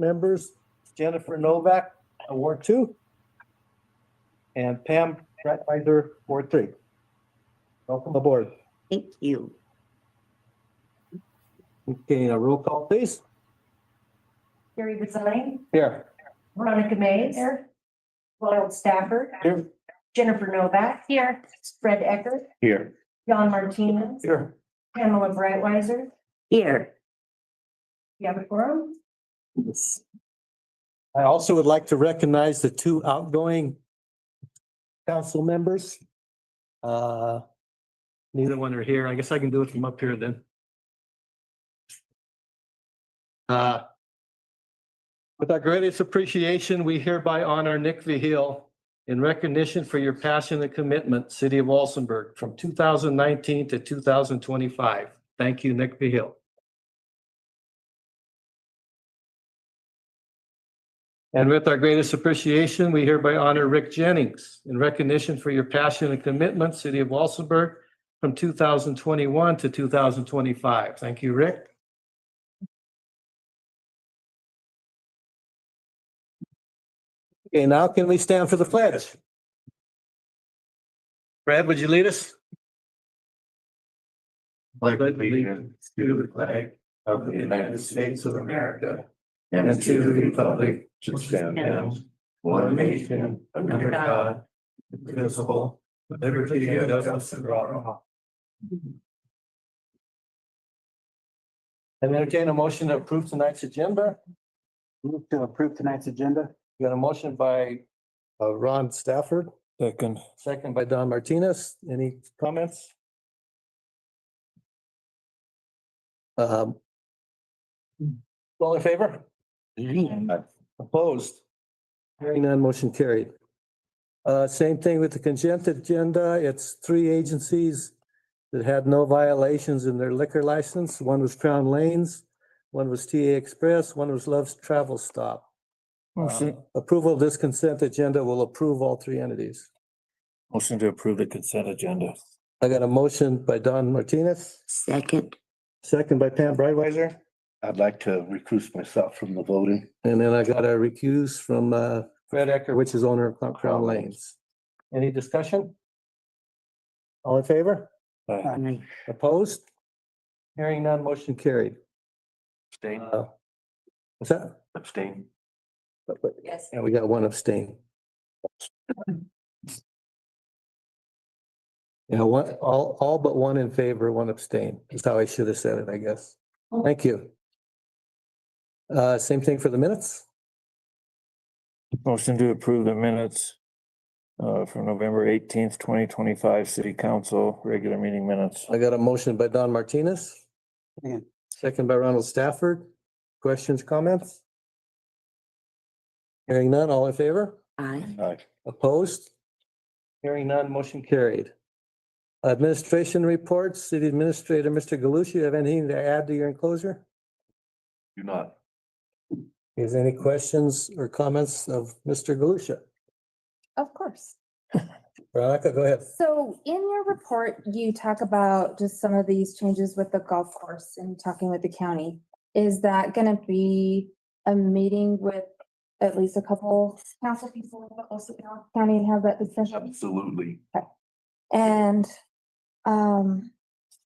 members, Jennifer Novak, Ward 2, and Pam Breitweiser, Ward 3. Welcome aboard. Thank you. Okay, a roll call, please. Gary Design, Here. Veronica Mays. Here. Ronald Stafford. Here. Jennifer Novak. Here. Fred Eckert. Here. John Martinez. Here. Pamela Breitweiser. Here. You have a quorum? I also would like to recognize the 2 outgoing council members. Neither one are here. I guess I can do it from up here then. With our greatest appreciation, we hereby honor Nick Vihil in recognition for your passion and commitment, City of Walsenburg, from 2019 to 2025. Thank you, Nick Vihil. And with our greatest appreciation, we hereby honor Rick Jennings in recognition for your passion and commitment, City of Walsenburg, from 2021 to 2025. Thank you, Rick. Okay, now can we stand for the pledge? Brad, would you lead us? Pledge allegiance to the flag of the United States of America and to the republic which stands one nation under God, indivisible, with liberty and justice for all. And entertain a motion to approve tonight's agenda. Move to approve tonight's agenda. We got a motion by Ron Stafford. Second. Second by Don Martinez. Any comments? All in favor? Opposed? Hearing none, motion carried. Same thing with the consent agenda. It's 3 agencies that had no violations in their liquor license. One was Crown Lanes, one was TA Express, one was Love's Travel Stop. Approval of this consent agenda will approve all 3 entities. Motion to approve the consent agenda. I got a motion by Don Martinez, Second. second by Pam Breitweiser, I'd like to recuse myself from the voting. and then I got a recuse from Fred Ecker, which is owner of Crown Lanes. Any discussion? All in favor? Aye. Opposed? Hearing none, motion carried. Abstain. What's that? Abstain. Yes. Yeah, we got 1 abstain. Yeah, all but 1 in favor, 1 abstain. That's how I should have said it, I guess. Thank you. Same thing for the minutes. Motion to approve the minutes for November 18th, 2025 City Council regular meeting minutes. I got a motion by Don Martinez. Yeah. Second by Ronald Stafford. Questions, comments? Hearing none, all in favor? Aye. Aye. Opposed? Hearing none, motion carried. Administration reports, City Administrator, Mr. Galucci, you have anything to add to your enclosure? Do not. Is there any questions or comments of Mr. Galucci? Of course. Veronica, go ahead. So in your report, you talk about just some of these changes with the golf course and talking with the county. Is that gonna be a meeting with at least a couple council people that also county and have that discussion? Absolutely. And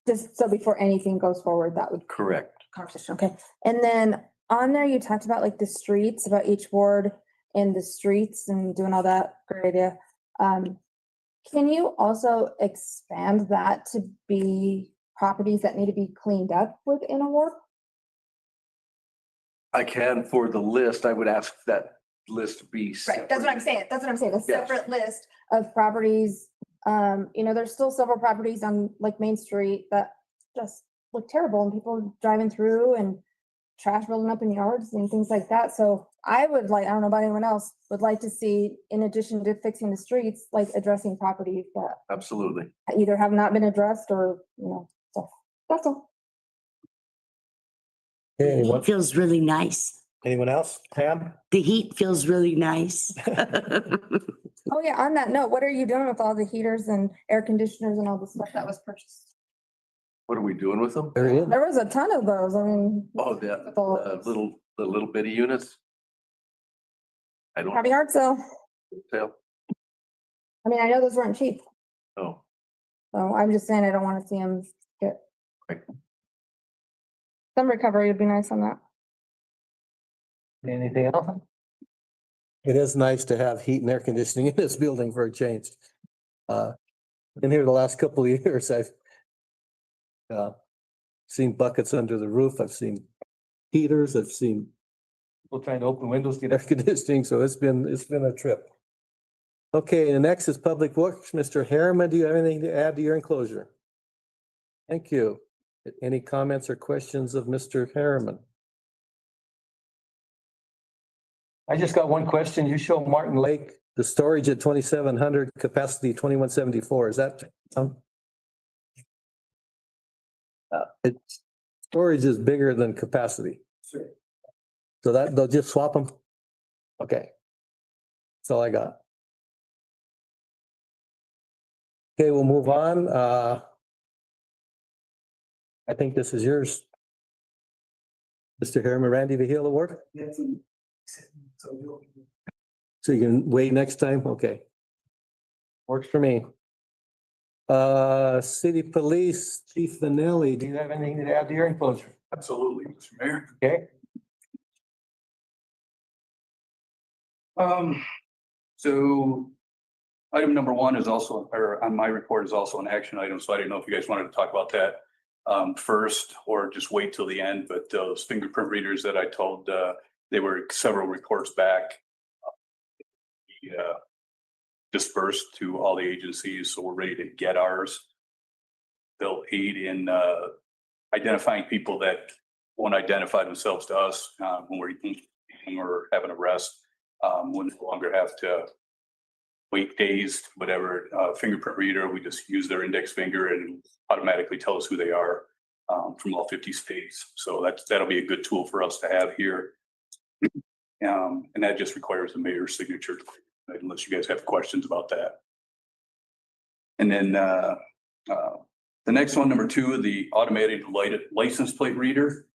just so before anything goes forward, that would Correct. conversation, okay? And then on there, you talked about like the streets, about each ward and the streets and doing all that, great idea. Can you also expand that to be properties that need to be cleaned up within a ward? I can for the list. I would ask that list to be. Right, that's what I'm saying, that's what I'm saying, a Yes. separate list of properties. There's still several properties on like Main Street that just look terrible and people driving through and trash building up in yards and things like that. So I would like, I don't know about anyone else, would like to see, in addition to fixing the streets, like addressing properties that Absolutely. either have not been addressed or, so that's all. Okay, It feels really nice. anyone else? Pam? The heat feels really nice. Oh yeah, on that note, what are you doing with all the heaters and air conditioners and all the stuff that was purchased? What are we doing with them? Very good. There was a ton of those, I mean. Oh, the little bitty units. I don't Probably hard sell. tell. I mean, I know those weren't cheap, No. so I'm just saying I don't want to see them get. Right. Some recovery would be nice on that. Anything else? It is nice to have heat and air conditioning in this building for a change. Been here the last couple of years, I've seen buckets under the roof, I've seen heaters, I've seen people trying to open windows, get air conditioning, so it's been a trip. Okay, the next is Public Works. Mr. Harriman, do you have anything to add to your enclosure? Thank you. Any comments or questions of Mr. Harriman? I just got one question. You show Martin Lake, the storage at 2,700, capacity 2,174. Is that? It's storage is bigger than capacity. Sure. So that they'll just swap them? Okay. That's all I got. Okay, we'll move on. I think this is yours. Mr. Harriman, Randy Vihil Award? So you can wait next time? Okay. Works for me. City Police Chief Vanelli, do you have anything to add to your enclosure? Absolutely, Mr. Mayor. Okay. So item number one is also, or on my report is also an action item, so I didn't know if you guys wanted to talk about that first or just wait till the end, but those fingerprint readers that I told, they were several reports back. Dispersed to all the agencies, so we're ready to get ours. They'll aid in identifying people that won't identify themselves to us when we're eating or have an arrest. We'll no longer have to wait days, whatever, fingerprint reader. We just use their index finger and automatically tell us who they are from all 50 states. So that'll be a good tool for us to have here. And that just requires the mayor's signature, unless you guys have questions about that. And then the next one, number two, the automated license plate reader,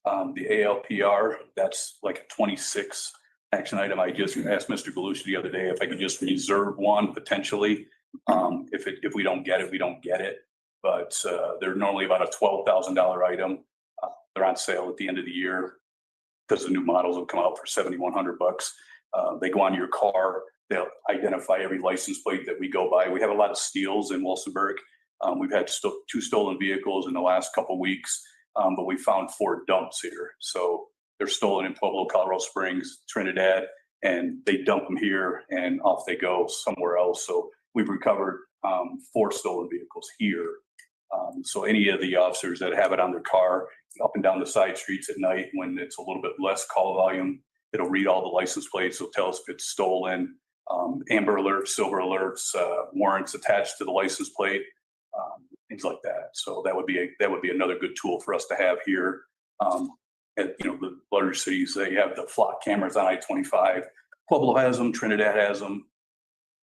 the ALPR, that's like a 26 action item. I just asked Mr. Galusha the other day if I could just reserve one potentially. If we don't get it, we don't get it. But they're normally about a $12,000 item. They're on sale at the end of the year because the new models will come out for $7,100. They go on your car. They'll identify every license plate that we go by. We have a lot of steals in Walsenburg. We've had 2 stolen vehicles in the last couple of weeks, but we found 4 dumps here. So they're stolen in Pueblo, Colorado Springs, Trinidad, and they dump them here and off they go somewhere else. So we've recovered 4 stolen vehicles here. So any of the officers that have it on their car up and down the side streets at night when it's a little bit less call volume, it'll read all the license plates. It'll tell us if it's stolen. Amber alerts, silver alerts, warrants attached to the license plate, things like that. So that would be another good tool for us to have here. And the larger cities, they have the flock cameras on I-25. Pueblo has them, Trinidad has them.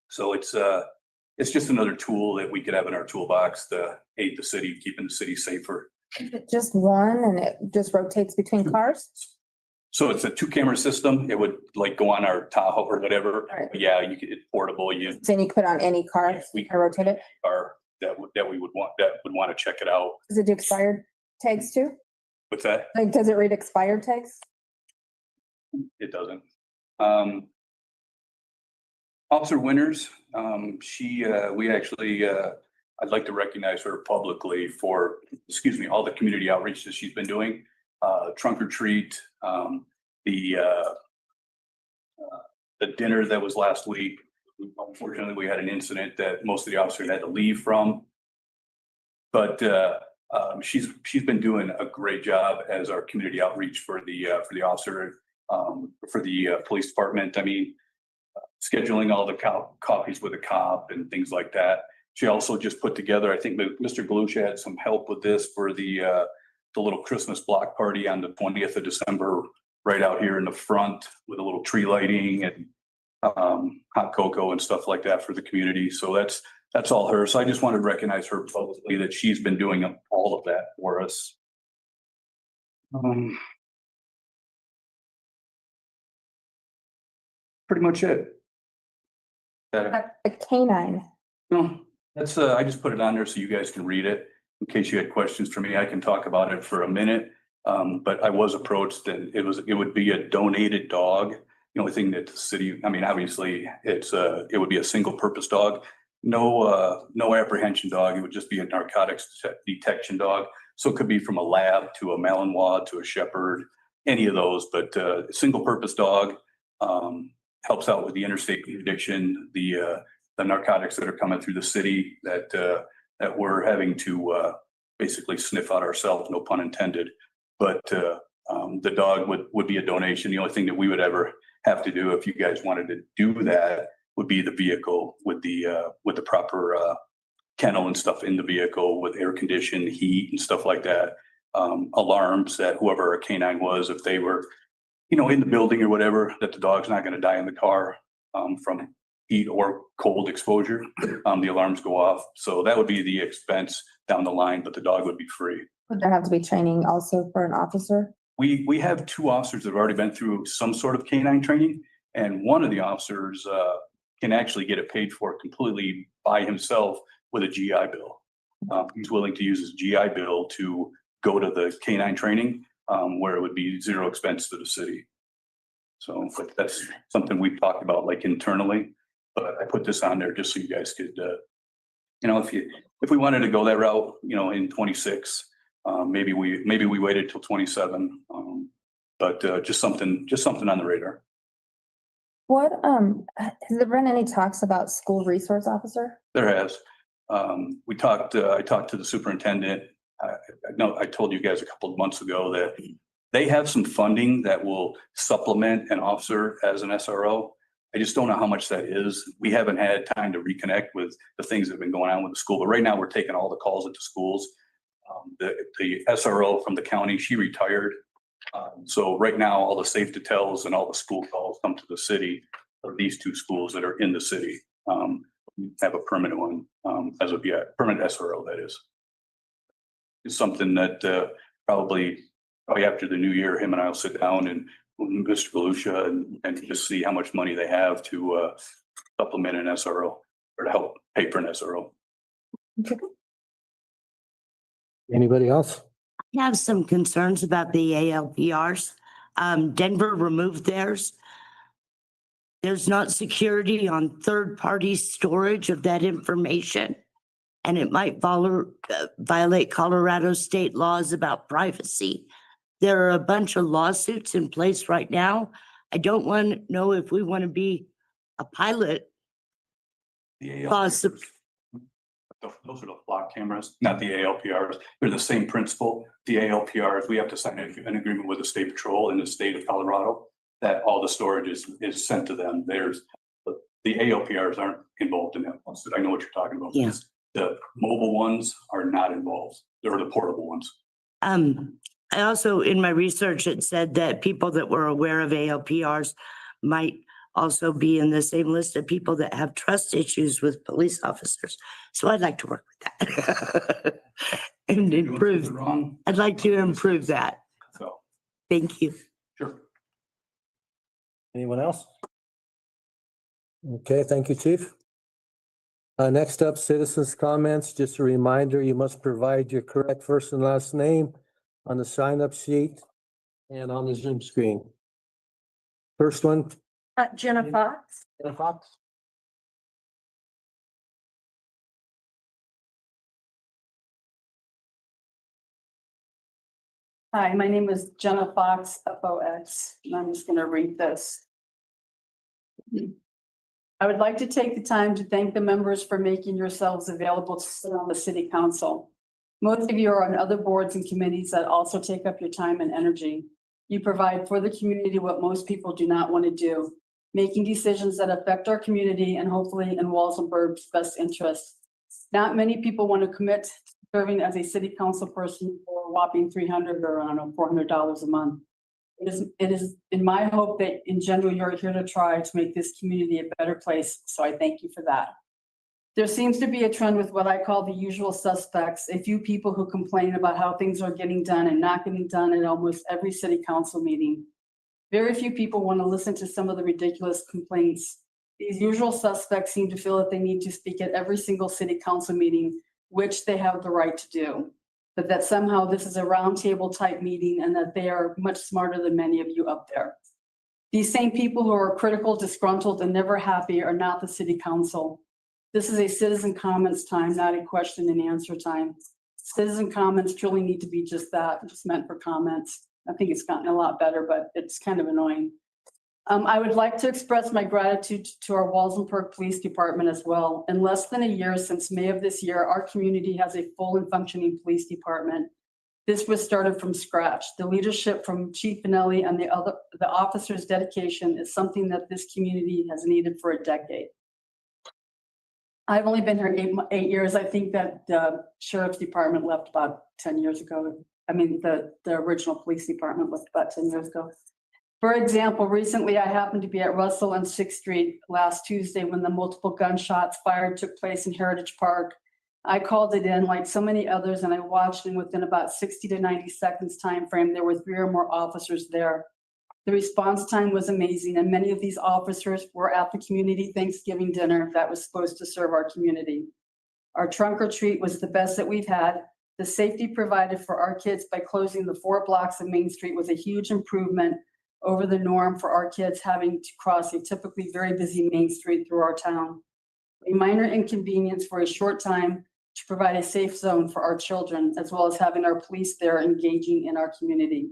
So it's just another tool that we could have in our toolbox to aid the city, keeping the city safer. Just one and it just rotates between cars? So it's a 2-camera system. It would like go on our Tahoe or whatever. Right. Yeah, it's portable. So you put on any car, Yes, we I rotate it? Car that we would want to check it out. Does it do expired tags too? What's that? Like, does it read expired tags? It doesn't. Officer Winters, we actually, I'd like to recognize her publicly for, all the community outreach that she's been doing. Trunk or treat, the dinner that was last week. Unfortunately, we had an incident that most of the officers had to leave from. But she's been doing a great job as our community outreach for the officer, for the police department. I mean, scheduling all the coffees with a cop and things like that. She also just put together, I think Mr. Galusha had some help with this for the little Christmas block party on the 20th of December, right out here in the front with a little tree lighting and hot cocoa and stuff like that for the community. So that's all her. So I just wanted to recognize her publicly that she's been doing all of that for us. pretty much it. A canine. No, that's, I just put it on there so you guys can read it. In case you had questions for me, I can talk about it for a minute. But I was approached and it would be a donated dog. The only thing that the city, I mean, obviously, it would be a single purpose dog. No apprehension dog. It would just be a narcotics detection dog. So it could be from a lab to a Malinois to a Shepherd, any of those, but a single purpose dog helps out with the interstate interdiction, the narcotics that are coming through the city that we're having to basically sniff out ourselves, no pun intended. But the dog would be a donation. The only thing that we would ever have to do if you guys wanted to do that would be the vehicle with the proper kennel and stuff in the vehicle with air conditioned heat and stuff like that. Alarms that whoever a canine was, if they were, in the building or whatever, that the dog's not going to die in the car from heat or cold exposure. The alarms go off. So that would be the expense down the line, but the dog would be free. Would there have to be training also for an officer? We have 2 officers that have already been through some sort of canine training, and one of the officers can actually get it paid for completely by himself with a GI Bill. He's willing to use his GI Bill to go to the canine training where it would be 0 expense to the city. So but that's something we've talked about like internally, but I put this on there just so you guys could, if we wanted to go that route, in 26, maybe we waited till 27, but just something on the radar. What, has there been any talks about school resource officer? There has. I talked to the superintendent. I told you guys a couple of months ago that they have some funding that will supplement an officer as an SRO. I just don't know how much that is. We haven't had time to reconnect with the things that have been going on with the school, but right now we're taking all the calls into schools. The SRO from the county, she retired. So right now, all the safe details and all the school calls come to the city of these 2 schools that are in the city. Have a permanent one as of yet, permanent SRO, that is. It's something that probably after the new year, him and I will sit down and Mr. Galusha and just see how much money they have to supplement an SRO or to help pay for an SRO. Anybody else? I have some concerns about the ALPRs. Denver removed theirs. There's not security on third-party storage of that information, and it might violate Colorado state laws about privacy. There are a bunch of lawsuits in place right now. I don't want to know if we want to be a pilot. The ALPRs, those are the flock cameras, not the ALPRs. They're the same principle. The ALPRs, we have to sign an agreement with the state patrol in the state of Colorado that all the storage is sent to them. The ALPRs aren't involved in that. I know what you're talking about. Yeah. The mobile ones are not involved. They're the portable ones. I also, in my research, it said that people that were aware of ALPRs might also be in the same list of people that have trust issues with police officers. So I'd like to work with that and improve. I'd like to improve that. So, Thank you. sure. Anyone else? Okay, thank you, Chief. Next up, citizens' comments. Just a reminder, you must provide your correct first and last name on the sign-up sheet and on the Zoom screen. First one. Jenna Fox. Jenna Fox. Hi, my name is Jenna Fox, FOX, and I'm just gonna read this. I would like to take the time to thank the members for making yourselves available to sit on the city council. Most of you are on other boards and committees that also take up your time and energy. You provide for the community what most people do not want to do, making decisions that affect our community and hopefully in Walsenburg's best interest. Not many people want to commit to serving as a city council person for a whopping $300 or I don't know, $400 a month. It is in my hope that in general, you're here to try to make this community a better place. So I thank you for that. There seems to be a trend with what I call the usual suspects, a few people who complain about how things are getting done and not getting done at almost every city council meeting. Very few people want to listen to some of the ridiculous complaints. These usual suspects seem to feel that they need to speak at every single city council meeting, which they have the right to do, but that somehow this is a roundtable type meeting and that they are much smarter than many of you up there. These same people who are critical, disgruntled, and never happy are not the city council. This is a citizen comments time, not a question and answer time. Citizen comments truly need to be just that, just meant for comments. I think it's gotten a lot better, but it's kind of annoying. I would like to express my gratitude to our Walsenburg Police Department as well. In less than a year since May of this year, our community has a full and functioning police department. This was started from scratch. The leadership from Chief Finelli and the officers' dedication is something that this community has needed for a decade. I've only been here 8 years. I think that the sheriff's department left about 10 years ago. I mean, the original police department left about 10 years ago. For example, recently I happened to be at Russell and 6th Street last Tuesday when the multiple gunshots fired took place in Heritage Park. I called it in like so many others and I watched, and within about 60 to 90 seconds time frame, there were 3 or more officers there. The response time was amazing, and many of these officers were at the community Thanksgiving dinner that was supposed to serve our community. Our trunk or treat was the best that we've had. The safety provided for our kids by closing the 4 blocks of Main Street was a huge improvement over the norm for our kids having to cross a typically very busy Main Street through our town. A minor inconvenience for a short time to provide a safe zone for our children, as well as having our police there engaging in our community.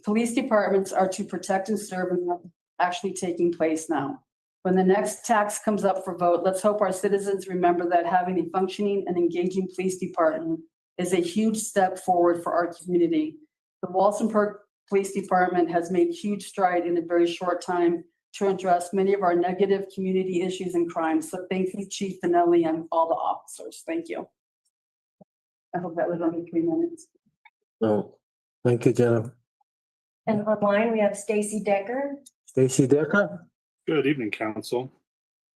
Police departments are to protect and serve, and that's actually taking place now. When the next tax comes up for vote, let's hope our citizens remember that having a functioning and engaging police department is a huge step forward for our community. The Walsenburg Police Department has made huge stride in a very short time to address many of our negative community issues and crimes. So thank you, Chief Finelli, and all the officers. Thank you. I hope that was only 3 minutes. No, thank you, Jenna. And online, we have Stacy Decker. Stacy Decker? Good evening, council.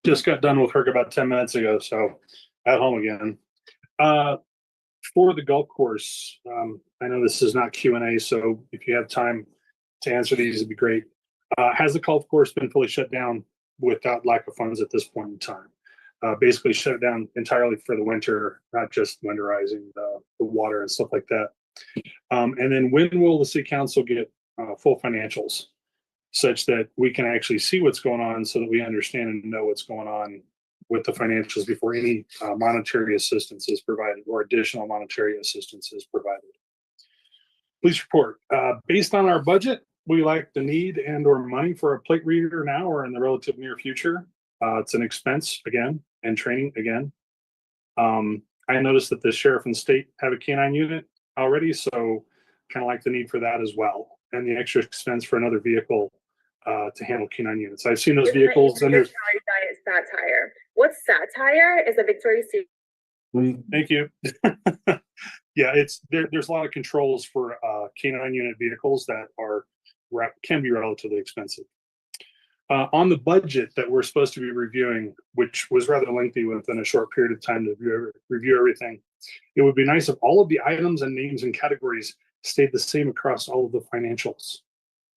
Just got done with work about 10 minutes ago, so at home again. For the golf course, I know this is not Q&A, so if you have time to answer these, it'd be great. Has the golf course been fully shut down without lack of funds at this point in time? Basically shut it down entirely for the winter, not just winterizing the water and stuff like that. And then when will the city council get full financials such that we can actually see what's going on, so that we understand and know what's going on with the financials before any monetary assistance is provided or additional monetary assistance is provided? Police report. Based on our budget, we lack the need and or money for a plate reader now or in the relative near future. It's an expense again, and training again. I noticed that the sheriff and state have a canine unit already, so kind of like the need for that as well, and the extra expense for another vehicle to handle canine units. I've seen those vehicles and there's Satire. What's satire is a Victoria's Secret. Thank you. Yeah, there's a lot of controls for canine unit vehicles that can be relatively expensive. On the budget that we're supposed to be reviewing, which was rather lengthy within a short period of time to review everything, it would be nice if all of the items and names and categories stayed the same across all of the financials.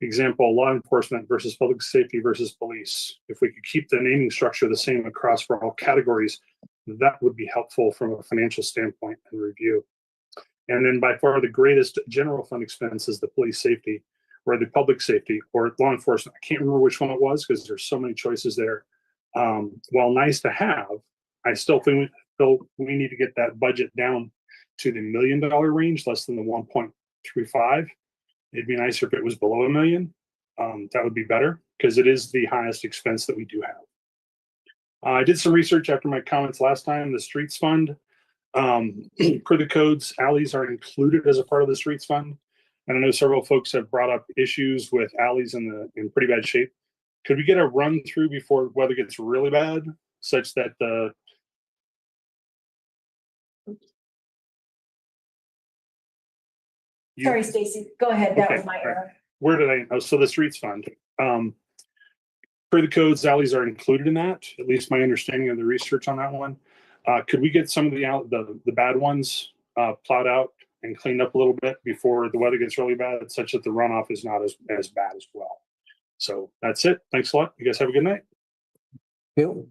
Example, law enforcement versus public safety versus police. If we could keep the naming structure the same across for all categories, that would be helpful from a financial standpoint and review. And then by far the greatest general fund expense is the police safety or the public safety or law enforcement. I can't remember which one it was because there's so many choices there. While nice to have, I still think we need to get that budget down to the $1 million range, less than the 1.35. It'd be nicer if it was below $1 million. That would be better because it is the highest expense that we do have. I did some research after my comments last time. The streets fund, per the codes, alleys are included as a part of the streets fund. And I know several folks have brought up issues with alleys in pretty bad shape. Could we get a run through before weather gets really bad, such that the Sorry, Stacy, go ahead. That Okay, was my error. Where did I? Oh, so the streets fund. Per the codes, alleys are included in that. At least my understanding of the research on that one. Could we get some of the bad ones plowed out and cleaned up a little bit before the weather gets really bad, such that the runoff is not as bad as well? So that's it. Thanks a lot. You guys have a good night. You.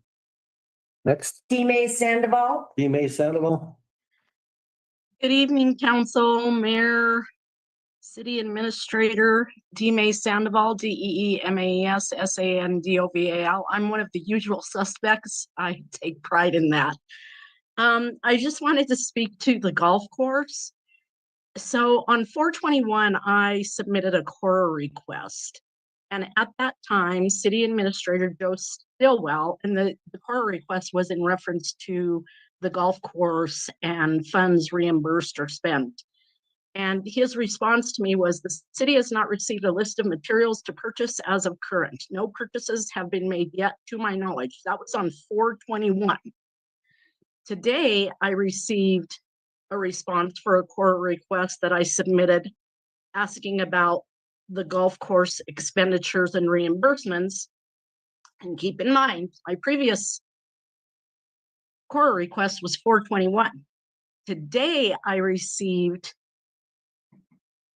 Next, May Sandoval. May Sandoval. Good evening, council, mayor, city administrator, May Sandoval, DEEMAS SANDOVAL. I'm one of the usual suspects. I take pride in that. I just wanted to speak to the golf course. So on 4/21, I submitted a core request. And at that time, city administrator Joe Stillwell, and the core request was in reference to the golf course and funds reimbursed or spent. And his response to me was, the city has not received a list of materials to purchase as of current. No purchases have been made yet to my knowledge. That was on 4/21. Today, I received a response for a core request that I submitted asking about the golf course expenditures and reimbursements. And keep in mind, my previous core request was 4/21. Today, I received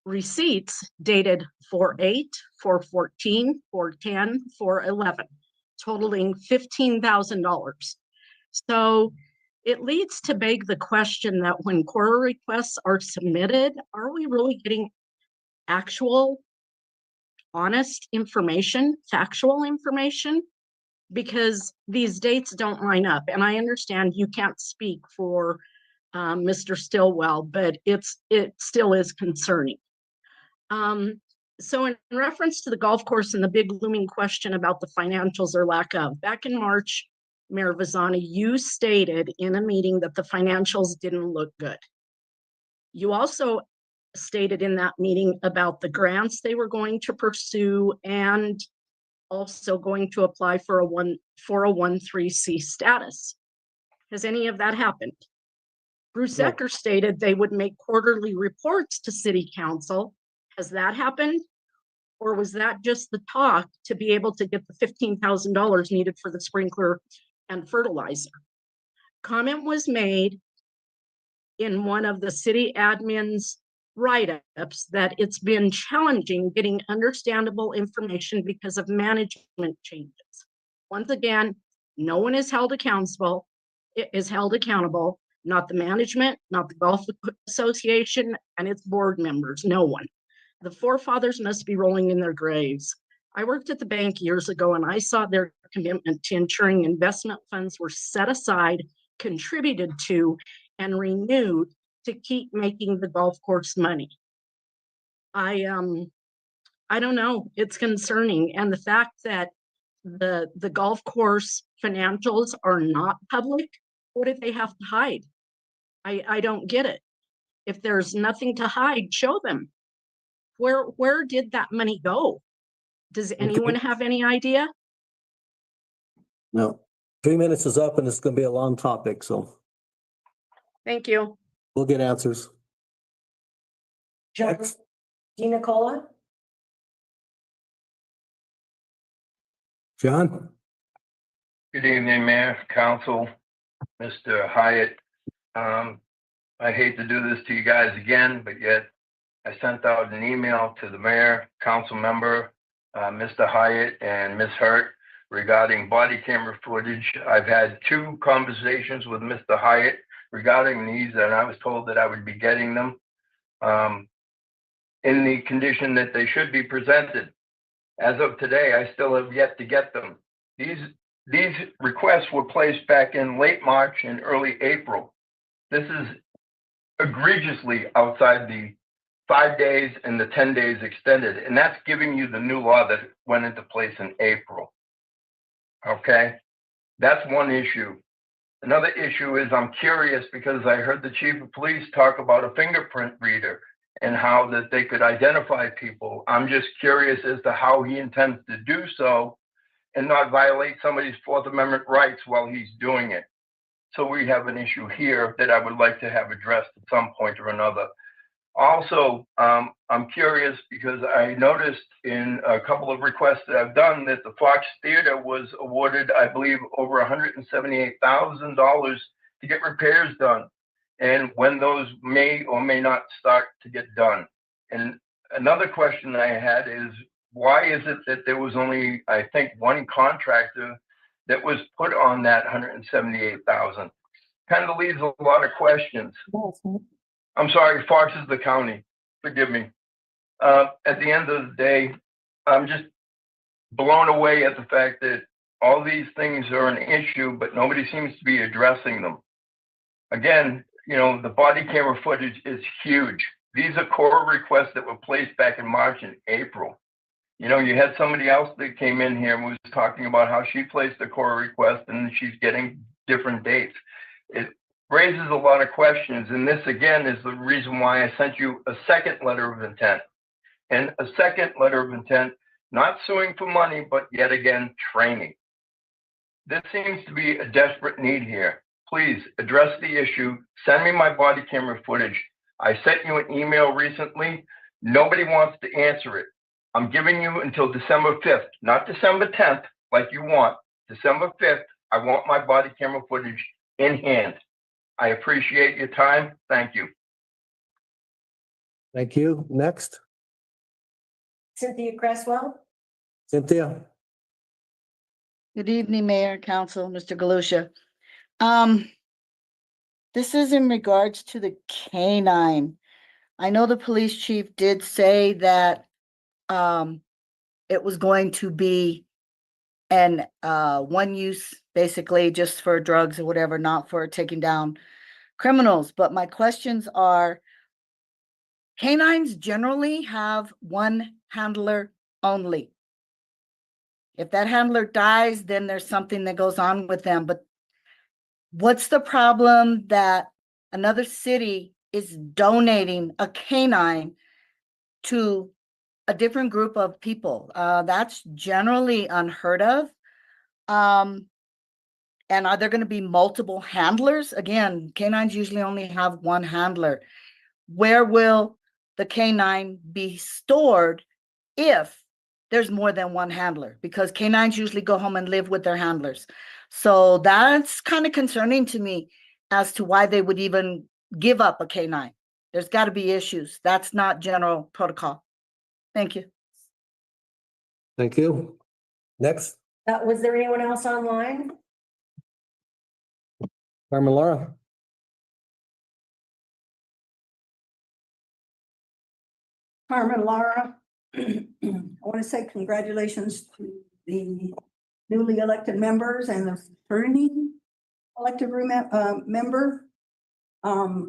receipts dated 4/8, 4/14, 4/10, 4/11, totaling $15,000. So it leads to beg the question that when core requests are submitted, are we really getting actual, honest information, factual information? Because these dates don't line up. And I understand you can't speak for Mr. Stillwell, but it still is concerning. So in reference to the golf course and the big looming question about the financials or lack of, back in March, Mayor Vazani, you stated in a meeting that the financials didn't look good. You also stated in that meeting about the grants they were going to pursue and also going to apply for a 401(c) status. Has any of that happened? Bruce No. Ecker stated they would make quarterly reports to city council. Has that happened? Or was that just the talk to be able to get the $15,000 needed for the sprinkler and fertilizer? Comment was made in one of the city admin's write-ups that it's been challenging getting understandable information because of management changes. Once again, no one is held accountable. It is held accountable, not the management, not the Golf Association and its board members, no one. The forefathers must be rolling in their graves. I worked at the bank years ago and I saw their commitment to ensuring investment funds were set aside, contributed to, and renewed to keep making the golf course money. I don't know, it's concerning. And the fact that the golf course financials are not public, what did they have to hide? I don't get it. If there's nothing to hide, show them. Where did that money go? Does anyone have any idea? No. 3 minutes is up and it's gonna be a long topic, so Thank you. we'll get answers. John DiNicola. John? Good evening, Mayor, Council, Mr. Hyatt. I hate to do this to you guys again, but yet I sent out an email to the mayor, council member, Mr. Hyatt and Ms. Hurt regarding body camera footage. I've had 2 conversations with Mr. Hyatt regarding these, and I was told that I would be getting them in the condition that they should be presented. As of today, I still have yet to get them. These requests were placed back in late March and early April. This is egregiously outside the 5 days and the 10 days extended, and that's giving you the new law that went into place in April. Okay, that's one issue. Another issue is I'm curious because I heard the chief of police talk about a fingerprint reader and how that they could identify people. I'm just curious as to how he intends to do so and not violate somebody's Fourth Amendment rights while he's doing it. So we have an issue here that I would like to have addressed at some point or another. Also, I'm curious because I noticed in a couple of requests that I've done that the Fox Theater was awarded, I believe, over $178,000 to get repairs done, and when those may or may not start to get done. And another question that I had is, why is it that there was only, I think, one contractor that was put on that 178,000? Kind of leaves a lot of questions. I'm sorry, Fox is the county. Forgive me. At the end of the day, I'm just blown away at the fact that all these things are an issue, but nobody seems to be addressing them. Again, you know, the body camera footage is huge. These are core requests that were placed back in March and April. You know, you had somebody else that came in here and was talking about how she placed a core request and she's getting different dates. It raises a lot of questions. And this, again, is the reason why I sent you a second letter of intent. And a second letter of intent, not suing for money, but yet again, training. This seems to be a desperate need here. Please address the issue. Send me my body camera footage. I sent you an email recently. Nobody wants to answer it. I'm giving you until December 5th, not December 10th, like you want. December 5th, I want my body camera footage in hand. I appreciate your time. Thank you. Thank you. Next, Cynthia Cresswell. Cynthia. Good evening, Mayor, Council, Mr. Galusha. This is in regards to the canine. I know the police chief did say that it was going to be an one use, basically just for drugs or whatever, not for taking down criminals. But my questions are, canines generally have one handler only. If that handler dies, then there's something that goes on with them. But what's the problem that another city is donating a canine to a different group of people? That's generally unheard of. And are there going to be multiple handlers? Again, canines usually only have one handler. Where will the canine be stored if there's more than one handler? Because canines usually go home and live with their handlers. So that's kind of concerning to me as to why they would even give up a canine. There's got to be issues. That's not general protocol. Thank you. Thank you. Next, Was there anyone else online? Carmen Laura. Carmen Lara, I want to say congratulations to the newly elected members and the returning elected member. But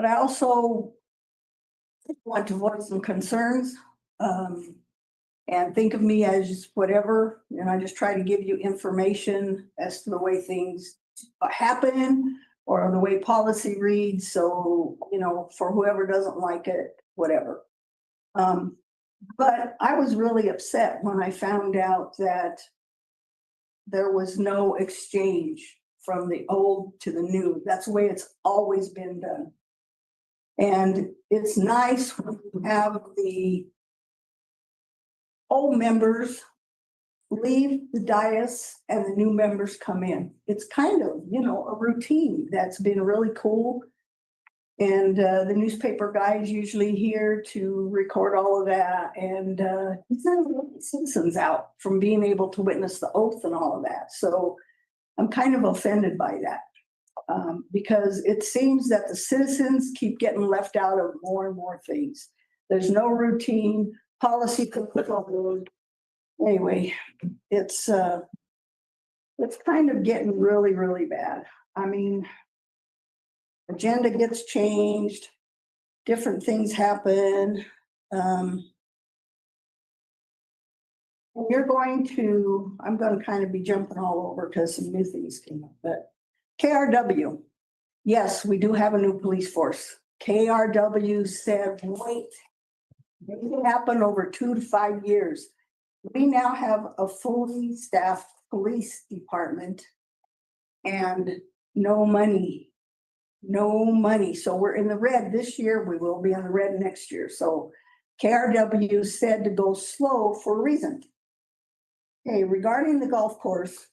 I also want to voice some concerns and think of me as whatever. And I just try to give you information as to the way things happen or the way policy reads. So, you know, for whoever doesn't like it, whatever. But I was really upset when I found out that there was no exchange from the old to the new. That's the way it's always been done. And it's nice when you have the old members leave the dais and the new members come in. It's kind of, you know, a routine that's been really cool. And the newspaper guy is usually here to record all of that. And it's not really citizens out from being able to witness the oath and all of that. So I'm kind of offended by that because it seems that the citizens keep getting left out of more and more things. There's no routine policy control. Anyway, it's kind of getting really, really bad. I mean, agenda gets changed, different things happen. I'm going to kind of be jumping all over because some new things came up, but KRW, yes, we do have a new police force. KRW said, wait, it will happen over 2 to 5 years. We now have a fully staffed police department and no money. So we're in the red this year. We will be in the red next year. So KRW said to go slow for a reason. Okay, regarding the golf course,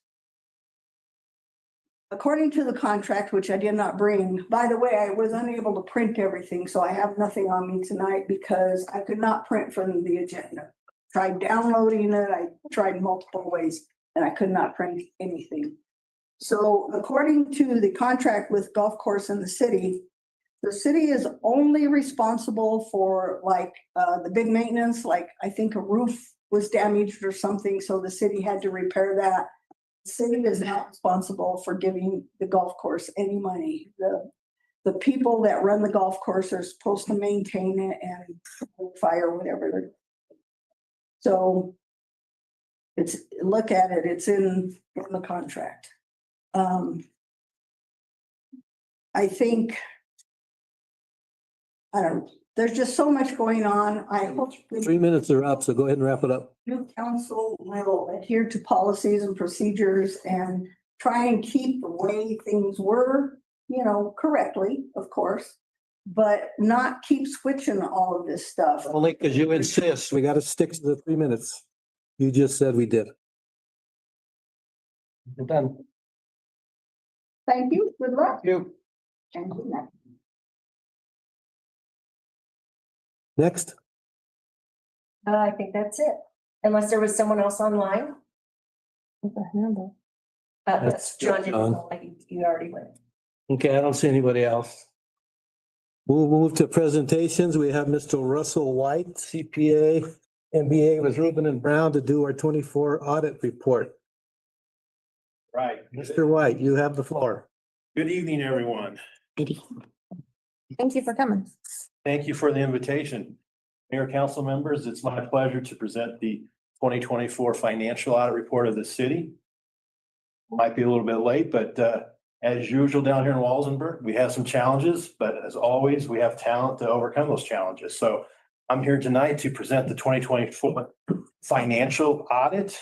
according to the contract, which I did not bring, by the way, I was unable to print everything, so I have nothing on me tonight because I could not print from the agenda. Tried downloading it, I tried multiple ways, and I could not print anything. So according to the contract with golf course and the city is only responsible for like the big maintenance, like I think a roof was damaged or something, so the city had to repair that. The city is not responsible for giving the golf course any money. The people that run the golf course are supposed to maintain it and fire whatever. So it's, look at it, it's in the contract. I think, I don't know, there's just so much going on. I hope the 3 minutes are up, so go ahead and wrap it up. new council will adhere to policies and procedures and try and keep the way things were, you know, correctly, of course, but not keep switching all of this stuff. Only because you insist, we got to stick to the 3 minutes. You just said we did. We're done. Thank you. Good luck. You. And good night. Next. I think that's it, unless there was someone else online. That's John. You already went. Okay, I don't see anybody else. We'll move to presentations. We have Mr. Russell White, CPA, MBA with Rubin and Brown to do our 24 audit report. Right. Mr. White, you have the floor. Good evening, everyone. Thank you for coming. Thank you for the invitation. Mayor, council members, it's my pleasure to present the 2024 financial audit report of the city. Might be a little bit late, but as usual down here in Walsenburg, we have some challenges, but as always, we have talent to overcome those challenges. So I'm here tonight to present the 2024 financial audit.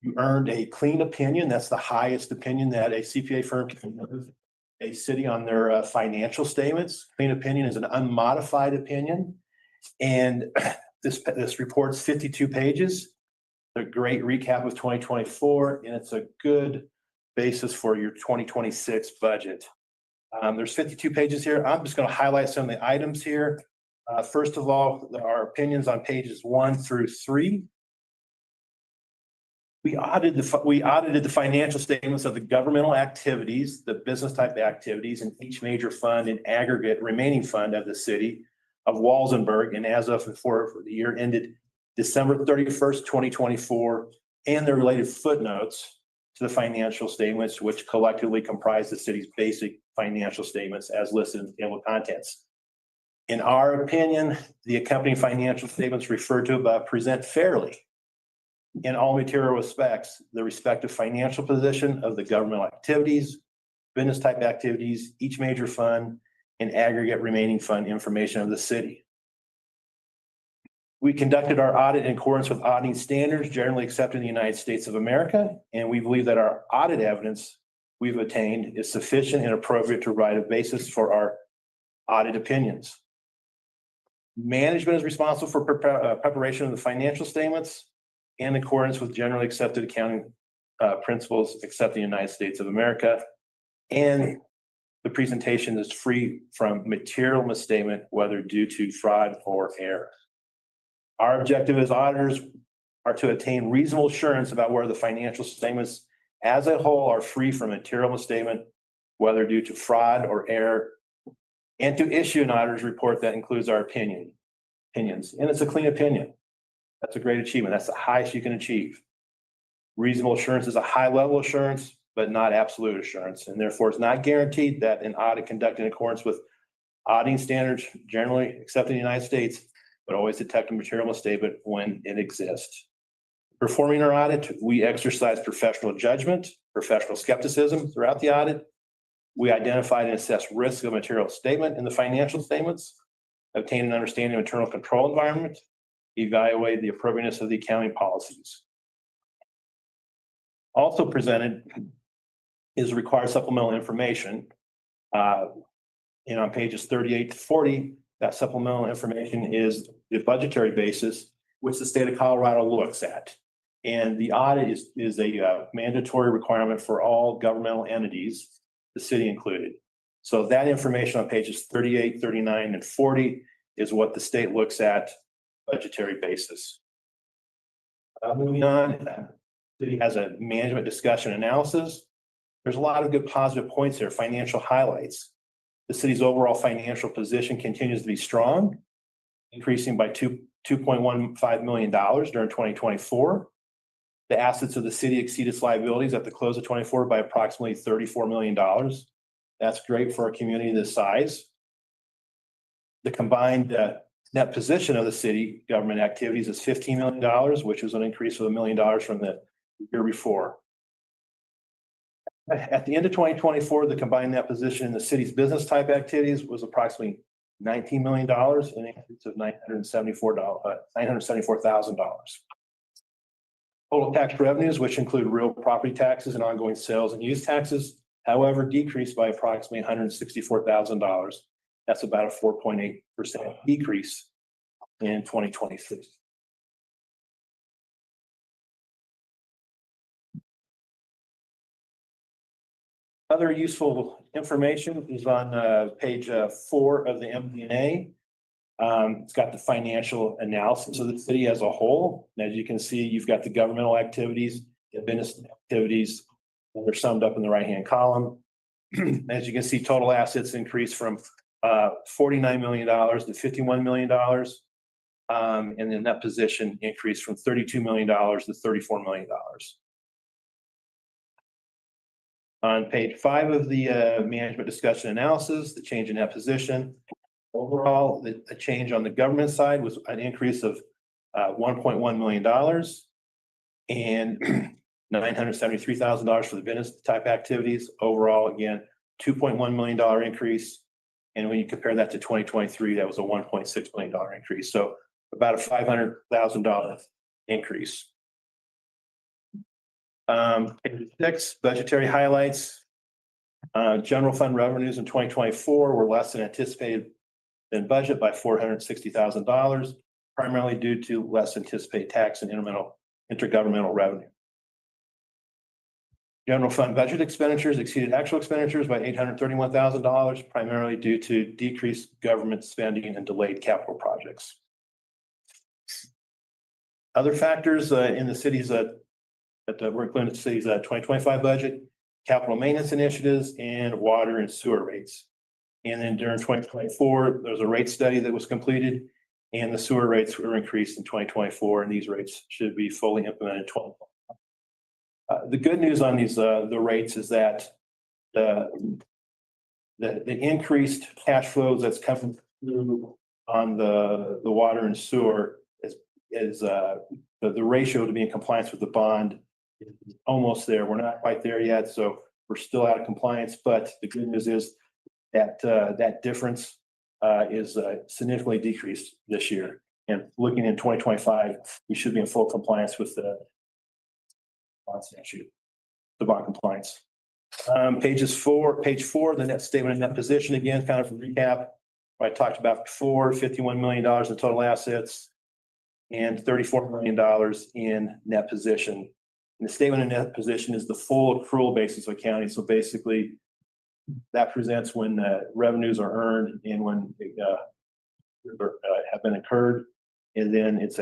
You earned a clean opinion. That's the highest opinion that a CPA firm can give a city on their financial statements. Clean opinion is an unmodified opinion. And this report's 52 pages. A great recap of 2024, and it's a good basis for your 2026 budget. There's 52 pages here. I'm just going to highlight some of the items here. First of all, our opinions on pages 1 through 3. We audited the financial statements of the governmental activities, the business type activities, and each major fund and aggregate remaining fund of the city of Walsenburg, and as of for the year ended December 31st, 2024, and the related footnotes to the financial statements, which collectively comprise the city's basic financial statements as listed in the table of contents. In our opinion, the accompanying financial statements referred to above present fairly, in all material respects, the respective financial position of the governmental activities, business type activities, each major fund, and aggregate remaining fund information of the city. We conducted our audit in accordance with auditing standards generally accepted in the United States of America, and we believe that our audit evidence we've obtained is sufficient and appropriate to provide a basis for our audit opinions. Management is responsible for preparation of the financial statements in accordance with generally accepted accounting principles accepted in the United States of America. And the presentation is free from material misstatement, whether due to fraud or error. Our objective as auditors are to attain reasonable assurance about where the financial statements as a whole are free from material misstatement, whether due to fraud or error, and to issue an auditor's report that includes our opinions. And it's a clean opinion. That's a great achievement. That's the highest you can achieve. Reasonable assurance is a high level assurance, but not absolute assurance. And therefore, it's not guaranteed that an audit conducted in accordance with auditing standards generally accepted in the United States, but always detect a material misstatement when it exists. Performing our audit, we exercise professional judgment, professional skepticism throughout the audit. We identified and assess risk of material statement in the financial statements, obtain an understanding of internal control environment, evaluate the appropriateness of the accounting policies. Also presented is required supplemental information. On pages 38 to 40, that supplemental information is the budgetary basis, which the state of Colorado looks at. And the audit is a mandatory requirement for all governmental entities, the city included. So that information on pages 38, 39, and 40 is what the state looks at budgetary basis. Moving on, city has a management discussion analysis. There's a lot of good positive points here, financial highlights. The city's overall financial position continues to be strong, increasing by $2.15 million during 2024. The assets of the city exceed its liabilities at the close of 24 by approximately $34 million. That's great for a community this size. The combined net position of the city government activities is $15 million, which is an increase of $1 million from the year before. At the end of 2024, the combined net position in the city's business type activities was approximately $19 million, an increase of $974,000. Total tax revenues, which include real property taxes and ongoing sales and use taxes, however, decreased by approximately $164,000. That's about a 4.8% decrease in 2023. Other useful information is on page 4 of the MD&A. It's got the financial analysis of the city as a whole. And as you can see, you've got the governmental activities, the business activities, and they're summed up in the right-hand column. As you can see, total assets increased from $49 million to $51 million. And then that position increased from $32 million to $34 million. On page 5 of the management discussion analysis, the change in that position. Overall, the change on the government side was an increase of $1.1 million and $973,000 for the business type activities. Overall, again, $2.1 million increase. And when you compare that to 2023, that was a $1.6 million increase. So about a $500,000 increase. Page 6, budgetary highlights. General fund revenues in 2024 were less than anticipated in budget by $460,000, primarily due to less anticipated tax and intergovernmental revenue. General fund budget expenditures exceeded actual expenditures by $831,000, primarily due to decreased government spending and delayed capital projects. Other factors in the city's that were included in the city's 2025 budget, capital maintenance initiatives, and water and sewer rates. And then during 2024, there was a rate study that was completed, and the sewer rates were increased in 2024, and these rates should be fully implemented in 2025. The good news on these the rates is that the increased cash flows that's coming through on the water and sewer is the ratio to be in compliance with the bond is almost there. We're not quite there yet, so we're still out of compliance. But the good news is that that difference is significantly decreased this year. And looking in 2025, we should be in full compliance with the bond statute, the bond compliance. Page 4, the net statement of net position, again, kind of a recap. I talked about before, $51 million in total assets and $34 million in net position. And the statement of net position is the full accrual basis of accounting. So basically, that presents when revenues are earned and when they have been incurred. And then it's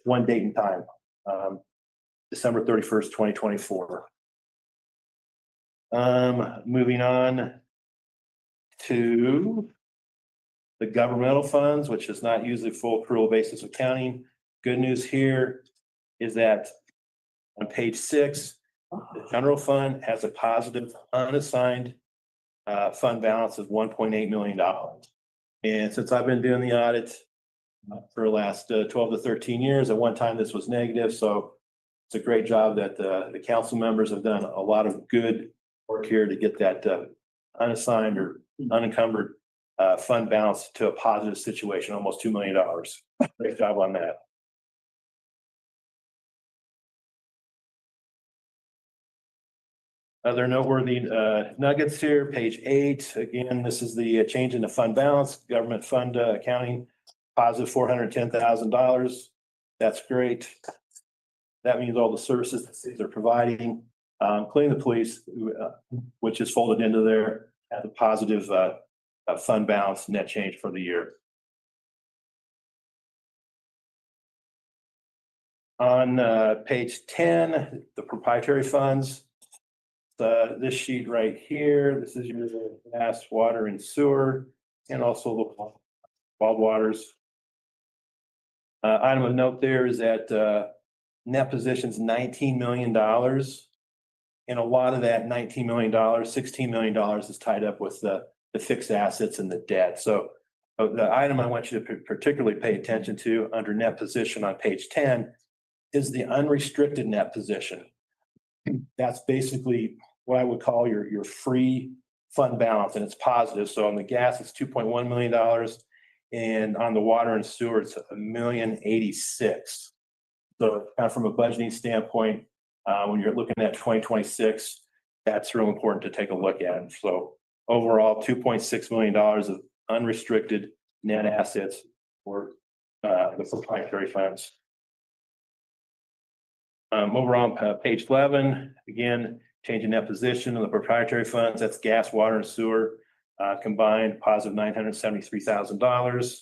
one date and time, December 31st, 2024. Moving on to the governmental funds, which is not usually full accrual basis accounting. Good news here is that on page 6, the general fund has a positive unassigned fund balance of $1.8 million. And since I've been doing the audit for the last 12 to 13 years, at one time this was negative. So it's a great job that the council members have done a lot of good work here to get that unassigned or unencumbered fund balance to a positive situation, almost $2 million. Great job on that. Other noteworthy nuggets here, page 8. Again, this is the change in the fund balance, government fund accounting, positive $410,000. That's great. That means all the services that cities are providing, including the police, which is folded into there as a positive fund balance net change for the year. On page 10, the proprietary funds. This sheet right here, this is your gas, water, and sewer, and also the wild waters. Item of note there is that net position's $19 million. And a lot of that $19 million, $16 million is tied up with the fixed assets and the debt. So the item I want you to particularly pay attention to under net position on page 10 is the unrestricted net position. That's basically what I would call your free fund balance, and it's positive. So on the gas, it's $2.1 million. And on the water and sewer, it's $1,086,000. So kind of from a budgeting standpoint, when you're looking at 2026, that's real important to take a look at. So overall, $2.6 million of unrestricted net assets for the proprietary funds. Over on page 11, again, changing that position in the proprietary funds, that's gas, water, and sewer combined, positive $973,000.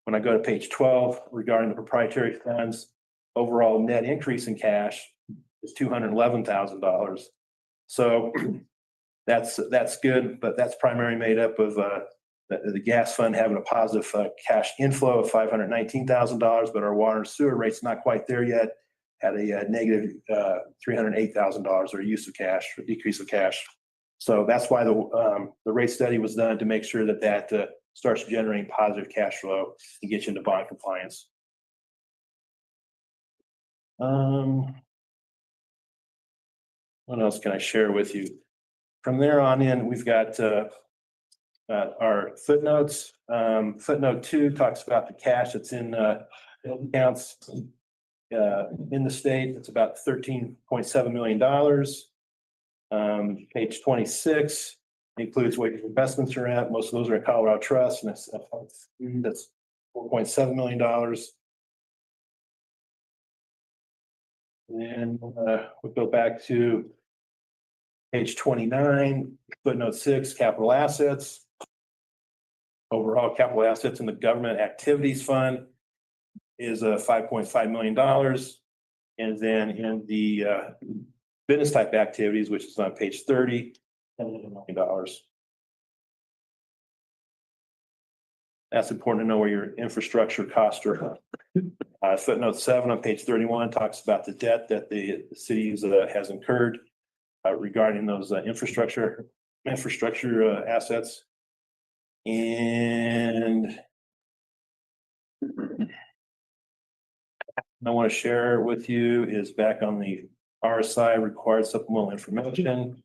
When I go to page 12, regarding the proprietary funds, overall net increase in cash is $211,000. So that's good, but that's primarily made up of the gas fund having a positive cash inflow of $519,000, but our water and sewer rate's not quite there yet, had a negative $308,000 or use of cash, or decrease of cash. So that's why the rate study was done, to make sure that starts generating positive cash flow and gets you into bond compliance. What else can I share with you? From there on in, we've got our footnotes. Footnote 2 talks about the cash that's in accounts in the state. It's about $13.7 million. Page 26 includes what your investments are at. Most of those are at Colorado Trust, and that's $4.7 million. And we'll go back to page 29, footnote 6, capital assets. Overall capital assets in the government activities fund is $5.5 million. And then in the business type activities, which is on page 30, $10 million. That's important to know where your infrastructure costs are. Footnote 7 on page 31 talks about the debt that the city has incurred regarding those infrastructure assets. And I want to share with you is back on the RSI, required supplemental information,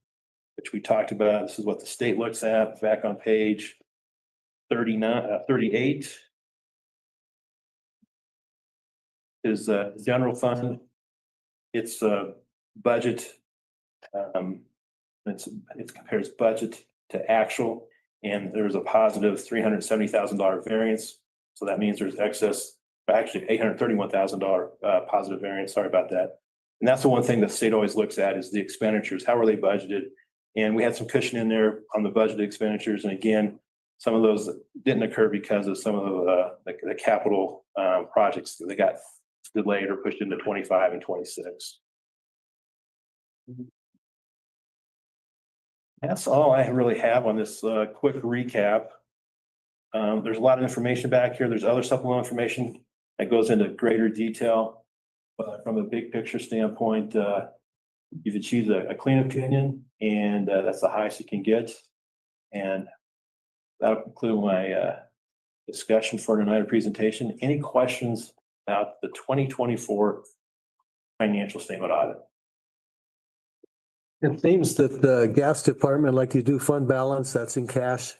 which we talked about. This is what the state looks at back on page 38. Is general fund. It's budget. It compares budget to actual, and there's a positive $370,000 variance. So that means there's excess, actually $831,000 positive variance. Sorry about that. And that's the one thing the state always looks at is the expenditures. How are they budgeted? And we had some cushion in there on the budgeted expenditures. And again, some of those didn't occur because of some of the capital projects that they got delayed or pushed into 25 and 26. That's all I really have on this quick recap. There's a lot of information back here. There's other supplemental information that goes into greater detail. But from a big picture standpoint, you've achieved a clean opinion, and that's the highest you can get. And that'll conclude my discussion for tonight presentation. Any questions about the 2024 financial statement audit? It seems that the gas department, like you do fund balance, that's in cash.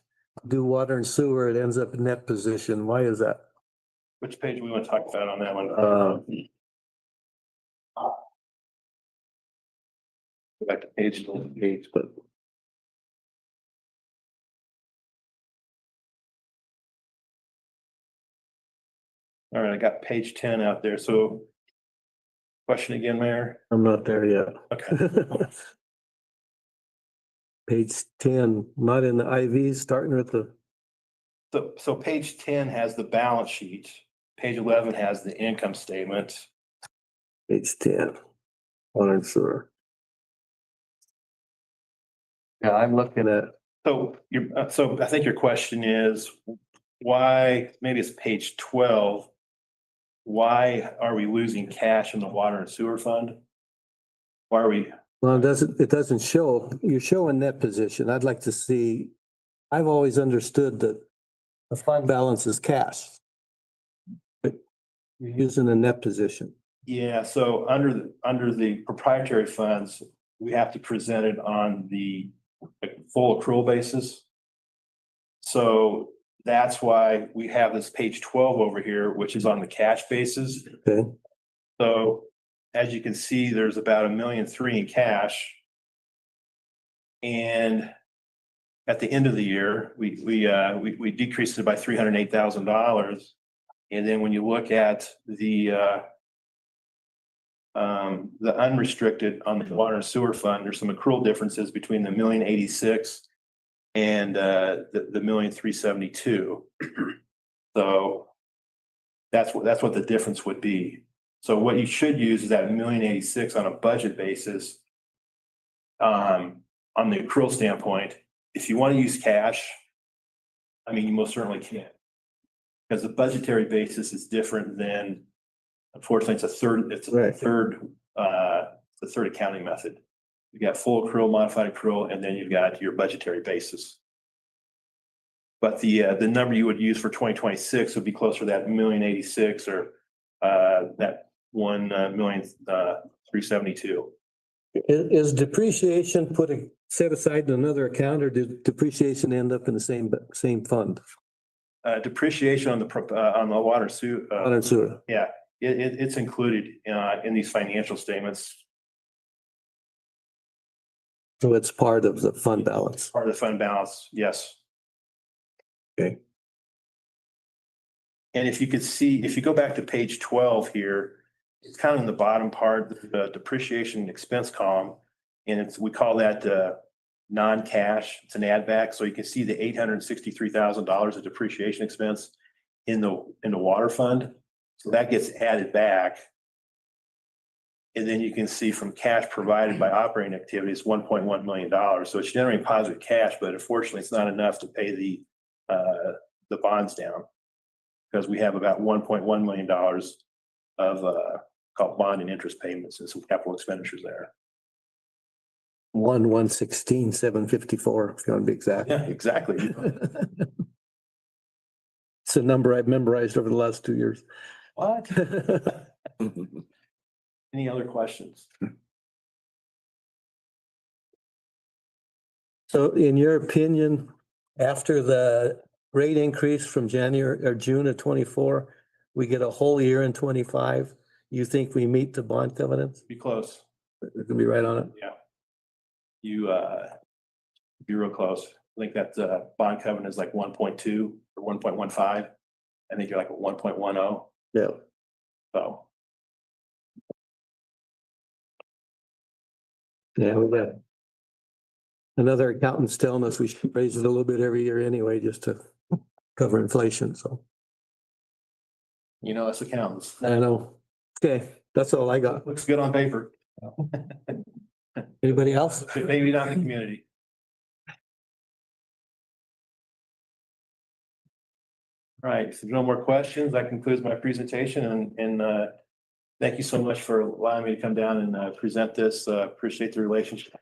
Do water and sewer, it ends up in net position. Why is that? Which page we want to talk about on that one? Go back to page, but. All right, I got page 10 out there. So Question again, Mayor? I'm not there yet. Okay. Page 10, not in the IV, starting with the, So page 10 has the balance sheet. Page 11 has the income statement. page 10. Water and sewer. Yeah, I'm looking at, So so I think your question is why, maybe it's page 12. Why are we losing cash in the water and sewer fund? Why are we? well, it doesn't show, you're showing net position. I'd like to see, I've always understood that the fund balance is cash. But you're using a net position. Yeah, so under the proprietary funds, we have to present it on the full accrual basis. So that's why we have this page 12 over here, which is on the cash basis. Okay. So as you can see, there's about $1.3 million in cash. And at the end of the year, we decreased it by $308,000. And then when you look at the unrestricted on the water and sewer fund, there's some accrual differences between the $1.086 million and the $1.372 million. So that's what the difference would be. So what you should use is that $1.086 million on a budget basis. On the accrual standpoint, if you want to use cash, I mean, you most certainly can. Because the budgetary basis is different than, unfortunately, it's a third accounting method. You got full accrual, modified accrual, and then you've got your budgetary basis. But the number you would use for 2026 would be closer to that $1.086 million or that $1.372 million. Is depreciation set aside in another account, or did depreciation end up in the same fund? Depreciation on the water sewer. Water and sewer. Yeah, it's included in these financial statements. So it's part of the fund balance. Part of the fund balance, yes. Okay. And if you could see, if you go back to page 12 here, it's kind of in the bottom part, the depreciation expense column. And we call that non-cash. It's an add back. So you can see the $863,000 of depreciation expense in the water fund. So that gets added back. And then you can see from cash provided by operating activities, $1.1 million. So it's generating positive cash, but unfortunately it's not enough to pay the bonds down, because we have about $1.1 million of called bond and interest payments and some capital expenditures there. 1/116/754, if you want to be exact. Yeah, exactly. It's a number I've memorized over the last 2 years. What? Any other questions? So in your opinion, after the rate increase from January or June of 24, we get a whole year in 25, you think we meet the bond covenants? Be close. We're gonna be right on it. Yeah. You be real close. I think that bond covenant is like 1.2 or 1.15. I think you're like a 1.10. Yeah. So. Yeah, we got another accountant's telling us we should raise it a little bit every year anyway, just to cover inflation, so. You know, us accountants. I know. Okay, that's all I got. Looks good on paper. Anybody else? Maybe not in the community. All right, if there's no more questions, that concludes my presentation, and thank you so much for allowing me to come down and present this. Appreciate the relationship.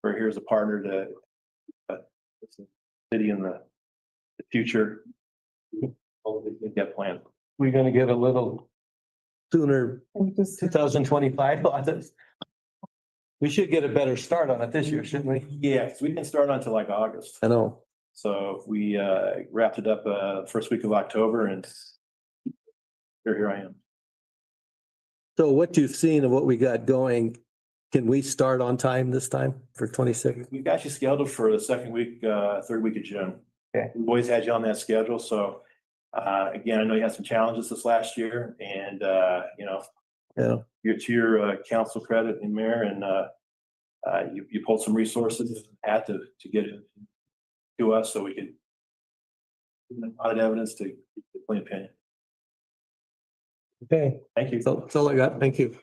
We're here as a partner to the city in the future. Get planned. We're gonna get a little sooner, 2025 on this. We should get a better start on it this year, shouldn't we? Yeah, we didn't start until like August. I know. So we wrapped it up first week of October, and here I am. So what you've seen and what we got going, can we start on time this time for 26? We've got you scheduled for the second week, third week of June. Okay. We've always had you on that schedule. So again, I know you had some challenges this last year, and Yeah. To your council credit and mayor, and you pulled some resources had to get it to us so we could audit evidence to plain opinion. Okay, Thank you. so that's all I got. Thank you.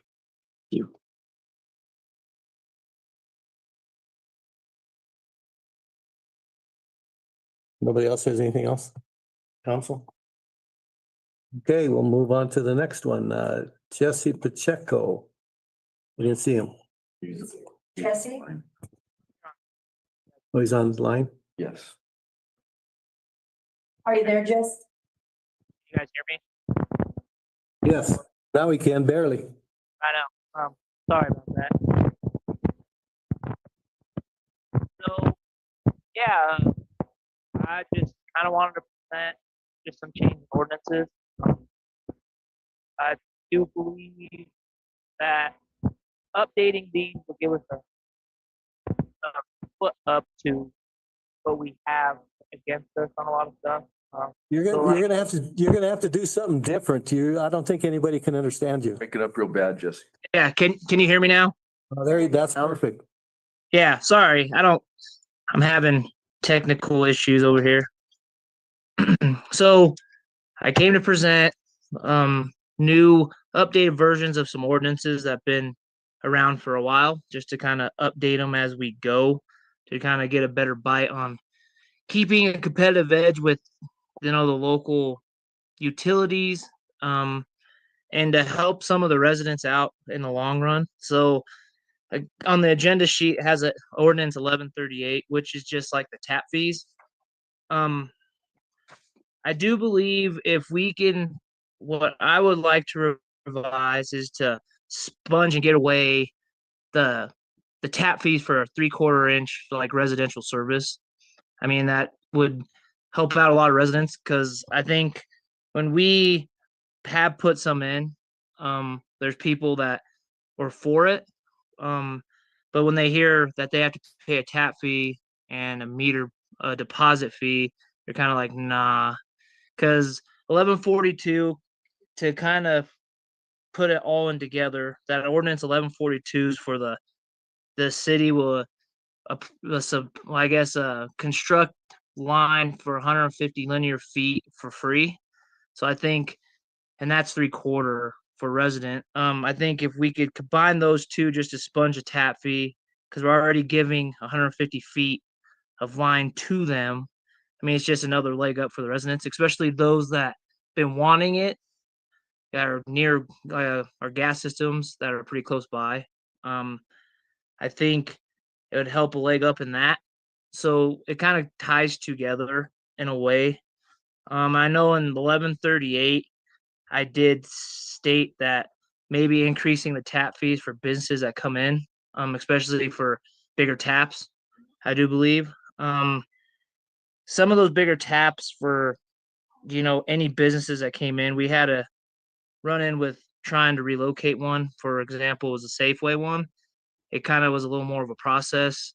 Nobody else has anything else? Council? Okay, we'll move on to the next one. Jesse Pacheco. We didn't see him. Jesse? Oh, he's on the line? Yes. Are you there, Jess? You guys hear me? Yes, now we can, barely. I know. Sorry about that. So, yeah, I just kind of wanted to present just some change in ordinances. I do believe that updating these will give us a foot up to what we have against us on a lot of stuff. You're gonna have to do something different. I don't think anybody can understand you. Make it up real bad, Jesse. Yeah, can you hear me now? Oh, that's perfect. Yeah, sorry. I'm having technical issues over here. So I came to present new updated versions of some ordinances that have been around for a while, just to kind of update them as we go, to kind of get a better bite on keeping a competitive edge with the local utilities, and to help some of the residents out in the long run. So on the agenda sheet it has a ordinance 1138, which is just like the tap fees. I do believe if we can, what I would like to revise is to sponge and get away the tap fees for a 3/4 inch like residential service. I mean, that would help out a lot of residents, because I think when we have put some in, there's people that were for it. But when they hear that they have to pay a tap fee and a deposit fee, they're kind of like, nah. Because 1142, to kind of put it all in together, that ordinance 1142 is for the city will, I guess, construct line for 150 linear feet for free. So I think, and that's 3/4 for resident. I think if we could combine those two just to sponge a tap fee, because we're already giving 150 feet of line to them. I mean, it's just another leg up for the residents, especially those that been wanting it, that are near our gas systems that are pretty close by. I think it would help a leg up in that. So it kind of ties together in a way. I know in 1138, I did state that maybe increasing the tap fees for businesses that come in, especially for bigger taps, I do believe. Some of those bigger taps for, any businesses that came in, we had a run in with trying to relocate one. For example, was a Safeway one. It kind of was a little more of a process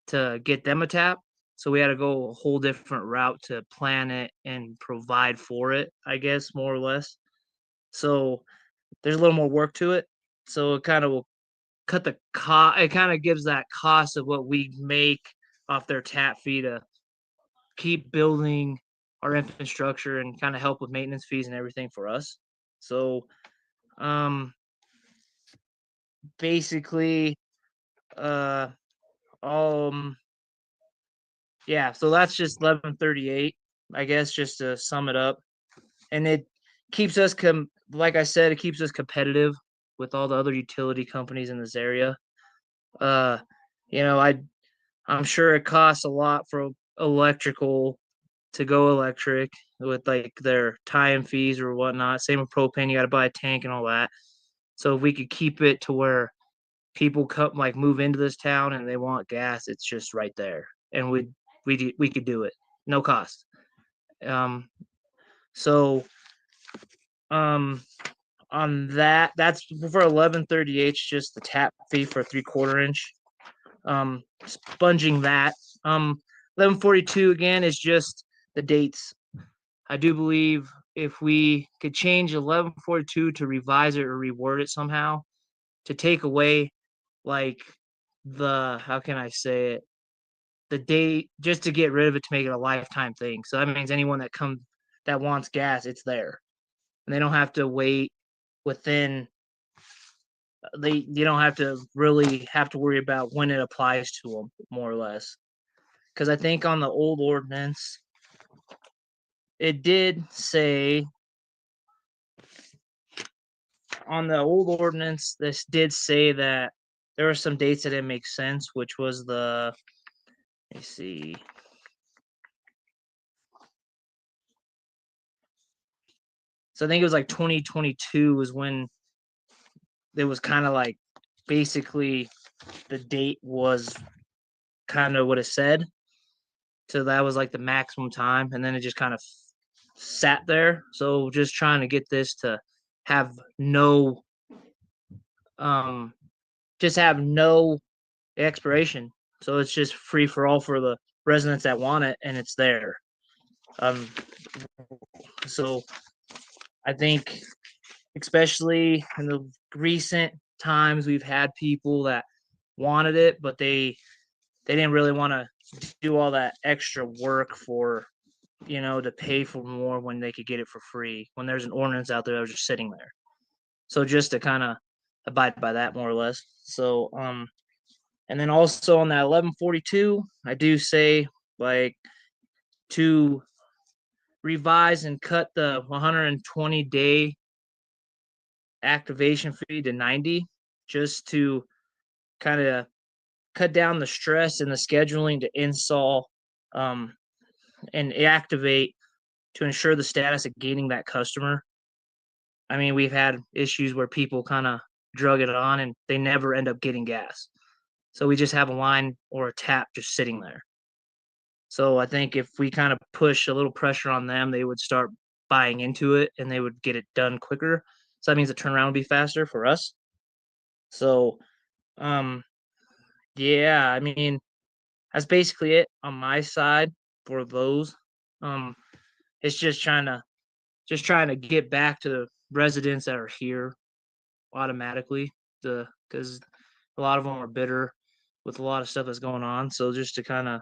to get them a tap. So we had to go a whole different route to plan it and provide for it, I guess, more or less. So there's a little more work to it. So it kind of will cut the cost. It kind of gives that cost of what we make off their tap fee to keep building our infrastructure and kind of help with maintenance fees and everything for us. So basically, yeah, so that's just 1138, I guess, just to sum it up. And it keeps us like I said, it keeps us competitive with all the other utility companies in this area. I'm sure it costs a lot for electrical to go electric with like their tie-in fees or whatnot. Same with propane, you got to buy a tank and all that. So if we could keep it to where people come, like, move into this town and they want gas, it's just right there, and we could do it, no cost. So on that's for 1138, just the tap fee for a 3/4 inch. Sponging that. 1142 again is just the dates. I do believe if we could change 1142 to revise it or reword it somehow to take away like how can I say it? The date, just to get rid of it to make it a lifetime thing. So that means anyone that wants gas, it's there. And they don't have to wait within you don't have to really have to worry about when it applies to them, more or less. Because I think on the old ordinance, it did say this did say that there were some dates that didn't make sense, which was let me see. So I think it was like 2022 was when it was kind of like basically the date was kind of what it said. So that was like the maximum time. And then it just kind of sat there. So just trying to get this to have no expiration. So it's just free for all for the residents that want it, and it's there. So I think especially in the recent times we've had people that wanted it, but they didn't really want to do all that extra work for to pay for more when they could get it for free, when there's an ordinance out there that was just sitting there. So just to kind of abide by that more or less. So and then also on that 1142, I do say like to revise and cut the 120-day activation fee to 90, just to kind of cut down the stress and the scheduling to install and activate to ensure the status of gaining that customer. I mean, we've had issues where people kind of drug it on and they never end up getting gas. So we just have a line or a tap just sitting there. So I think if we kind of push a little pressure on them, they would start buying into it and they would get it done quicker. So that means the turnaround would be faster for us. So, yeah, I mean, that's basically it on my side for those. It's just trying to get back to the residents that are here automatically, because a lot of them are bitter with a lot of stuff that's going on. So just to kind of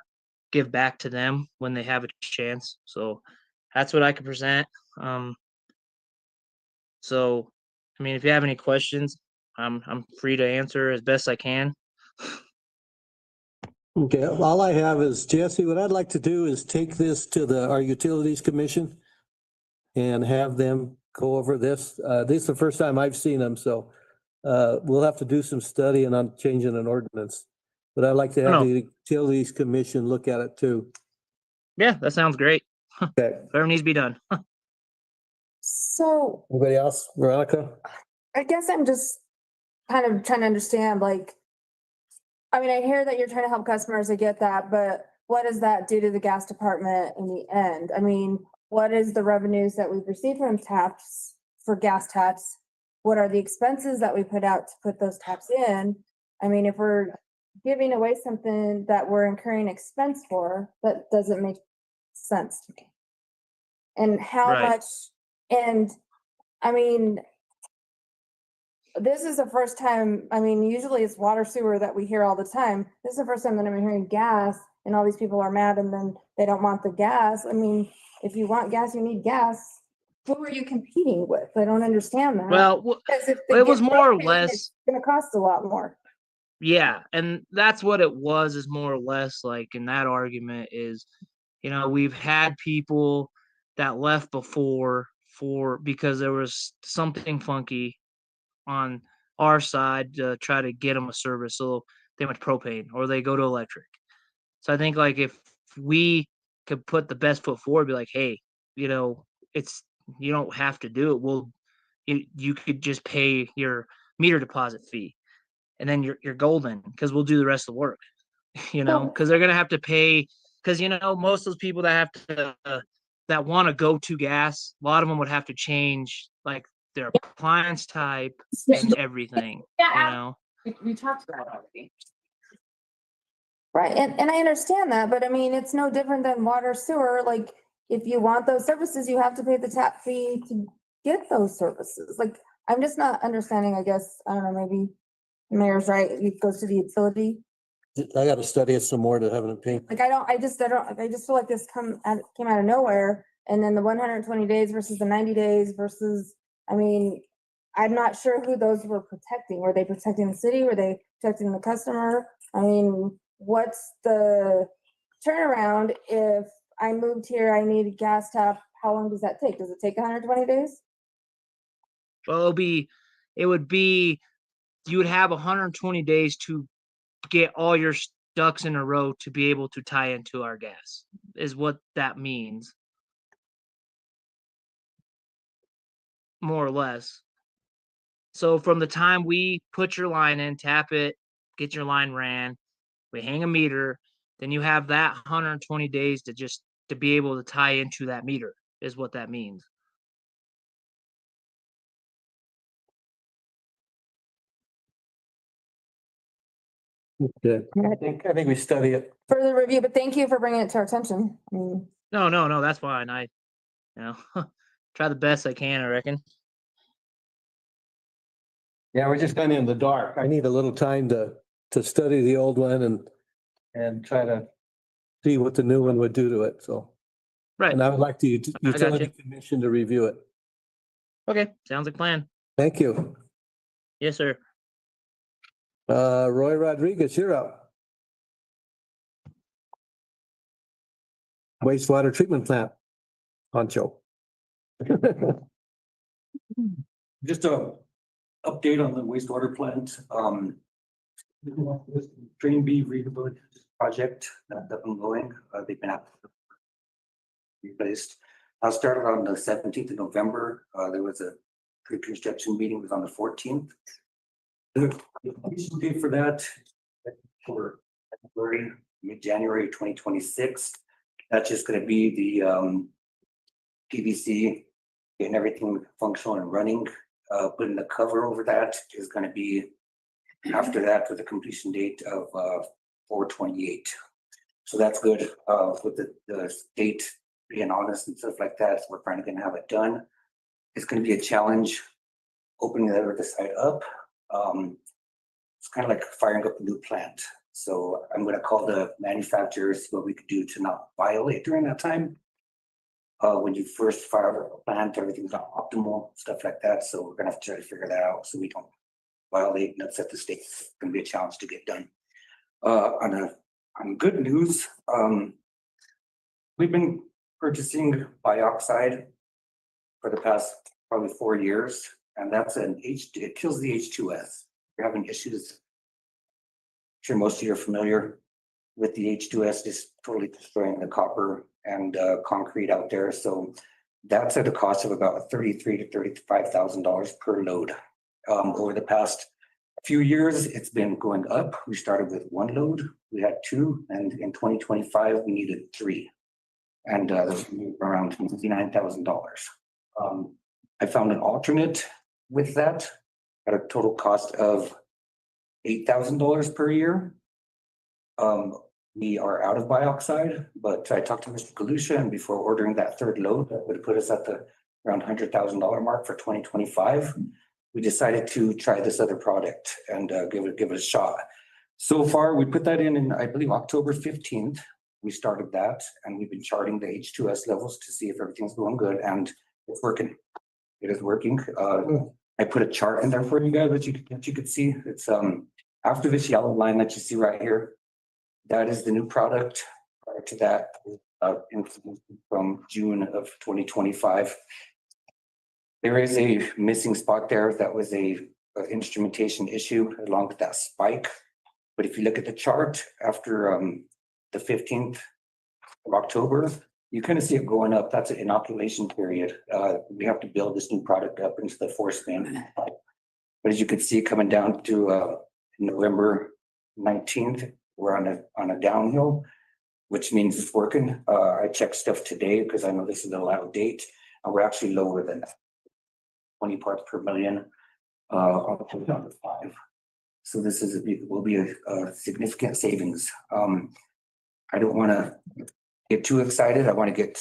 give back to them when they have a chance. So that's what I can present. So I mean, if you have any questions, I'm free to answer as best I can. Okay, all I have is, Jesse, what I'd like to do is take this to our Utilities Commission and have them go over this. This is the first time I've seen them, so we'll have to do some studying on changing an ordinance. But I'd like to have the Utilities Commission look at it too. Yeah, that sounds great. Okay. Whatever needs to be done. So Anybody else? Veronica? I guess I'm just kind of trying to understand, like, I mean, I hear that you're trying to help customers, I get that, but what does that do to the gas department in the end? I mean, what is the revenues that we've received from taps for gas taps? What are the expenses that we put out to put those taps in? I mean, if we're giving away something that we're incurring expense for, that doesn't make sense to me. And how much, and I mean, this is the first time, I mean, usually it's water sewer that we hear all the time. This is the first time that I'm hearing gas and all these people are mad and then they don't want the gas. I mean, if you want gas, you need gas. Who are you competing with? I don't understand that. Well, Because if it was get more or propane, less. it's gonna cost a lot more. Yeah, and that's what it was, is more or less like in that argument is, we've had people that left before because there was something funky on our side to try to get them a service. So they went to propane or they go to electric. So I think like if we could put the best foot forward, be like, hey, it's, you don't have to do it. You could just pay your meter deposit fee and then you're golden, because we'll do the rest of the work, because they're going to have to pay, because, most of those people that have to, that want to go to gas, a lot of them would have to change like their appliance type and everything, We talked about it already. Right, and I understand that, but I mean, it's no different than water sewer, like, if you want those services, you have to pay the tap fee to get those services. Like, I'm just not understanding, I guess, I don't know, maybe the mayor's right, it goes to the utility. I gotta study it some more to have an opinion. Like, I just feel like this came out of nowhere. And then the 120 days versus the 90 days versus, I mean, I'm not sure who those were protecting. Were they protecting the city? Were they protecting the customer? I mean, what's the turnaround if I moved here, I need a gas tap? How long does that take? Does it take 120 days? Well, it would be, you would have 120 days to get all your ducks in a row to be able to tie into our gas, is what that means. More or less. So from the time we put your line in, tap it, get your line ran, we hang a meter, then you have that 120 days to be able to tie into that meter, is what that means. Okay, I think we study it. Further review, but thank you for bringing it to our attention. I mean, No, that's fine. I try the best I can, I reckon. Yeah, we're just kind of in the dark. I need a little time to study the old one and try to see what the new one would do to it, so. Right. And I would like the got utility you. commission to review it. Okay, sounds like a plan. Thank you. Yes, sir. Roy Rodriguez, you're up. Wastewater treatment plant, Poncho. Just a update on the wastewater plant. Train B rehabilitation project that's up and going. They've been replaced. I started on the 17th of November. There was a pre-construction meeting was on the 14th. The completion date for that for February, mid-January 2026. That's just going to be the PVC getting everything functional and running. Putting the cover over that is going to be after that with the completion date of 4/28. So that's good with the state being honest and stuff like that. So we're finally going to have it done. It's going to be a challenge opening the other side up. It's kind of like firing up a new plant. So I'm going to call the manufacturers, see what we could do to not violate during that time. When you first fire up a plant, everything's not optimal, stuff like that. So we're going to have to try to figure that out so we don't violate and upset the state. It's going to be a challenge to get done. On good news, we've been purchasing bioxide for the past probably 4 years, and that's it kills the H2S. We're having issues. I'm sure most of you are familiar with the H2S just totally destroying the copper and concrete out there. So that's at a cost of about $33,000 to $35,000 per load. Over the past few years, it's been going up. We started with 1 load, we had 2, and in 2025, we needed 3. And around $59,000. I found an alternate with that at a total cost of $8,000 per year. We are out of bioxide, but I talked to Mr. Galusha, and before ordering that 3rd load, that would put us at the around $100,000 mark for 2025. We decided to try this other product and give it a shot. So far, we put that in I believe October 15th. We started that, and we've been charting the H2S levels to see if everything's going good, and it's working. It is working. I put a chart in there for you guys that you could see. It's after this yellow line that you see right here. That is the new product. Prior to that, from June of 2025. There is a missing spot there. That was a instrumentation issue along with that spike. But if you look at the chart after the 15th of October, you kind of see it going up. That's an inoculation period. We have to build this new product up into the force main. But as you can see, coming down to November 19th, we're on a downhill, which means it's working. I checked stuff today because I know this is a loud date, and we're actually lower than 20 parts per million up to down to 5. So this will be a significant savings. I don't want to get too excited. I want to get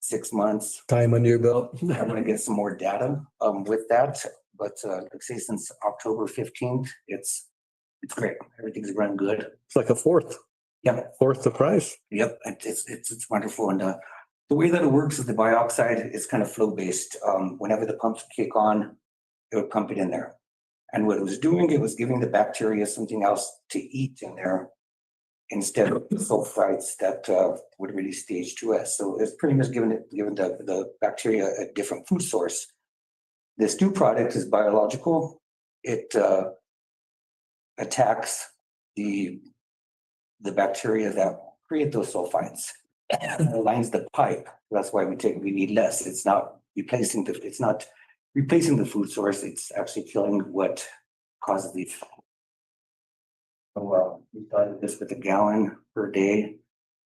6 months. Time under your belt. I'm gonna get some more data with that, but like I say, since October 15th, it's great. Everything's running good. It's like a fourth the price. Yep, it's wonderful. And the way that it works is the bioxide is kind of flow based. Whenever the pumps kick on, it would pump it in there. And what it was doing, it was giving the bacteria something else to eat in there instead of the sulfites that would release stage 2S. So it's pretty much given the bacteria a different food source. This new product is biological. It attacks the bacteria that create those sulfites. It aligns the pipe. That's why we need less. It's not replacing the food source. It's actually killing what causes the. So we started this with a gallon per day.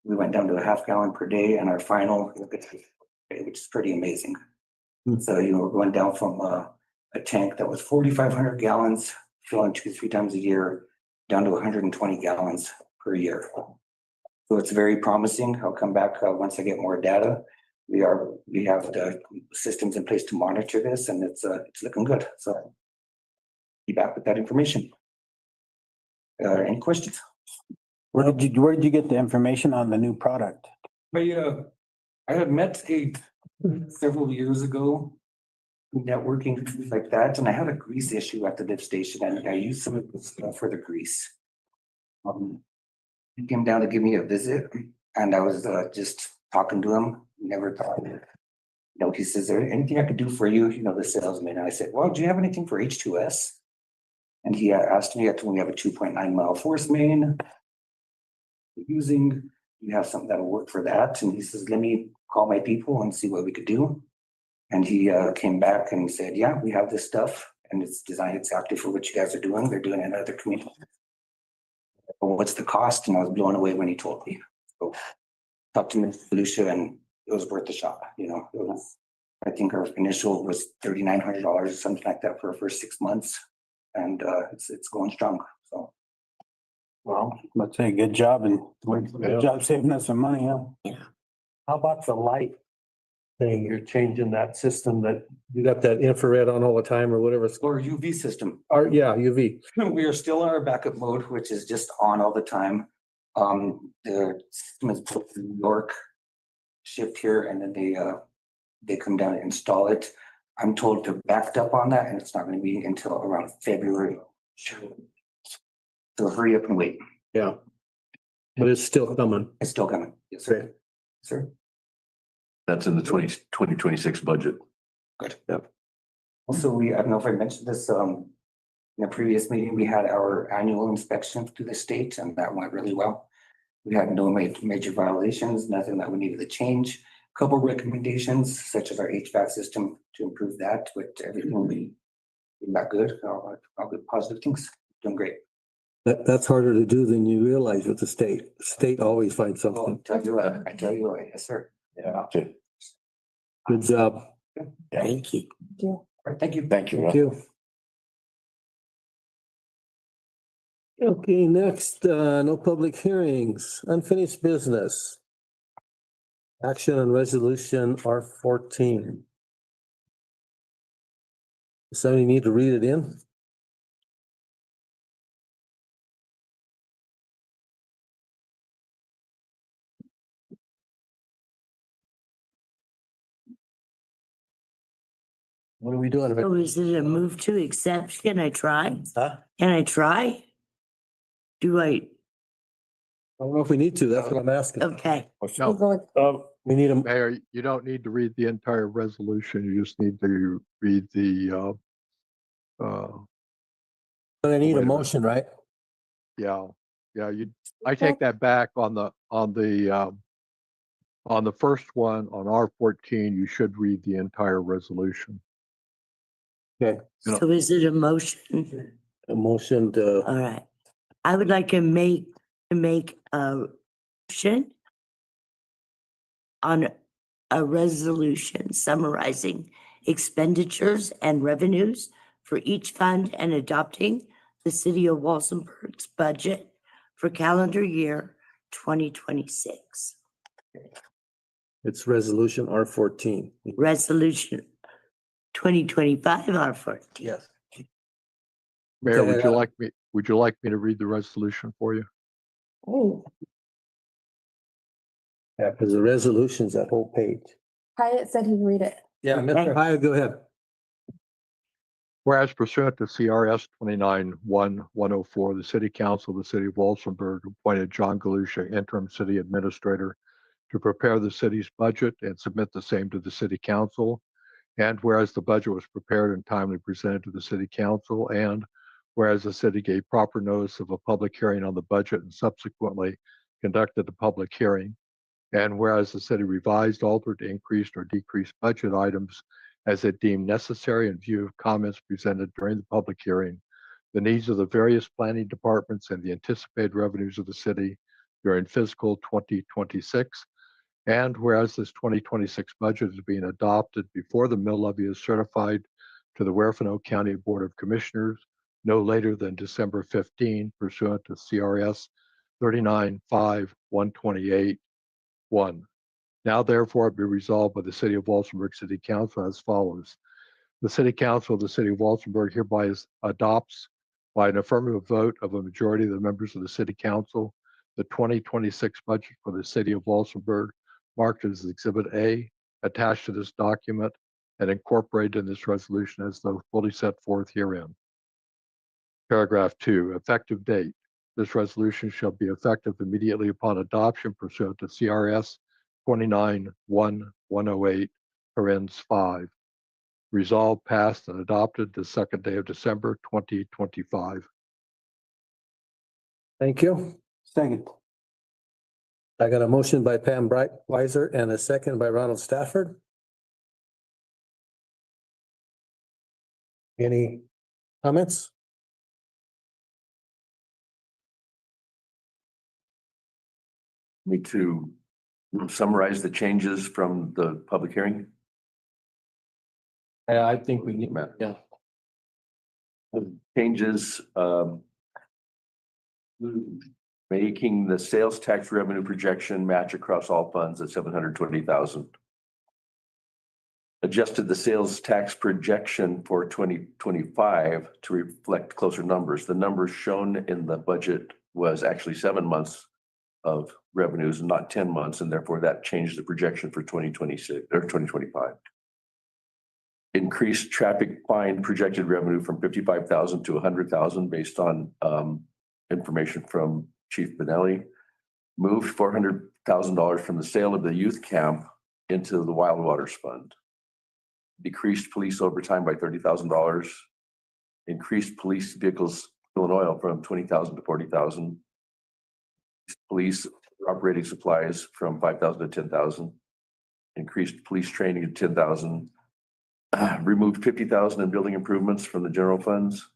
We went down to a half gallon per day, and our final, which is pretty amazing. So we're going down from a tank that was 4,500 gallons, filling 2-3 times a year, down to 120 gallons per year. So it's very promising. I'll come back once I get more data. We have the systems in place to monitor this, and it's looking good. So be back with that information. Any questions? Where did you get the information on the new product? I had met several years ago, networking things like that, and I had a grease issue at the lift station, and I used some of this for the grease. He came down to give me a visit, and I was just talking to him. Never thought, he says, "Is there anything I could do for you?" The salesman. And I said, "Well, do you have anything for H2S?" And he asked me, I told him we have a 2.9 mile force main. You have something that'll work for that. And he says, "Let me call my people and see what we could do." And he came back and he said, "Yeah, we have this stuff, and it's designed exactly for what you guys are doing. They're doing it in other communities. Well, what's the cost?" And I was blown away when he told me. So talked to Mr. Lucia, and it was worth the shot. I think our initial was $3,900 or something like that for our first 6 months, and it's going strong. So, Well, let's say good job saving us some money, huh? Yeah. How about the light thing? You're changing that system that you got that infrared on all the time or whatever. or UV system. Yeah, UV. We are still in our backup mode, which is just on all the time. The system is built in New York, shipped here, and then they come down and install it. I'm told to back up on that, and it's not going to be until around February. So hurry up and wait. Yeah. But it's still coming. It's still coming. Yes, sir. Great. Sir. That's in the 2026 budget. Good. Yep. Also, I don't know if I mentioned this, in a previous meeting, we had our annual inspection through the state, and that went really well. We had no major violations, nothing that we needed to change. Couple recommendations, such as our HVAC system to improve that, but everything we got good, all good positive things, doing great. That's harder to do than you realize with the state. State always finds something. I tell you what, yes, sir. Yeah. Good job. Thank you. All right, thank you. Thank you. Thank you. Okay, next, no public hearings, unfinished business. Action on resolution R14. Does somebody need to read it in? What are we doing? So is it a move to accept? Can I try? Huh? Can I try? Do I? I don't know if we need to. That's what I'm asking. Okay. We need a, Mayor, you don't need to read the entire resolution. You just need to read the, I need a motion, right? yeah, I take that back on the first one, on R14, you should read the entire resolution. Okay. So is it a motion? A motion to. All right. I would like to make a motion on a resolution summarizing expenditures and revenues for each fund and adopting the city of Walsenburg's budget for calendar year 2026. It's resolution R14. Resolution 2025 R14. Yes. Mayor, Okay, would you like me to read the resolution for you? Oh, Yeah, because the resolution's that whole page. Hyatt said he'd read it. Yeah, Mr. Hyatt, go ahead. Whereas pursuant to CRS 29-1-104, the City Council of the City of Walsenburg appointed John Galusha interim city administrator to prepare the city's budget and submit the same to the City Council. And whereas the budget was prepared and timely presented to the City Council, and whereas the city gave proper notice of a public hearing on the budget and subsequently conducted a public hearing, and whereas the city revised, altered, increased, or decreased budget items as it deemed necessary in view of comments presented during the public hearing, the needs of the various planning departments, and the anticipated revenues of the city during fiscal 2026. And whereas this 2026 budget is being adopted before the mill levy is certified to the Huerfano County Board of Commissioners no later than December 15 pursuant to CRS 39-5-128-1. Now therefore be resolved by the City of Walsenburg City Council as follows. The City Council of the City of Walsenburg hereby adopts by an affirmative vote of a majority of the members of the City Council the 2026 budget for the City of Walsenburg, marked as Exhibit A, attached to this document, and incorporated in this resolution as though fully set forth herein. Paragraph 2, effective date. This resolution shall be effective immediately upon adoption pursuant to CRS 29-1-108, parens 5. Resolved, passed, and adopted the second day of December 2025. Thank you. Second. I got a motion by Pam Brightweiser and a second by Ronald Stafford. Any comments? Need to summarize the changes from the public hearing. I think we need, yeah. The changes, making the sales tax revenue projection match across all funds at 720,000. Adjusted the sales tax projection for 2025 to reflect closer numbers. The numbers shown in the budget was actually 7 months of revenues and not 10 months, and therefore that changed the projection for 2026 or 2025. Increased traffic fine projected revenue from 55,000 to 100,000 based on information from Chief Benelli. Moved $400,000 from the sale of the youth camp into the Wild Waters Fund. Decreased police overtime by $30,000. Increased police vehicles fuel and oil from 20,000 to 40,000. Police operating supplies from 5,000 to 10,000. Increased police training to 10,000. Removed 50,000 in building improvements from the general funds.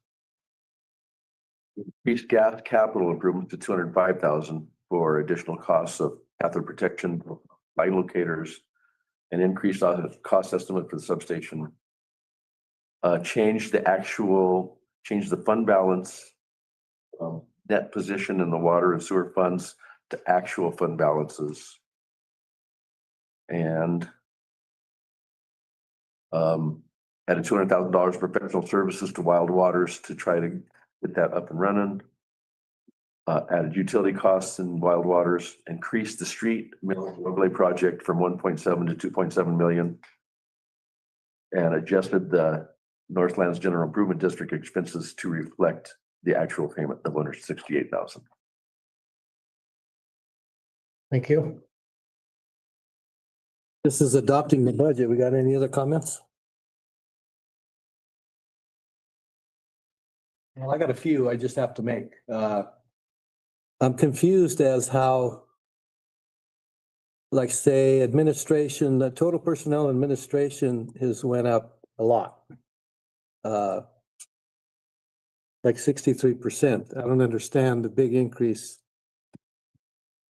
Increased gas capital improvements to 205,000 for additional costs of cathode protection, line locators, and increased cost estimate for the substation. Change the fund balance, net position in the water and sewer funds to actual fund balances. And added $200,000 professional services to Wild Waters to try to get that up and running. Added utility costs in Wild Waters, increased the street mill roadway project from 1.7 to 2.7 million, and adjusted the Northlands General Improvement District expenses to reflect the actual payment of $168,000. Thank you. This is adopting the budget. We got any other comments? Well, I got a few I just have to make. I'm confused as how, like say administration, the total personnel administration has went up a lot. Like 63%. I don't understand the big increase.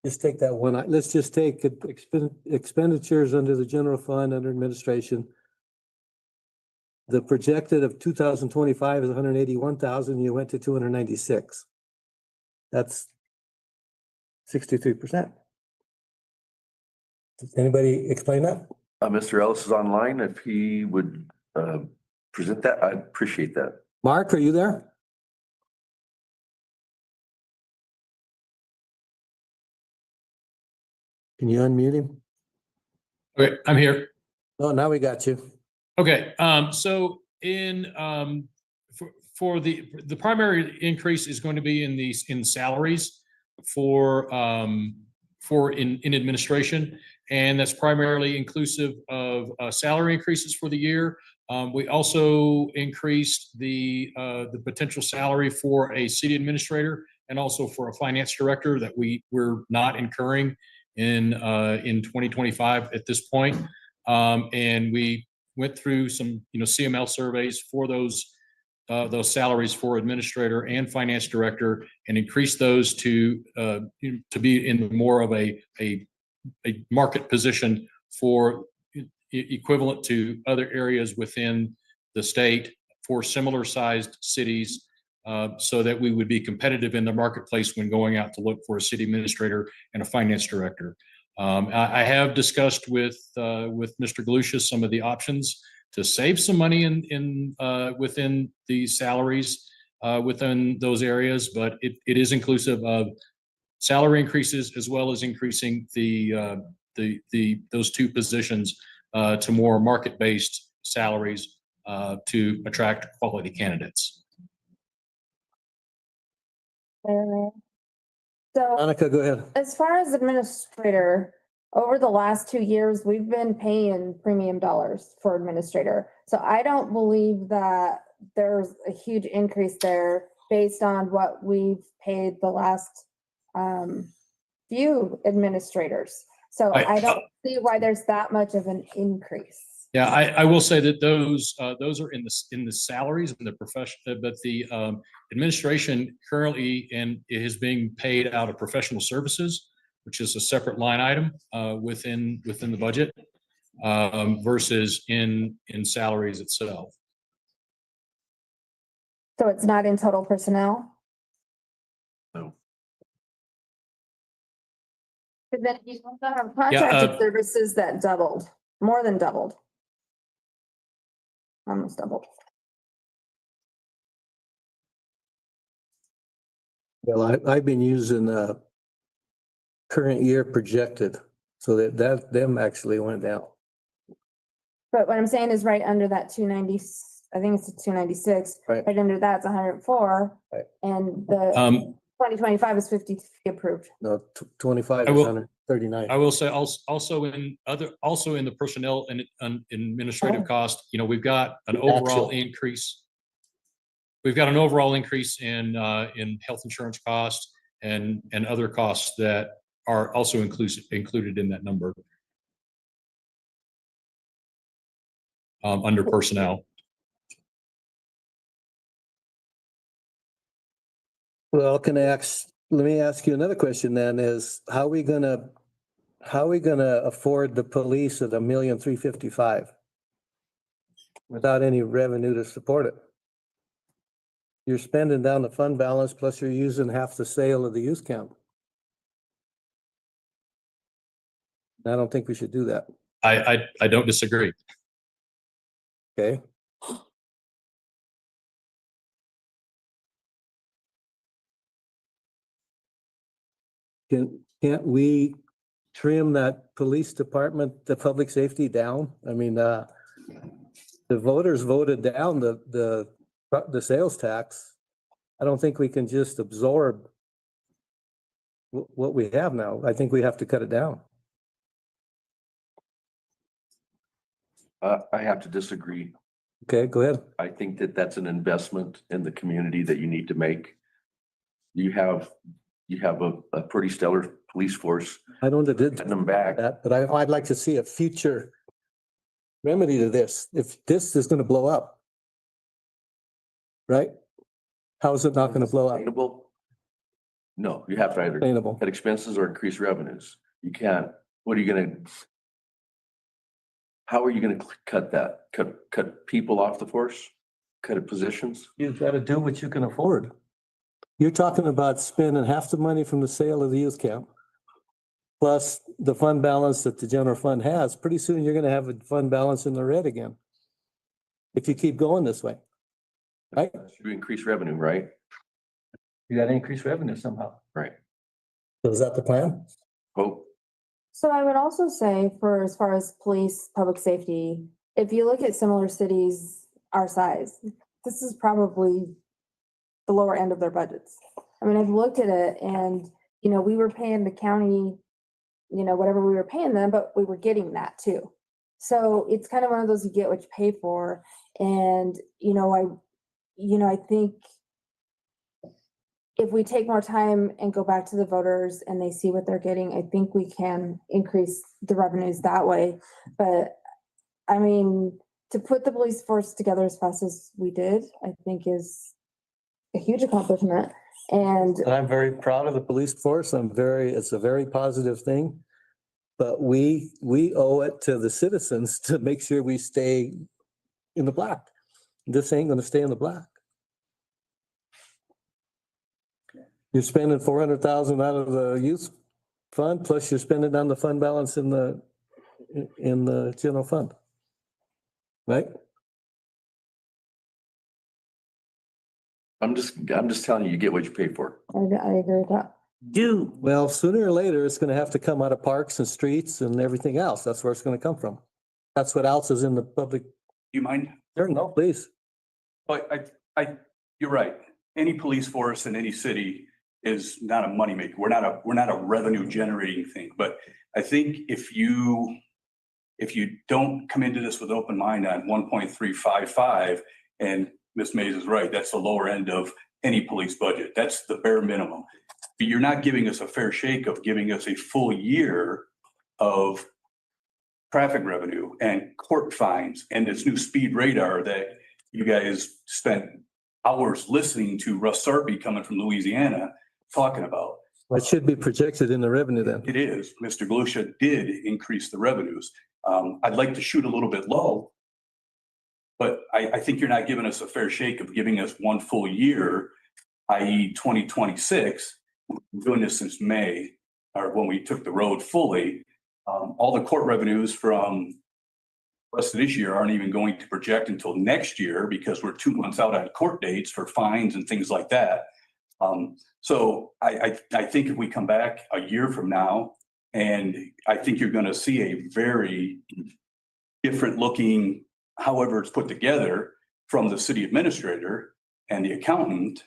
Just take that one. Let's just take expenditures under the general fund, under administration. The projected of 2025 is 181,000. You went to 296. That's 63%. Does anybody explain that? Mr. Ellis is online. If he would present that, I'd appreciate that. Mark, are you there? Can you unmute him? Okay, I'm here. Oh, now we got you. Okay, so for the primary increase is going to be in salaries for in administration, and that's primarily inclusive of salary increases for the year. We also increased the potential salary for a city administrator and also for a finance director that we're not incurring in 2025 at this point. And we went through some CML surveys for those salaries for administrator and finance director and increased those to be in more of a market position for equivalent to other areas within the state for similar sized cities, so that we would be competitive in the marketplace when going out to look for a city administrator and a finance director. I have discussed with Mr. Galusha some of the options to save some money in within the salaries within those areas, but it is inclusive of salary increases as well as increasing those two positions to more market-based salaries to attract quality candidates. So Monica, go ahead. as far as administrator, over the last 2 years, we've been paying premium dollars for administrator. So I don't believe that there's a huge increase there based on what we've paid the last few administrators. So I don't see why there's that much of an increase. Yeah, I will say that those are in the salaries and the profession, but the administration currently is being paid out of professional services, which is a separate line item within the budget versus in salaries itself. So it's not in total personnel? No. But then you also have contracted services that doubled, more than doubled. Almost doubled. Well, I've been using current year projected, so that them actually went down. But what I'm saying is right under that 290, I think it's 296. Right. Right under that's 104. Right. And the 2025 is 53 approved. No, 25 I is will- 139. I will say also in the personnel and administrative cost, we've got an overall increase. We've got an overall increase in health insurance costs and other costs that are also included in that number under personnel. Well, let me ask you another question then is how are we gonna afford the police at $1,355,000 without any revenue to support it? You're spending down the fund balance, plus you're using half the sale of the youth camp. I don't think we should do that. I don't disagree. Okay. Can't we trim that police department, the public safety down? I mean, the voters voted down the sales tax. I don't think we can just absorb what we have now. I think we have to cut it down. I have to disagree. Okay, go ahead. I think that that's an investment in the community that you need to make. You have a pretty stellar police force. I don't did Getting them back. that, but I'd like to see a future remedy to this. If this is gonna blow up, right? How is it not gonna blow up? Sustainable? No, you have to either Sustainable. cut expenses or increase revenues. You can't. What are you gonna? How are you gonna cut that? Cut people off the force? Cut positions? You've got to do what you can afford. You're talking about spending half the money from the sale of the youth camp plus the fund balance that the general fund has, pretty soon you're gonna have a fund balance in the red again. If you keep going this way. Right? Should we increase revenue, right? You gotta increase revenue somehow. Right. So is that the plan? Hope. So I would also say for as far as police, public safety, if you look at similar cities our size, this is probably the lower end of their budgets. I mean, I've looked at it and, you know, we were paying the county, you know, whatever we were paying them, but we were getting that too. So it's kind of one of those you get what you pay for. And, I think if we take more time and go back to the voters and they see what they're getting, I think we can increase the revenues that way. But I mean, to put the police force together as fast as we did, I think is a huge accomplishment. And I'm very proud of the police force. It's a very positive thing. But we owe it to the citizens to make sure we stay in the black. This ain't gonna stay in the black. You're spending 400,000 out of the youth fund, plus you're spending on the fund balance in the general fund. Right? I'm just telling you get what you pay for. I agree with that. Well, sooner or later, it's gonna have to come out of parks and streets and everything else. That's where it's gonna come from. That's what else is in the public. You mind? Sure, no, please. But you're right. Any police force in any city is not a moneymaker. We're not a revenue generating thing. But I think if you don't come into this with open mind on 1.355, and Ms. Mays is right, that's the lower end of any police budget. That's the bare minimum. But you're not giving us a fair shake of giving us a full year of traffic revenue and court fines and this new speed radar that you guys spent hours listening to Russ Sarpy coming from Louisiana talking about. It should be projected in the revenue then. It is. Mr. Galusha did increase the revenues. I'd like to shoot a little bit low, but I think you're not giving us a fair shake of giving us one full year, i.e. 2026. We've been doing this since May, or when we took the road fully. All the court revenues from the rest of this year aren't even going to project until next year because we're 2 months out on court dates for fines and things like that. So I think if we come back a year from now, and I think you're going to see a very different looking, however it's put together, from the city administrator and the accountant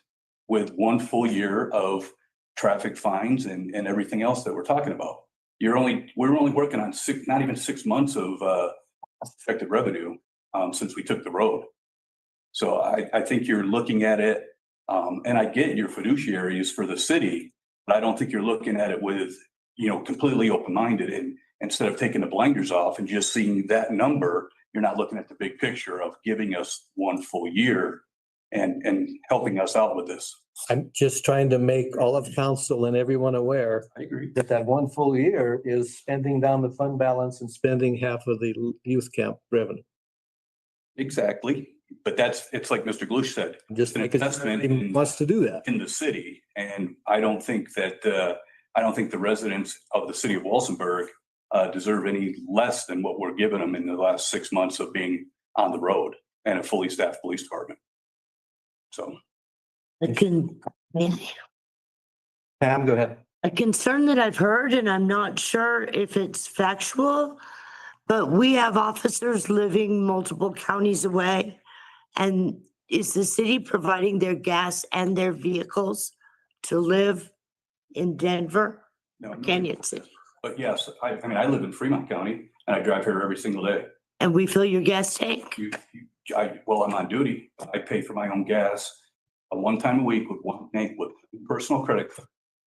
with one full year of traffic fines and everything else that we're talking about. We're only working on not even 6 months of effective revenue since we took the road. So I think you're looking at it, and I get your fiduciaries for the city, but I don't think you're looking at it with, completely open-minded, and instead of taking the blinders off and just seeing that number, you're not looking at the big picture of giving us one full year and helping us out with this. I'm just trying to make all of council and everyone aware. I agree. That one full year is spending down the fund balance and spending half of the youth camp revenue. Exactly. But it's like Mr. Glush said, Just an because investment he wants to do that. in the city. And I don't think the residents of the city of Walsenburg deserve any less than what we're giving them in the last 6 months of being on the road and a fully staffed police department. So. Pam, go ahead. A concern that I've heard, and I'm not sure if it's factual, but we have officers living multiple counties away. And is the city providing their gas and their vehicles to live in Denver No, or Canyon City? But yes, I mean, I live in Fremont County and I drive here every single day. And we fill your gas tank? Well, I'm on duty. I pay for my own gas one time a week with personal credit,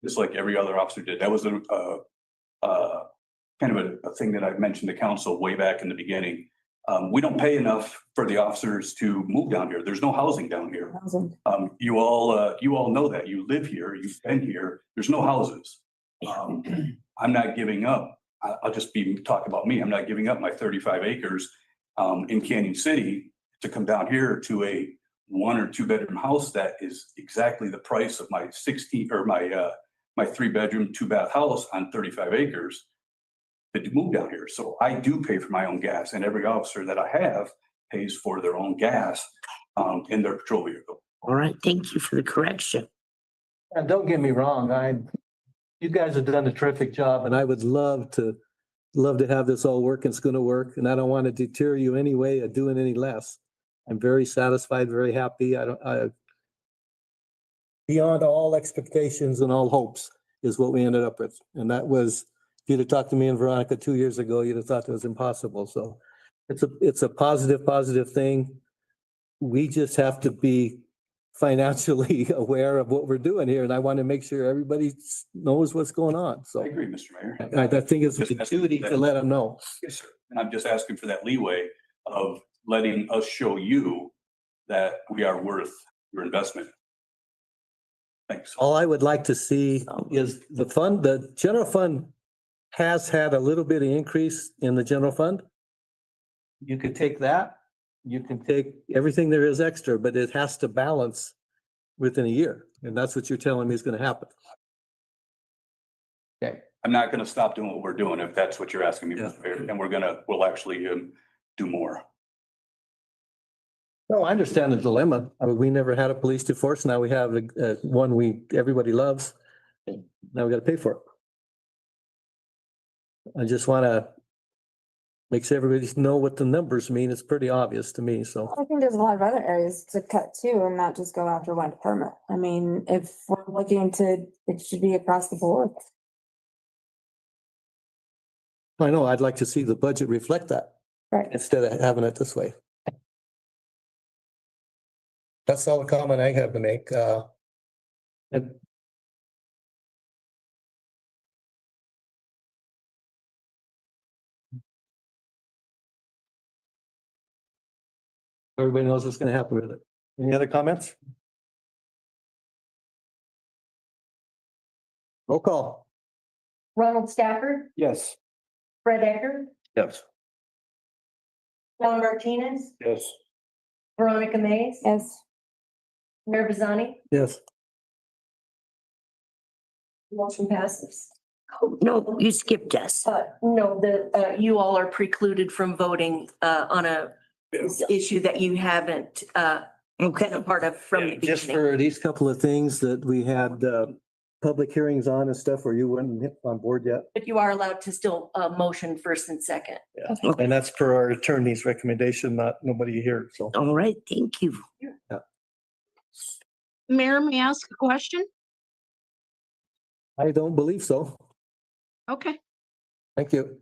just like every other officer did. That was kind of a thing that I mentioned to council way back in the beginning. We don't pay enough for the officers to move down here. There's no housing down here. You all know that. You live here. You've been here. There's no houses. I'm not giving up. I'll just talk about me. I'm not giving up my 35 acres in Canyon City to come down here to a 1 or 2 bedroom house that is exactly the price of my my 3-bedroom, 2-bath house on 35 acres to move down here. So I do pay for my own gas, and every officer that I have pays for their own gas in their patrol vehicle. All right, thank you for the correction. And don't get me wrong, you guys have done a terrific job and I would love to have this all work and it's gonna work. And I don't want to deter you anyway or doing any less. I'm very satisfied, very happy. Beyond all expectations and all hopes is what we ended up with. And that was, if you'd have talked to me and Veronica 2 years ago, you'd have thought that was impossible. So it's a positive thing. We just have to be financially aware of what we're doing here. And I want to make sure everybody knows what's going on. So I agree, Mr. Mayor. I think it's a duty to let them know. Yes, sir. And I'm just asking for that leeway of letting us show you that we are worth your investment. Thanks. All I would like to see is the general fund has had a little bit of increase in the general fund. You could take that, you can take everything there is extra, but it has to balance within a year. And that's what you're telling me is going to happen. Okay. I'm not going to stop doing what we're doing if that's what you're asking me, Mr. Mayor. And we'll actually do more. No, I understand the dilemma. I mean, we never had a police force. Now we have one everybody loves. Now we got to pay for it. I just want to make sure everybody know what the numbers mean. It's pretty obvious to me, so. I think there's a lot of other areas to cut too and not just go after one department. I mean, if we're looking to, it should be across the board. I know, I'd like to see the budget reflect that. Right. Instead of having it this way. That's all the comment I have to make. And everybody knows what's going to happen with it. Any other comments? Roll call. Ronald Stafford, Yes. Fred Ecker, Yes. Don Martinez, Yes. Veronica Mays, Yes. Mayor Bazzani, Yes. motion passes. Oh, no, you skipped us. No, you all are precluded from voting on a issue that you haven't been a part of from the Just beginning. for these couple of things that we had public hearings on and stuff where you weren't on board yet. But you are allowed to still motion first and second. Yeah. And that's per our attorney's recommendation, not nobody here, so. All right, thank you. Yeah. Mayor, may I ask a question? I don't believe so. Okay. Thank you.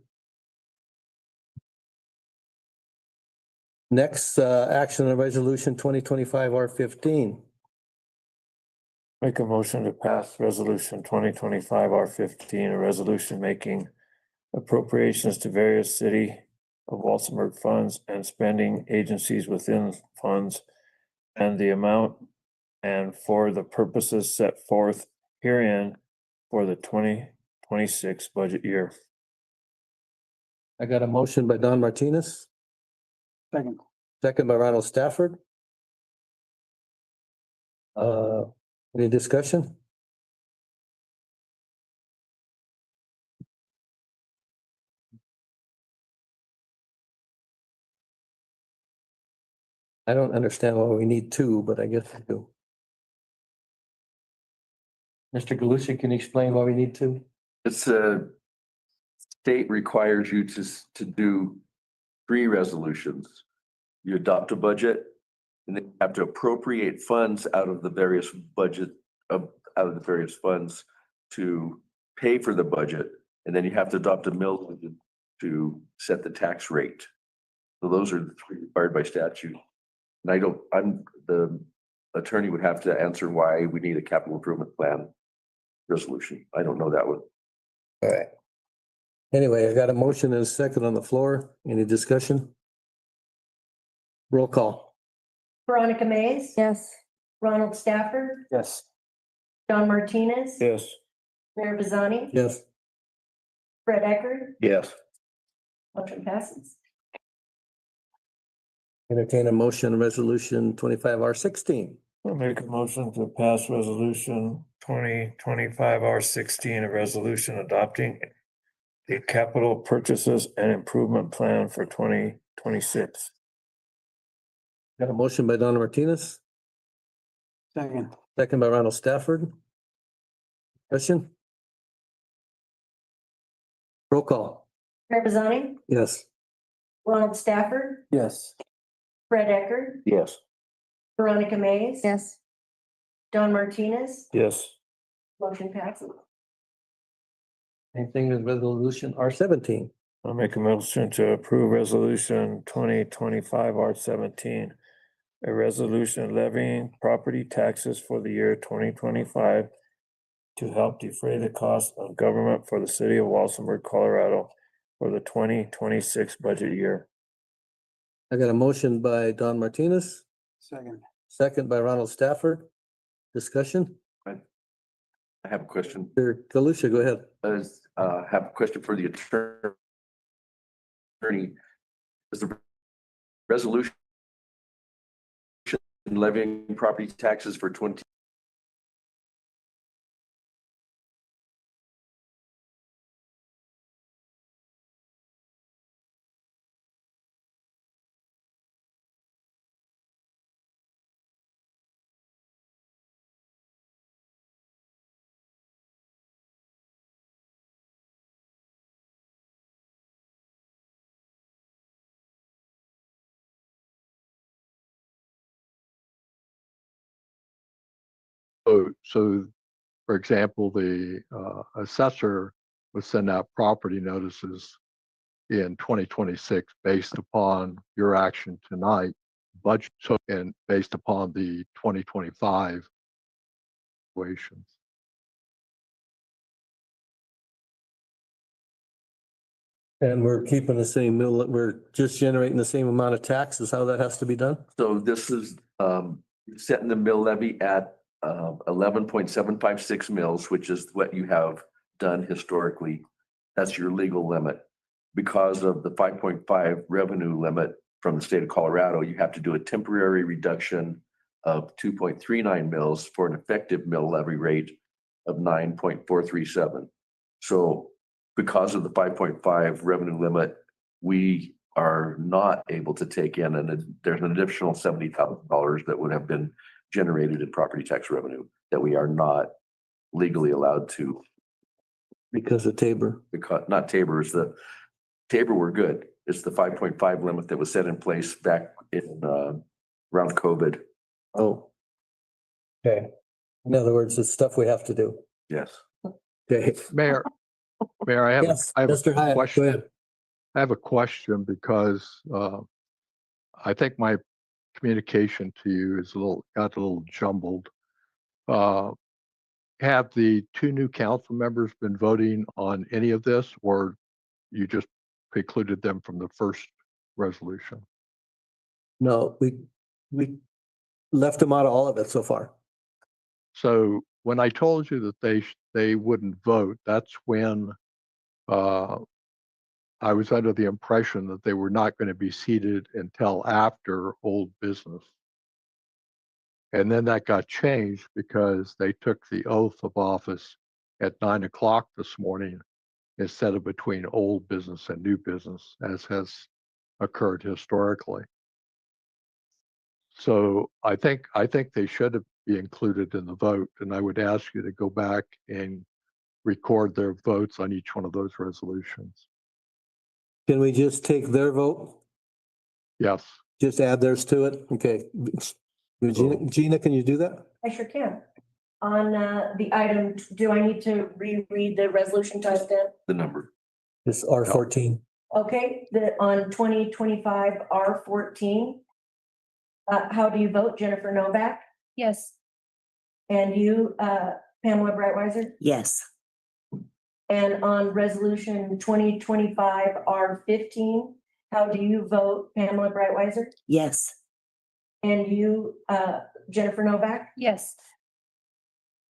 Next, action on resolution 2025 R15. Make a motion to pass resolution 2025 R15, a resolution making appropriations to various city of Walsenburg funds and spending agencies within funds and the amount and for the purposes set forth herein for the 2026 budget year. I got a motion by Don Martinez. Second. Second by Ronald Stafford. Any discussion? I don't understand why we need two, but I guess I do. Mr. Galusha, can you explain why we need two? It's state requires you to do 3 resolutions. You adopt a budget and then you have to appropriate funds out of the various funds to pay for the budget. And then you have to adopt a mill to set the tax rate. So those are the 3 required by statute. And the attorney would have to answer why we need a capital improvement plan resolution. I don't know that one. All right. Anyway, I got a motion and a second on the floor. Any discussion? Roll call. Veronica Mays, Yes. Ronald Stafford, Yes. Don Martinez, Yes. Mayor Bazzani, Yes. Fred Ecker, Yes. motion passes. Entertain a motion on resolution 25 R16. I'll make a motion to pass resolution 2025 R16, a resolution adopting the capital purchases and improvement plan for 2026. Got a motion by Donna Martinez, Second. second by Ronald Stafford. Question? Roll call. Mayor Barsani? Yes. Ronald Stafford? Yes. Fred Eckert? Yes. Veronica Mays? Yes. Don Martinez? Yes. Motion passes. Anything with resolution R17? I'll make a motion to approve resolution 2025 R17. A resolution levying property taxes for the year 2025 to help defray the cost of government for the city of Walsenburg, Colorado for the 2026 budget year. I got a motion by Don Martinez, Second. second by Ronald Stafford. Discussion? I have a question. Galusha, go ahead. I have a question for the attorney. Is the resolution levying property taxes for 20? So for example, the assessor would send out property notices in 2026 based upon your action tonight, budget, and based upon the 2025 situations. And we're keeping the same mill, we're just generating the same amount of taxes, how that has to be done? So this is setting the mill levy at 11.756 mils, which is what you have done historically. That's your legal limit. Because of the 5.5 revenue limit from the state of Colorado, you have to do a temporary reduction of 2.39 mils for an effective mill levy rate of 9.437. So because of the 5.5 revenue limit, we are not able to take in, and there's an additional $70,000 that would have been generated in property tax revenue that we are not legally allowed to. Because of Tabor. Because not Tabor, is the Tabor, we're good. It's the 5.5 limit that was set in place back in around COVID. Oh. Okay. In other words, it's stuff we have to do. Yes. Okay. Mayor, I have, Yes, I have Mr. a Hyatt, question. go ahead. I have a question because I think my communication to you is got a little jumbled. Have the two new council members been voting on any of this, or you just precluded them from the first resolution? No, we left them out of all of it so far. So when I told you that they wouldn't vote, that's when I was under the impression that they were not going to be seated until after old business. And then that got changed because they took the oath of office at 9 o'clock this morning instead of between old business and new business, as has occurred historically. So I think they should be included in the vote, and I would ask you to go back and record their votes on each one of those resolutions. Can we just take their vote? Yes. Just add theirs to it? Okay. Gina, can you do that? I sure can. On the item, do I need to reread the resolution to then? The number. It's R14. Okay, on 2025 R14. How do you vote, Jennifer Novak? Yes. And you, Pamela Brightweiser? Yes. And on resolution 2025 R15, how do you vote, Pamela Brightweiser? Yes. And you, Jennifer Novak? Yes.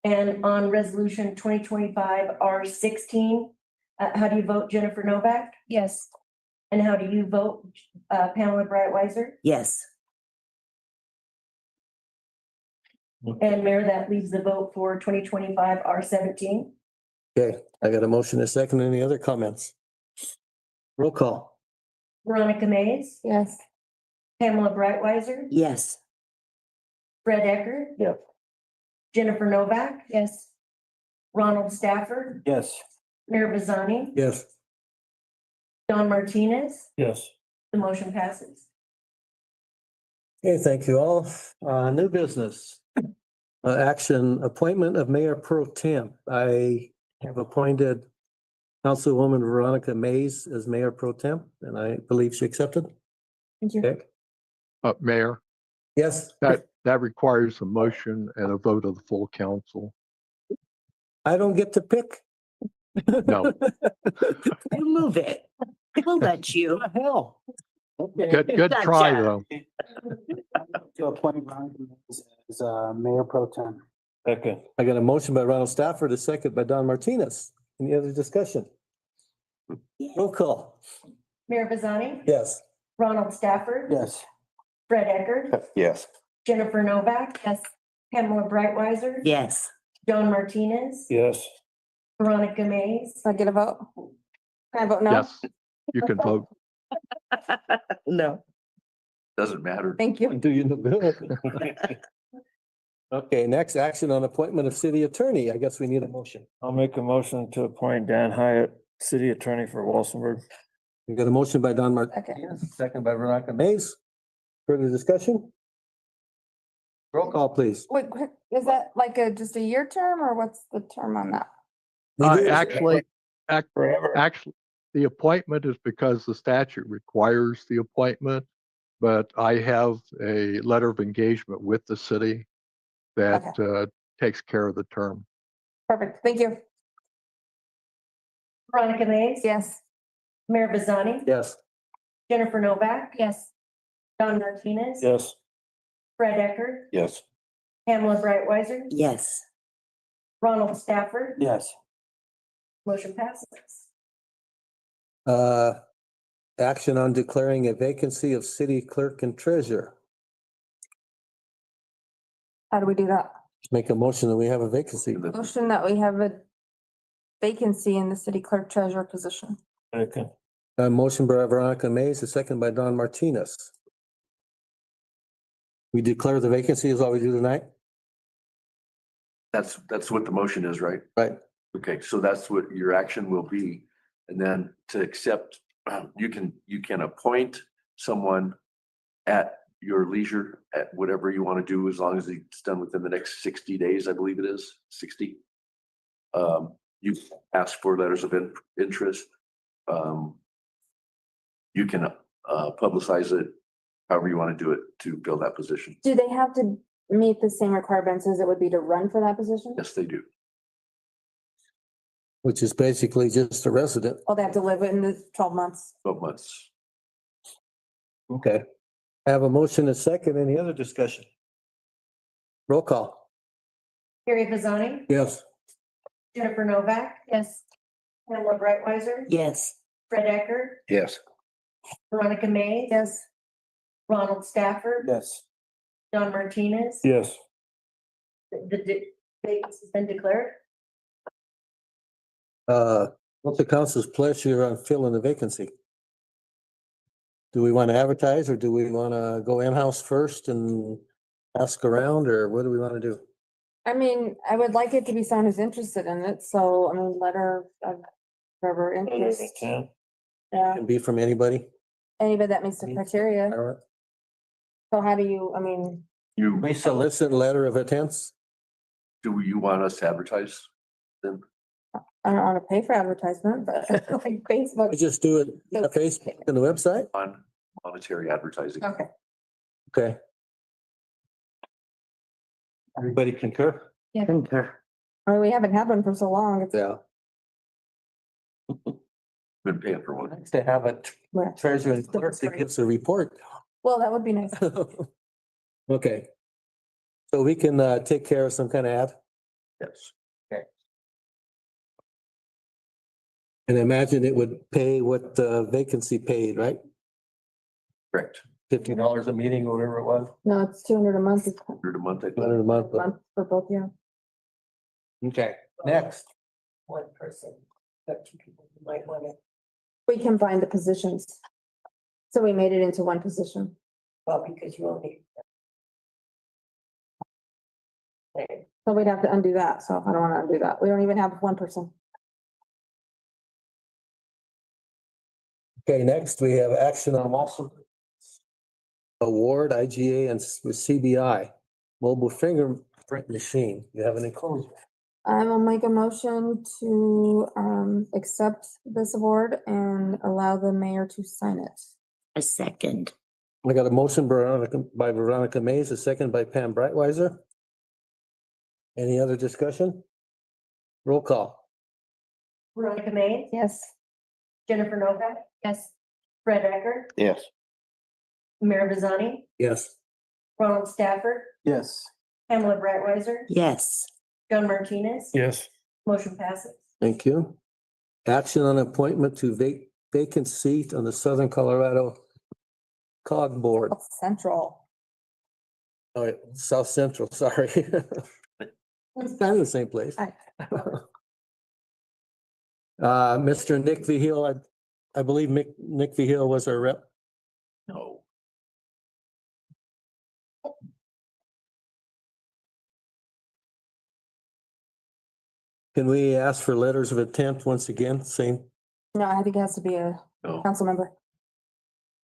And on resolution 2025 R16, how do you vote, Jennifer Novak? Yes. And how do you vote, Pamela Brightweiser? Yes. And Mayor, that leaves the vote for 2025 R17. Okay, I got a motion, a second. Any other comments? Roll call. Veronica Mays, Yes. Pamela Brightweiser, Yes. Fred Eckert. Yep. Jennifer Novak. Yes. Ronald Stafford, Yes. Mayor Bazzani, Yes. Don Martinez. Yes. The motion passes. Okay, thank you all. New business. Action, appointment of Mayor Pro Tem. I have appointed Councilwoman Veronica Mays as Mayor Pro Tem, and I believe she accepted. Thank you. Okay, Mayor, yes, that requires a motion and a vote of the full council. I don't get to pick. No. You move it. We'll let you. Hell. Good try, though. To appoint Ron as Mayor Pro Tem. Okay, I got a motion by Ronald Stafford, a second by Don Martinez. Any other discussion? Roll call. Mayor Bazzani, Yes. Ronald Stafford. Yes. Fred Eckert, Yes. Jennifer Novak. Yes. Pamela Brightweiser. Yes. Don Martinez. Yes. Veronica Mays. So I get a vote. Can I vote no? Yes, you can vote. No. Doesn't matter. Thank you. Do you know? Okay, next action on appointment of city attorney. I guess we need a motion. I'll make a motion to appoint Dan Hyatt, city attorney for Walsenburg. We got a motion by Don Okay. Martinez, second by Veronica Mays. Further discussion? Roll call, please. Wait, is that like just a year term or what's the term on that? Actually, the appointment is because the statute requires the appointment, but I have a letter of engagement with the city that takes care of the term. Perfect. Thank you. Veronica Mays. Yes. Mayor Bazzani, Yes. Jennifer Novak. Yes. Don Martinez. Yes. Fred Eckert, Yes. Pamela Brightweiser. Yes. Ronald Stafford. Yes. Motion passes. Action on declaring a vacancy of city clerk and treasurer. How do we do that? Make a motion that we have a vacancy. Motion that we have a vacancy in the city clerk treasurer position. Okay. A motion by Veronica Mays, a second by Don Martinez. We declare the vacancy is all we do tonight? That's what the motion is, right? Right. Okay, so that's what your action will be. And then to accept, you can appoint someone at your leisure, at whatever you want to do, as long as it's done within the next 60 days, I believe it is, 60. You ask for letters of interest. You can publicize it however you want to do it to fill that position. Do they have to meet the same requirements as it would be to run for that position? Yes, they do. Which is basically just a resident. Oh, they have to live in the 12 months. 12 months. Okay. I have a motion, a second. Any other discussion? Roll call. Gary Bazzani, Yes. Jennifer Novak. Yes. Pamela Brightweiser. Yes. Fred Eckert, Yes. Veronica Mays. Yes. Ronald Stafford. Yes. Don Martinez. Yes. The vacancy has been declared. What's the council's pleasure on filling the vacancy? Do we want to advertise or do we want to go in-house first and ask around, or what do we want to do? I mean, I would like it to be someone who's interested in it, so I mean, letter of whoever interest. Yeah, Can be from anybody? anybody that meets the criteria. All right. So how do you, I mean, We solicit letter of intents? Do you want us to advertise then? I don't want to pay for advertisement, but like Facebook. We just do it on Facebook and the website? On monetary advertising. Okay. Okay. Everybody concur? Yeah. Concur. I mean, we haven't had one for so long. It's Yeah. Been paying for one. Nice to have a Well, treasurer and clerk that gives a report. well, that would be nice. Okay. So we can take care of some kind of ad? Yes. Okay. And imagine it would pay what the vacancy paid, right? Correct. $50 a meeting, or whatever it was. No, it's 200 a month. It's $100 a month. I think. $200 a month. a month for both, yeah. Okay, next. One person, but two people who might want to, We can find the positions. So we made it into one position. well, because you only. So we'd have to undo that. So I don't want to undo that. We don't even have one person. Okay, next we have action on Walsenburg award, IGA and with CBI, mobile fingerprint machine. You have any comments? I will make a motion to accept this award and allow the mayor to sign it. A second. I got a motion by Veronica Mays, a second by Pam Brightweiser. Any other discussion? Roll call. Veronica May, Yes. Jennifer Novak, Yes. Fred Ecker, Yes. Mayor Bazzani, Yes. Ronald Stafford, Yes. Pamela Brightweiser, Yes. John Martinez. Yes. Motion passes. Thank you. Action on appointment to vacant seat on the Southern Colorado COG Board. Central. Oh, wait, South Central, sorry. It's kind of the same place. Mr. Nick Vigil, I believe Nick Vigil was our rep. No. Can we ask for letters of intent once again? Same, No, I think it has to be a No. council member.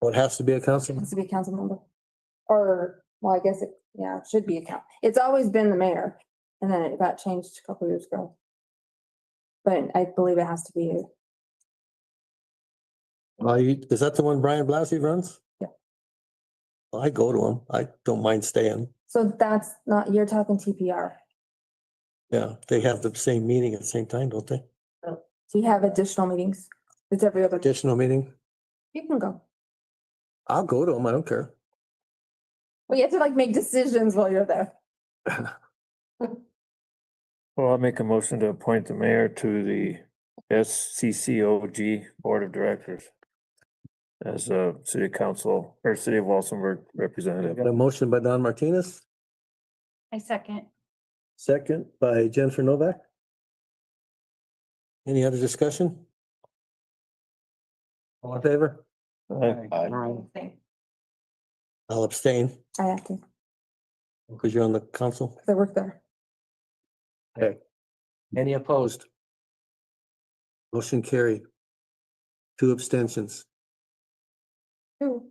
oh, it has to be a council? It has to be a council member. Or, well, I guess it, yeah, it should be a count. It's always been the mayor. And then it got changed a couple years ago. But I believe it has to be, Is that the one Brian Blasey runs? Yeah. Well, I go to him. I don't mind staying. so that's not, you're talking TPR. Yeah, they have the same meeting at the same time, don't they? So you have additional meetings. It's every other, Additional meeting? you can go. I'll go to them. I don't care. Well, you have to like make decisions while you're there. Well, I'll make a motion to appoint the mayor to the SCCOG Board of Directors as a city council or city of Walsenburg I representative. got a motion by Don Martinez, I second. second by Jennifer Novak. Any other discussion? All in favor? I'll abstain I have to, because you're on the council. because I work there. Okay. Any opposed? Motion carried. 2 abstentions. Ooh,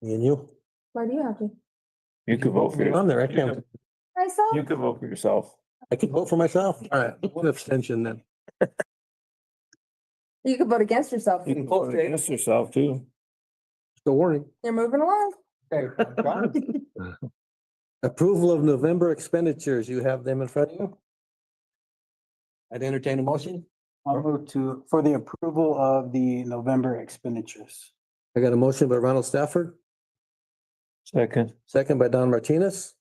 Me and you? why do you have to? You could vote for You're on there. I yourself. can't. Myself? You could vote for yourself. I can vote for myself. All right, 1 abstention then. You could vote against yourself. You can vote for Against yourself too. the warning. You're moving along. Approval of November expenditures. You have them in front of you? I'd entertain a motion. I'll move for the approval of the November expenditures. I got a motion by Ronald Stafford, Second. second by Don Martinez.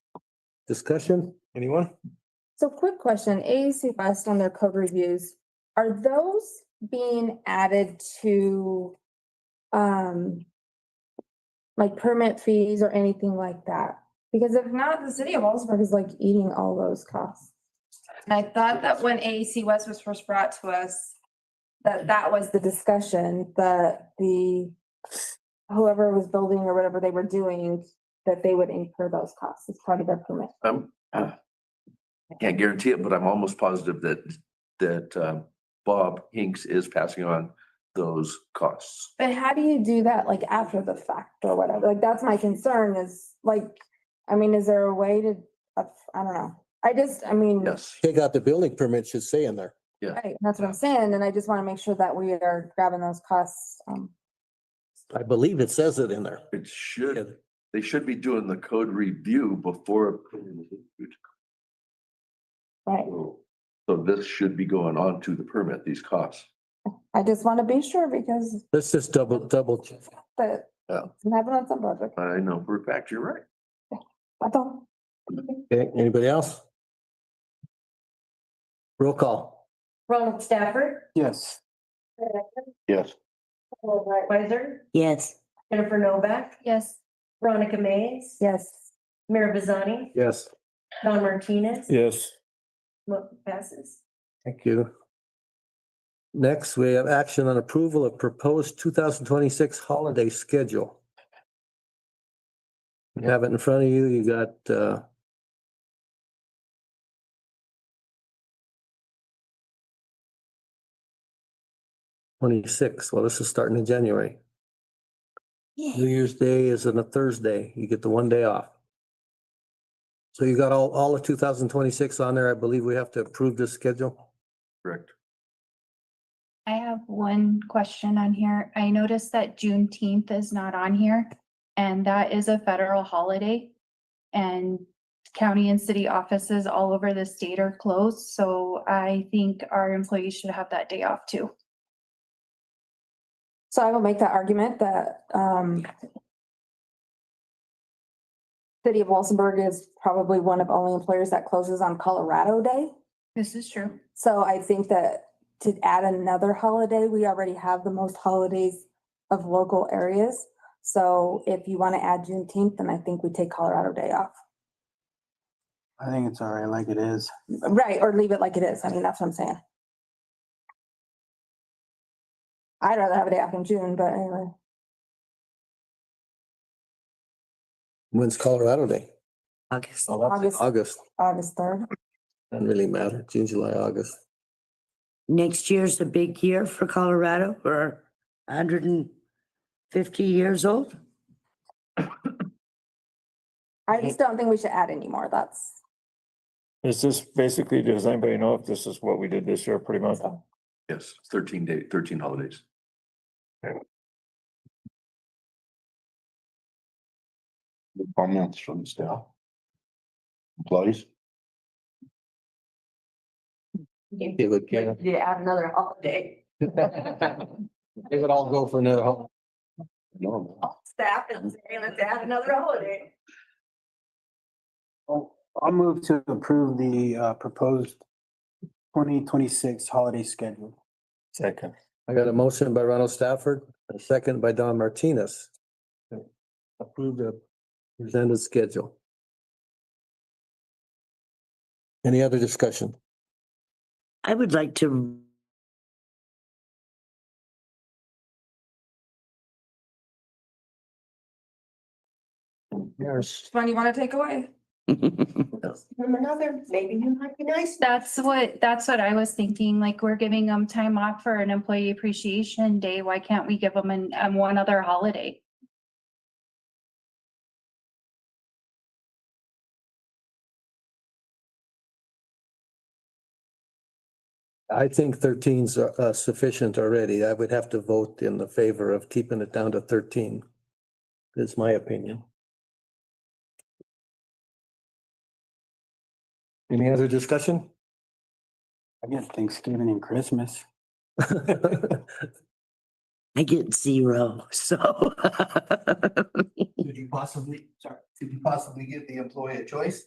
Discussion, anyone? So quick question, AAC West on their code reviews, are those being added to like permit fees or anything like that? Because if not, the city of Walsenburg is like eating all those costs. And I thought that when AAC West was first brought to us, that was the discussion, that whoever was building or whatever they were doing, that they would incur those costs as part of their permit. I can't guarantee it, but I'm almost positive that Bob Hinks is passing on those costs. But how do you do that, like after the fact or whatever? Like, that's my concern is like, I mean, is there a way to, I don't know. I mean, Yes, Take out the building permit should say in there. right, that's what I'm saying. And I just want to make sure that we are grabbing those costs. I believe it says it in there. it should, they should be doing the code review before. Right. So this should be going on to the permit, these costs. I just want to be sure because Let's just double check. that Yeah. can happen on some project. I know for a fact you're right. That's all. Okay, anybody else? Roll call. Ronald Stafford, Yes. Fred Ecker, Yes. Pamela Brightweiser, Yes. Jennifer Novak, Yes. Veronica Mays, Yes. Mayor Barsani, Yes, Don Martinez. Yes. Motion passes. thank you. Next, we have action on approval of proposed 2026 holiday schedule. You have it in front of you. You got 26. Well, this is starting in January. New Year's Day is on a Thursday. You get the one day off. So you got all of 2026 on there. I believe we have to approve this schedule. Correct. I have one question on here. I noticed that Juneteenth is not on here, and that is a federal holiday. And county and city offices all over the state are closed, so I think our employees should have that day off too. So I will make that argument that, City of Walsenburg is probably one of only employers that closes on Colorado Day. This is true. So I think that to add another holiday, we already have the most holidays of local areas. So if you want to add Juneteenth, then I think we take Colorado Day off. I think it's all right like it is. Right, or leave it like it is. I mean, that's what I'm saying. I'd rather have a day off in June, but anyway. When's Colorado Day? August. August. August 3rd. Doesn't really matter. June, July, August. Next year's a big year for Colorado. We're 150 years old. I just don't think we should add any more. That's, Is this basically, does anybody know if this is what we did this year pretty much? Yes, 13 holidays. Comments from staff. Employees. Give it, yeah. You add another holiday. They would all go for another holiday. No. Staff is saying let's add another holiday. I'll move to approve the proposed 2026 holiday schedule. Second. I got a motion by Ronald Stafford, a second by Don Martinez. to Approve the presented schedule. Any other discussion? I would like to Yes. which one you want to take away? Another, maybe you might be nice. That's what I was thinking, like, we're giving them time off for an employee appreciation day. Why can't we give them one other holiday? I think 13's sufficient already. I would have to vote in the favor of keeping it down to 13. That's my opinion. Any other discussion? I get Thanksgiving and Christmas. I get 0, so. Could you possibly give the employee a choice?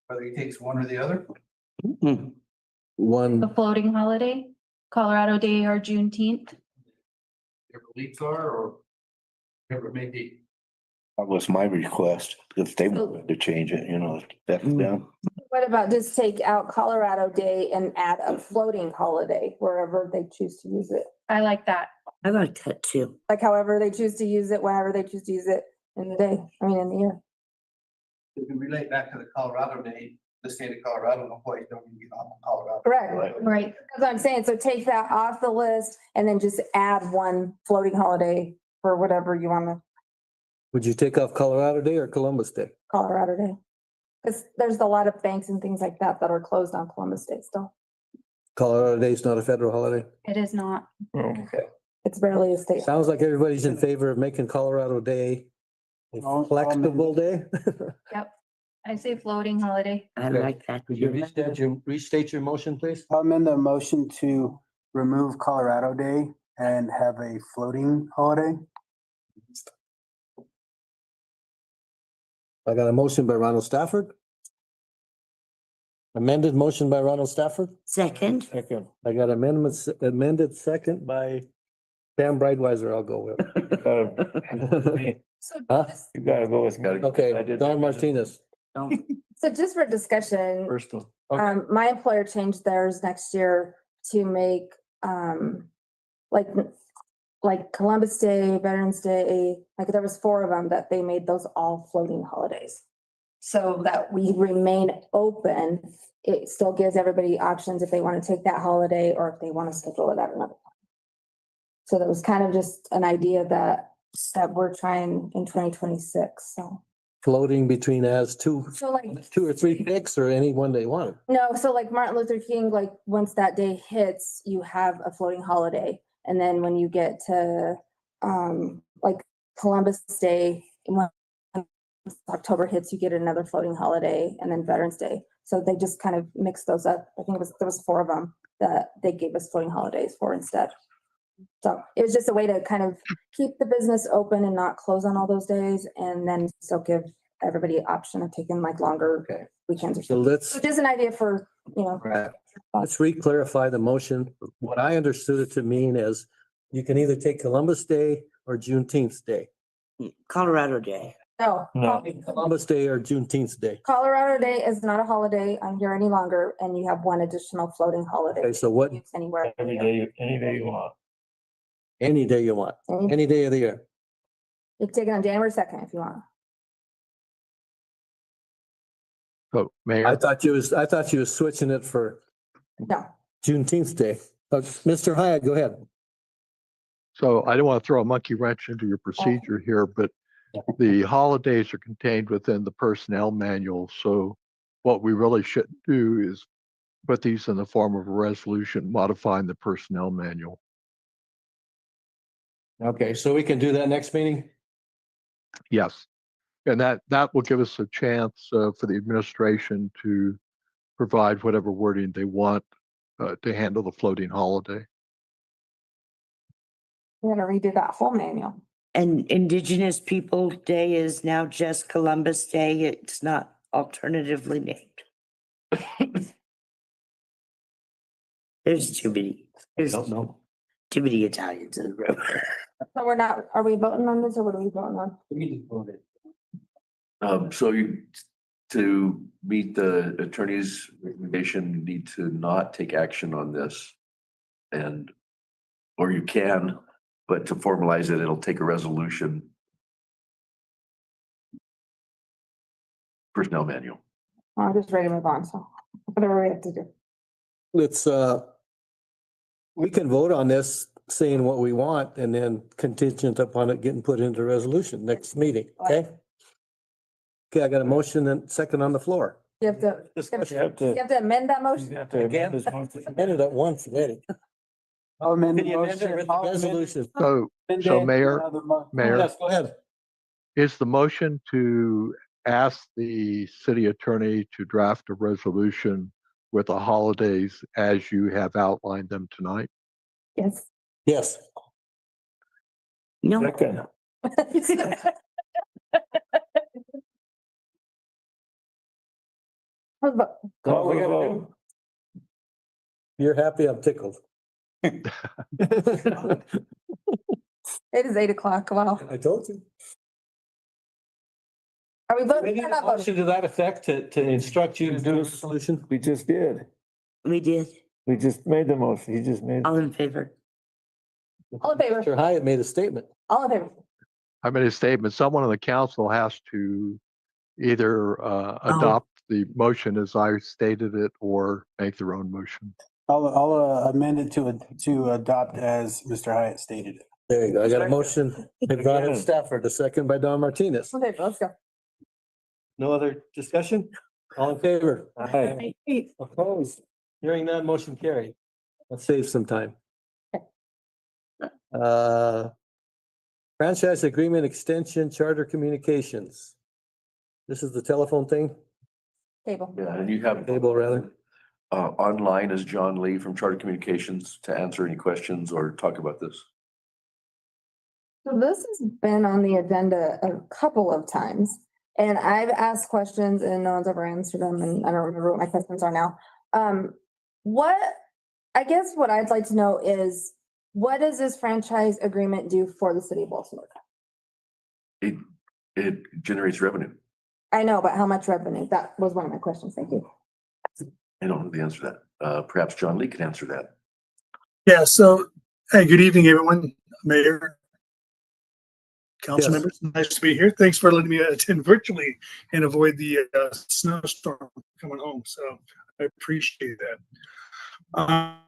Whether he takes one or the other? Mm-mm. One, The floating holiday, Colorado Day or Juneteenth. Their beliefs are, or whatever it may be. That was my request, if they wanted to change it, that's them. What about just take out Colorado Day and add a floating holiday wherever they choose to use it? I like that. I like that too. Like however they choose to use it, whenever they choose to use it in the day, in the year. If we relate back to the Colorado Day, the state of Colorado, employees don't even get off on Colorado. Correct. Right. That's what I'm saying. So take that off the list and then just add one floating holiday for whatever you want to, would you take off Colorado Day or Columbus Day? Colorado Day. Because there's a lot of banks and things like that that are closed on Columbus Day still. Colorado Day is not a federal holiday? It is not. Okay. It's barely a state. Sounds like everybody's in favor of making Colorado Day a flexible day. Yep. I say floating holiday. I like that. Could you restate your motion, please? I'll amend the motion to remove Colorado Day and have a floating holiday. I got a motion by Ronald Stafford. Amended motion by Ronald Stafford. Second. Second. I got amended second by Pam Brightweiser. I'll go with. Huh? You gotta go with me. I Okay, did- Don Martinez. So just for discussion, First one. my employer changed theirs next year to make, like, like Columbus Day, Veterans Day, like there was 4 of them that they made those all floating holidays. So that we remain open, it still gives everybody options if they want to take that holiday or if they want to schedule it at another time. So that was kind of just an idea that we're trying in 2026, so. Floating between as two So like, or three picks or any one they want. no, so like Martin Luther King, like once that day hits, you have a floating holiday. And then when you get to like Columbus Day, when October hits, you get another floating holiday and then Veterans Day. So they just kind of mixed those up. I think there was 4 of them that they gave us floating holidays for instead. So it was just a way to kind of keep the business open and not close on all those days and then still give everybody an option of taking like longer weekends or So something. let's, So just an idea for, you know. let's re-clarify the motion. What I understood it to mean is you can either take Columbus Day or Juneteenth Day. Colorado Day. No. Columbus Day or Juneteenth Day. Colorado Day is not a holiday on here any longer, and you have one additional floating holiday. Okay, so what? Anywhere. Any day you want. Any day you want, any day of the year. You can take it on January 2nd if you want. So, Mayor. I thought you was switching it for No. Juneteenth Day. Mr. Hyatt, go ahead. So I don't want to throw a monkey wrench into your procedure here, but the holidays are contained within the personnel manual. So what we really should do is put these in the form of a resolution modifying the personnel manual. Okay, so we can do that next meeting? Yes. And that will give us a chance for the administration to provide whatever wording they want to handle the floating holiday. We're gonna redo that whole manual. And Indigenous People Day is now just Columbus Day. It's not alternatively named. There's too many, too many Italians in the room. So we're not, are we voting on this or what are we voting on? So to meet the attorney's recommendation, you need to not take action on this. Or you can, but to formalize it, it'll take a resolution. Personnel manual. I'm just ready to move on, so whatever we have to do. Let's, we can vote on this, saying what we want, and then contingent upon it getting put into resolution next meeting, okay? Okay, I got a motion and second on the floor. You have to, You have to. you have to amend that motion? You have to amend this motion. Amended it once already. I'll amend the Can you amend it motion. with the resolution? So Mayor, Yes, go ahead. is the motion to ask the city attorney to draft a resolution with the holidays as you have outlined them tonight? Yes. Yes. No. Second. All we gotta do. You're happy, I'm tickled. It is 8:00. Wow. I told you. Are we We voting? need We're a not voting. motion to that effect to instruct you to do a solution. We just did. We did. We just made the motion. He just made. All in favor? All in favor? Mr. Hyatt made a statement. All in favor? I made a statement, someone on the council has to either adopt the motion as I stated it or make their own motion. I'll amend it to adopt as Mr. Hyatt stated it. There you go. I got a motion by Brian Stafford, a second by Don Martinez. Okay, let's go. No other discussion? All in favor? Aye. Opposed? Hearing none, motion carried. Let's save some time. Franchise agreement extension, Charter Communications. This is the telephone thing? Table. Yeah, and you have Table rather. online is John Lee from Charter Communications to answer any questions or talk about this. So this has been on the agenda a couple of times, and I've asked questions and no one's ever answered them, and I don't remember what my questions are now. I guess what I'd like to know is, what does this franchise agreement do for the city of Walsenburg? It generates revenue. I know, but how much revenue? That was one of my questions. Thank you. I don't know the answer to that. Perhaps John Lee can answer that. Yeah, so, hey, good evening, everyone. Mayor, council Yes. members, nice to be here. Thanks for letting me attend virtually and avoid the snowstorm coming home. So I appreciate that.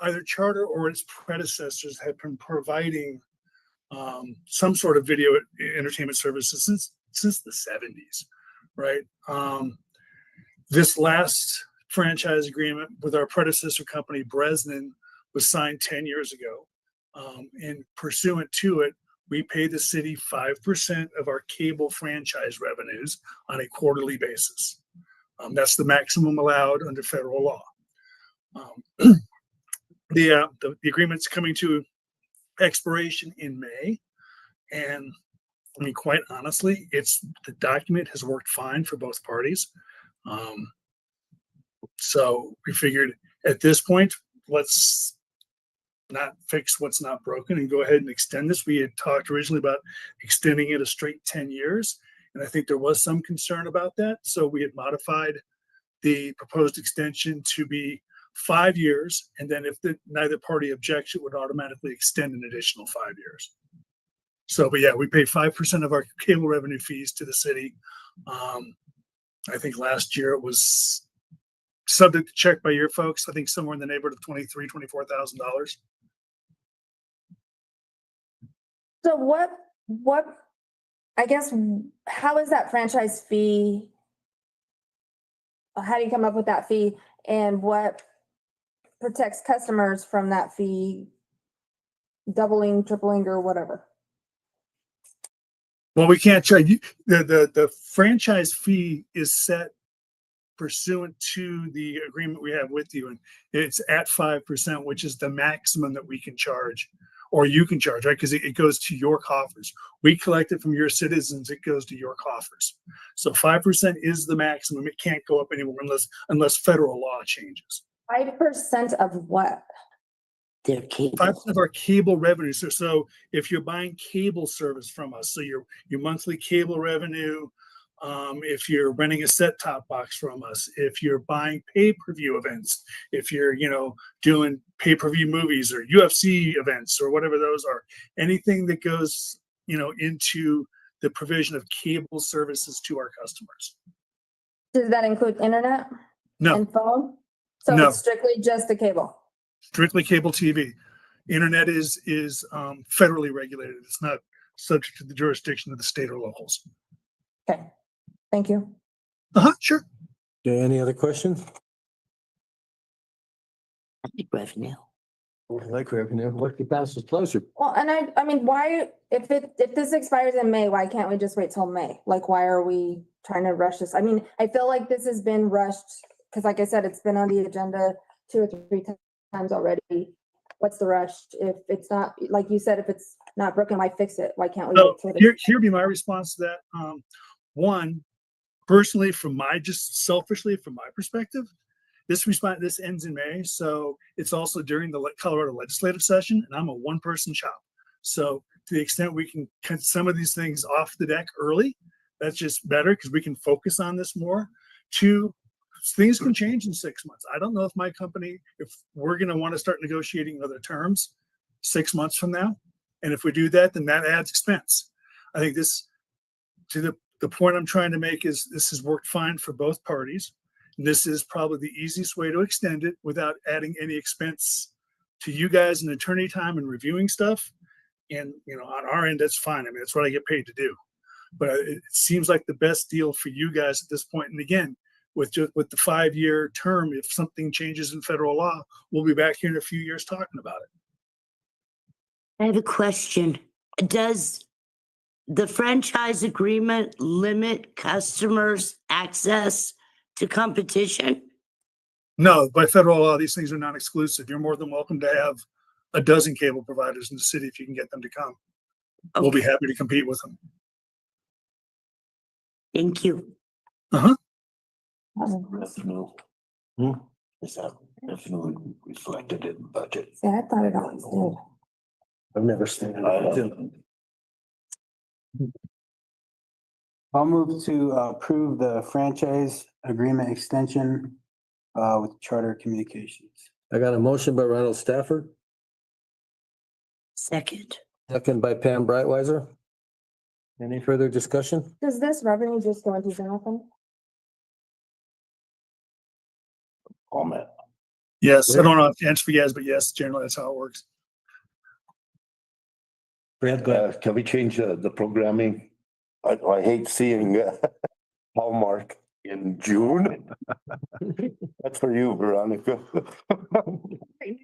Either Charter or its predecessors have been providing some sort of video entertainment services since the 70s, right? This last franchise agreement with our predecessor company, Bresnan, was signed 10 years ago. And pursuant to it, we pay the city 5% of our cable franchise revenues on a quarterly basis. That's the maximum allowed under federal law. The agreement's coming to expiration in May. And I mean, quite honestly, the document has worked fine for both parties. So we figured at this point, let's not fix what's not broken and go ahead and extend this. We had talked originally about extending it a straight 10 years. And I think there was some concern about that. So we had modified the proposed extension to be 5 years. And then if neither party objects, it would automatically extend an additional 5 years. So, but yeah, we pay 5% of our cable revenue fees to the city. I think last year it was subject to check by your folks. I think somewhere in the neighborhood of $24,000. So what, I guess, how is that franchise fee? How do you come up with that fee, and what protects customers from that fee doubling, tripling, or whatever? Well, we can't charge you. The franchise fee is set pursuant to the agreement we have with you, and it's at 5%, which is the maximum that we can charge, or you can charge, right? Because it goes to your coffers. We collect it from your citizens, it goes to your coffers. So 5% is the maximum. It can't go up anymore unless federal law changes. 5% of what? Their cable. 5% of our cable revenue. So if you're buying cable service from us, so your monthly cable revenue, if you're renting a set-top box from us, if you're buying pay-per-view events, if you're, doing pay-per-view movies or UFC events or whatever those are, anything that goes, into the provision of cable services to our customers. Does that include internet? No. And phone? So No. it's strictly just the cable? Strictly cable TV. Internet is federally regulated. It's not subject to the jurisdiction of the state or locals. Okay, thank you. Sure. Okay, any other questions? I think revenue. I like revenue. What could pass with pleasure? Well, and I mean, why, if this expires in May, why can't we just wait till May? Like, why are we trying to rush this? I mean, I feel like this has been rushed, because like I said, it's been on the agenda 2 or 3 times already. What's the rush? If it's not, like you said, if it's not broken, why fix it? Why can't we? So wait till here be my response to that. One, personally, just selfishly from my perspective, this ends in May, so it's also during the Colorado legislative session, and I'm a one-person shop. So to the extent we can cut some of these things off the deck early, that's just better because we can focus on this more. 2, things can change in 6 months. I don't know if my company, if we're going to want to start negotiating other terms 6 months from now. And if we do that, then that adds expense. I think this, to the point I'm trying to make is this has worked fine for both parties. And this is probably the easiest way to extend it without adding any expense to you guys and attorney time and reviewing stuff. And, on our end, that's fine. I mean, that's what I get paid to do. But it seems like the best deal for you guys at this point. And again, with the 5-year term, if something changes in federal law, we'll be back here in a few years talking about it. I have a question. Does the franchise agreement limit customers' access to competition? No, by federal law, these things are non-exclusive. You're more than welcome to have a dozen cable providers in the city if you can get them to come. Okay. We'll be happy to compete with them. Thank you. Revenue. Is that revenue reflected in the budget? Yeah, I thought it always did. I've never seen it. I'll move to approve the franchise agreement extension with Charter Communications. I got a motion by Ronald Stafford, Second. second by Pam Brightweiser. Any further discussion? Does this revenue just go into general fund? Comment. Yes, I don't know if to answer for you guys, but yes, generally that's how it works. Brad, go ahead. Can we change the programming? I hate seeing Hallmark in June. That's for you, Veronica. Hey,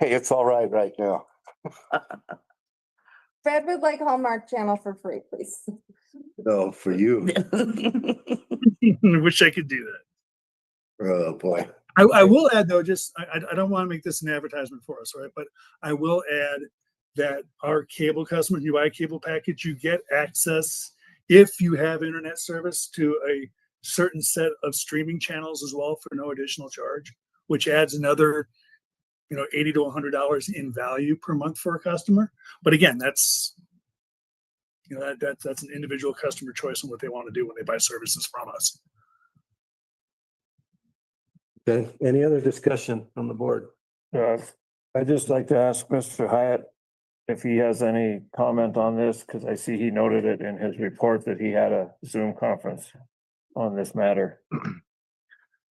it's all right now. Fred would like Hallmark Channel for free, please. No, for you. Wish I could do that. Oh, boy. I will add though, just, I don't want to make this an advertisement for us, right? But I will add that our cable customers, you buy a cable package, you get access, if you have internet service, to a certain set of streaming channels as well for no additional charge, which adds another, $80 to $100 in value per month for a customer. But again, that's an individual customer choice on what they want to do when they buy services from us. Okay, any other discussion on the board? I'd just like to ask Mr. Hyatt if he has any comment on this, because I see he noted it in his report that he had a Zoom conference on this matter.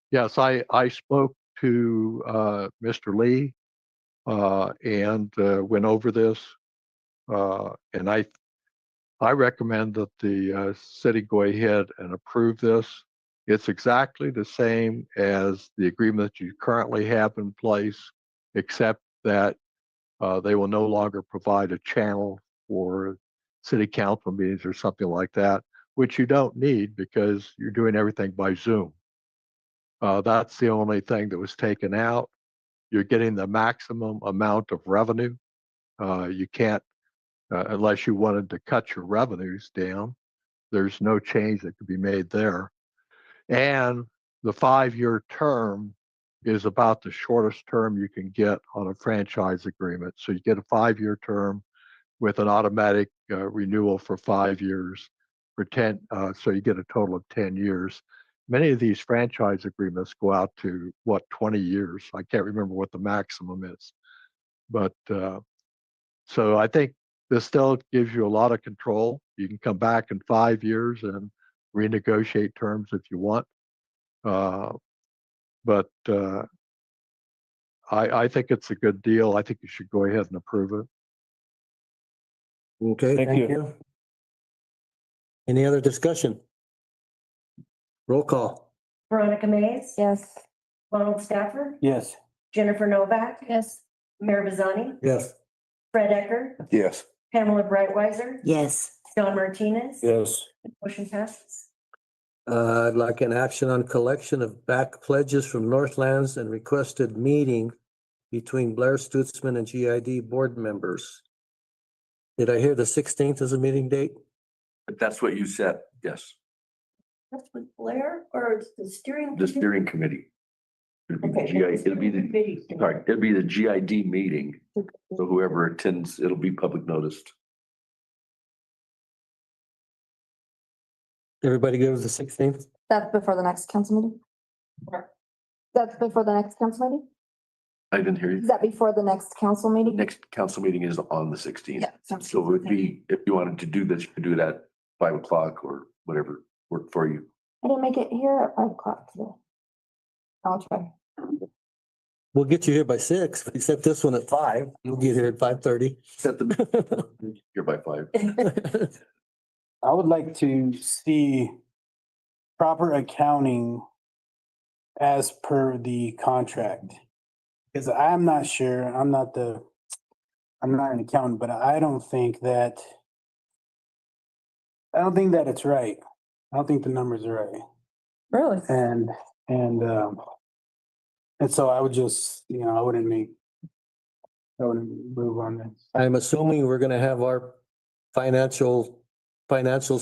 Yes, I spoke to Mr. Lee and went over this. And I recommend that the city go ahead and approve this. It's exactly the same as the agreement that you currently have in place, except that they will no longer provide a channel for city council meetings or something like that, which you don't need because you're doing everything by Zoom. That's the only thing that was taken out. You're getting the maximum amount of revenue. You can't, unless you wanted to cut your revenues down, there's no change that could be made there. And the 5-year term is about the shortest term you can get on a franchise agreement. So you get a 5-year term with an automatic renewal for 5 years for 10. So you get a total of 10 years. Many of these franchise agreements go out to 20 years. I can't remember what the maximum is, but so I think this still gives you a lot of control. You can come back in 5 years and renegotiate terms if you want. But I think it's a good deal. I think you should go ahead and approve it. Okay, Thank thank you. you. Any other discussion? Roll call. Veronica Mays, Yes. Ronald Stafford, Yes. Jennifer Novak, Yes. Mayor Bazzani, Yes. Fred Ecker, Yes. Pamela Brightweiser, Yes. Don Martinez. Yes. Motion passes. I'd like an action on collection of back pledges from Northlands and requested meeting between Blair Stutzman and GID board members. Did I hear the 16th as a meeting date? But that's what you said, yes. That's with Blair or it's the steering? The steering committee. It'll be the Okay. it'll be the GID meeting. So whoever attends, it'll be public noticed. Everybody good with the 16th? That's before the next council meeting? That's before the next council meeting? I didn't hear Is you. that before the next council The meeting? next council meeting is on the 16th. Yeah, sounds So it would good. be, if you wanted to do this, you could do it at 5 o'clock or whatever worked for you. I didn't make it here at 5 o'clock today. I'll try. We'll get you here by 6, except this one at 5. You'll get here at 5:30. Set the, here by 5. I would like to see proper accounting as per the contract. Because I'm not sure, I'm not an accountant, but I don't think that it's right. I don't think the numbers are right. Really? And so I would just, I wouldn't move on this. I'm assuming we're gonna have our financials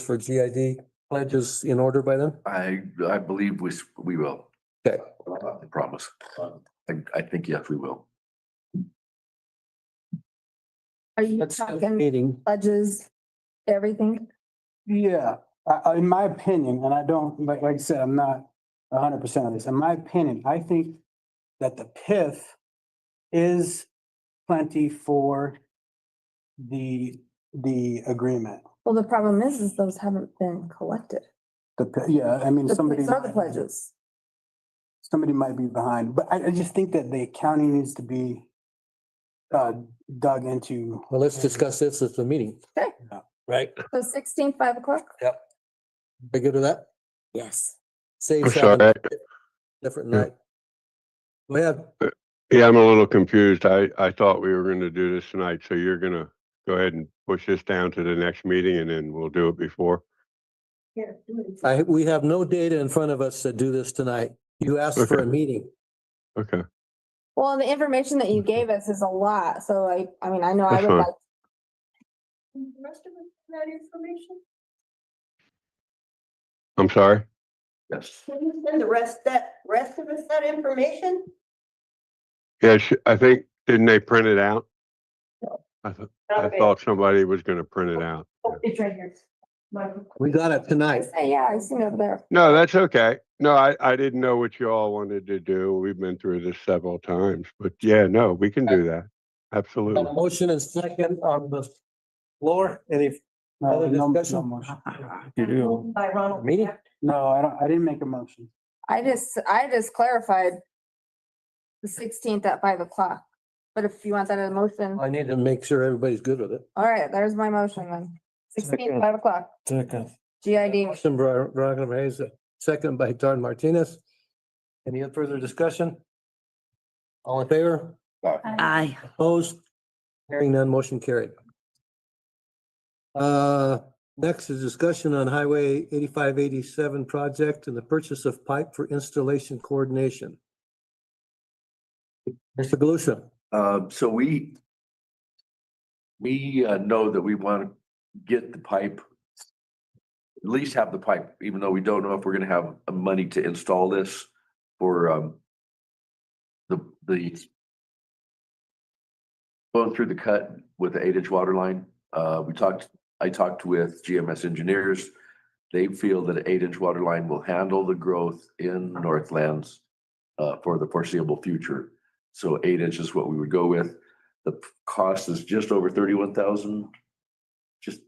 for GID pledges in order by then? I believe we will. Okay. I promise. I think, yes, we will. Are you That's talking meeting. pledges, everything? Yeah, in my opinion, and I don't, like I said, I'm not 100% on this. In my opinion, I think that the PIF is plenty for the agreement. Well, the problem is those haven't been collected. Yeah, I mean, The somebody, PIFs are the pledges. somebody might be behind, but I just think that the accounting needs to be dug into. Well, let's discuss this at the meeting. Okay. Right? So 16, 5 o'clock? Yep. Are you good with that? Yes. Saves sorry. having a different night. Go ahead. Yeah, I'm a little confused. I thought we were gonna do this tonight, so you're gonna go ahead and push this down to the next meeting and then we'll do it before? We have no data in front of us to do this tonight. You asked for a meeting. Okay, Well, the information that you gave us is a lot, so I mean, I know I That's would fine. like. The rest of us that information? I'm sorry? Yes. Can you send the rest of us that information? Yeah, I think, didn't they print it out? I thought somebody was gonna print it out. Oh, it's right here. We got it tonight. Yeah, I seen it over there. No, that's okay. No, I didn't know what you all wanted to do. We've been through this several times, but yeah, no, we can do that. Absolutely. Motion and second on the floor. Any other discussion? motion. You do. By Ronald. Meeting? No, I didn't make a motion. I just clarified the 16th at 5 o'clock. But if you want that in motion, I need to make sure everybody's good with it. all right, there's my motion then. 16th, Second. 5 o'clock, Second. GID. Motion by Veronica Hayes, second by Don Martinez. Any further discussion? All in favor? Aye. Opposed? Hearing none, motion carried. Next is discussion on Highway 8587 project and the purchase of pipe for installation coordination. Mr. Galusha. So we know that we want to get the pipe, at least have the pipe, even though we don't know if we're gonna have money to install this for the going through the cut with the 8-inch water line. I talked with GMS engineers. They feel that an 8-inch water line will handle the growth in Northlands for the foreseeable future. So 8 inch is what we would go with. The cost is just over 31,000. Just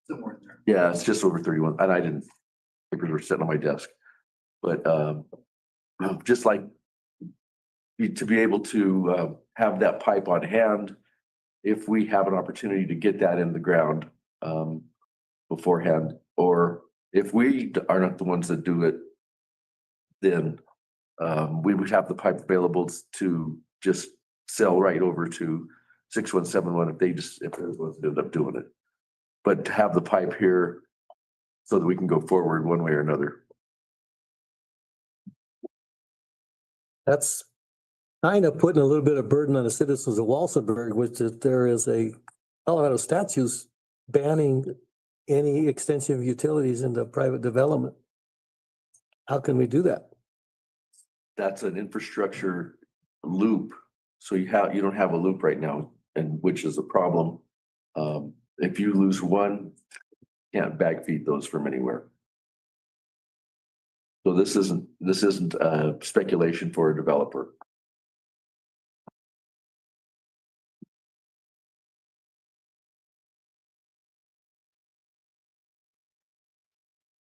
somewhere in there. Yeah, it's just over 31, and I didn't, papers were sitting on my desk. But just like to be able to have that pipe on hand, if we have an opportunity to get that in the ground beforehand, or if we are not the ones that do it, then we would have the pipe available to just sell right over to 6171 if they're the ones that end up doing it. But to have the pipe here so that we can go forward one way or another. That's kind of putting a little bit of burden on the citizens of Walsenburg, which is there is a Colorado statutes banning any extension of utilities into private development. How can we do that? That's an infrastructure loop. So you don't have a loop right now, and which is a problem. If you lose one, you can't bag feed those from anywhere. So this isn't speculation for a developer.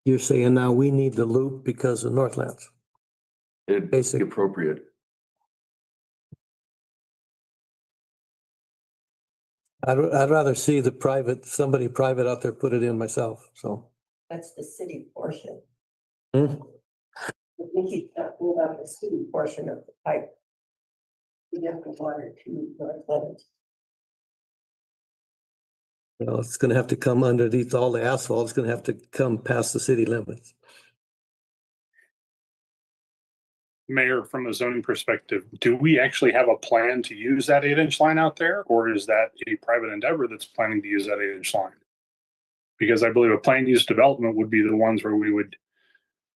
You're saying now we need the loop because of Northlands. It's appropriate. I'd rather see somebody private out there put it in myself, so. That's the city portion. Hmm? I think he's talking about the city portion of the pipe. We have the water to Northlands. Well, it's gonna have to come underneath all the asphalt. It's gonna have to come past the city limits. Mayor, from a zoning perspective, do we actually have a plan to use that 8-inch line out there? Or is that a private endeavor that's planning to use that 8-inch line? Because I believe a planned use development would be the ones where we would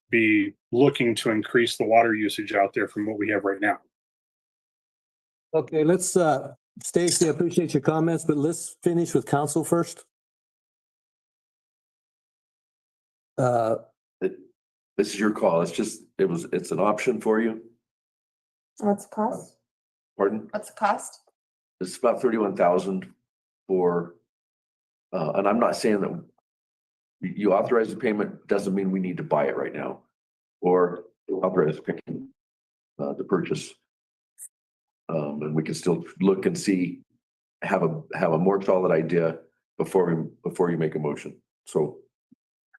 be looking to increase the water usage out there from what we have right now. Okay, let's, Stacy, I appreciate your comments, but let's finish with council first. This is your call. It's an option for you. What's the cost? Pardon? What's the cost? It's about 31,000 for, and I'm not saying that you authorize the payment, doesn't mean we need to buy it right now. Or authorize the purchase. And we can still look and see, have a more solid idea before you make a motion. So.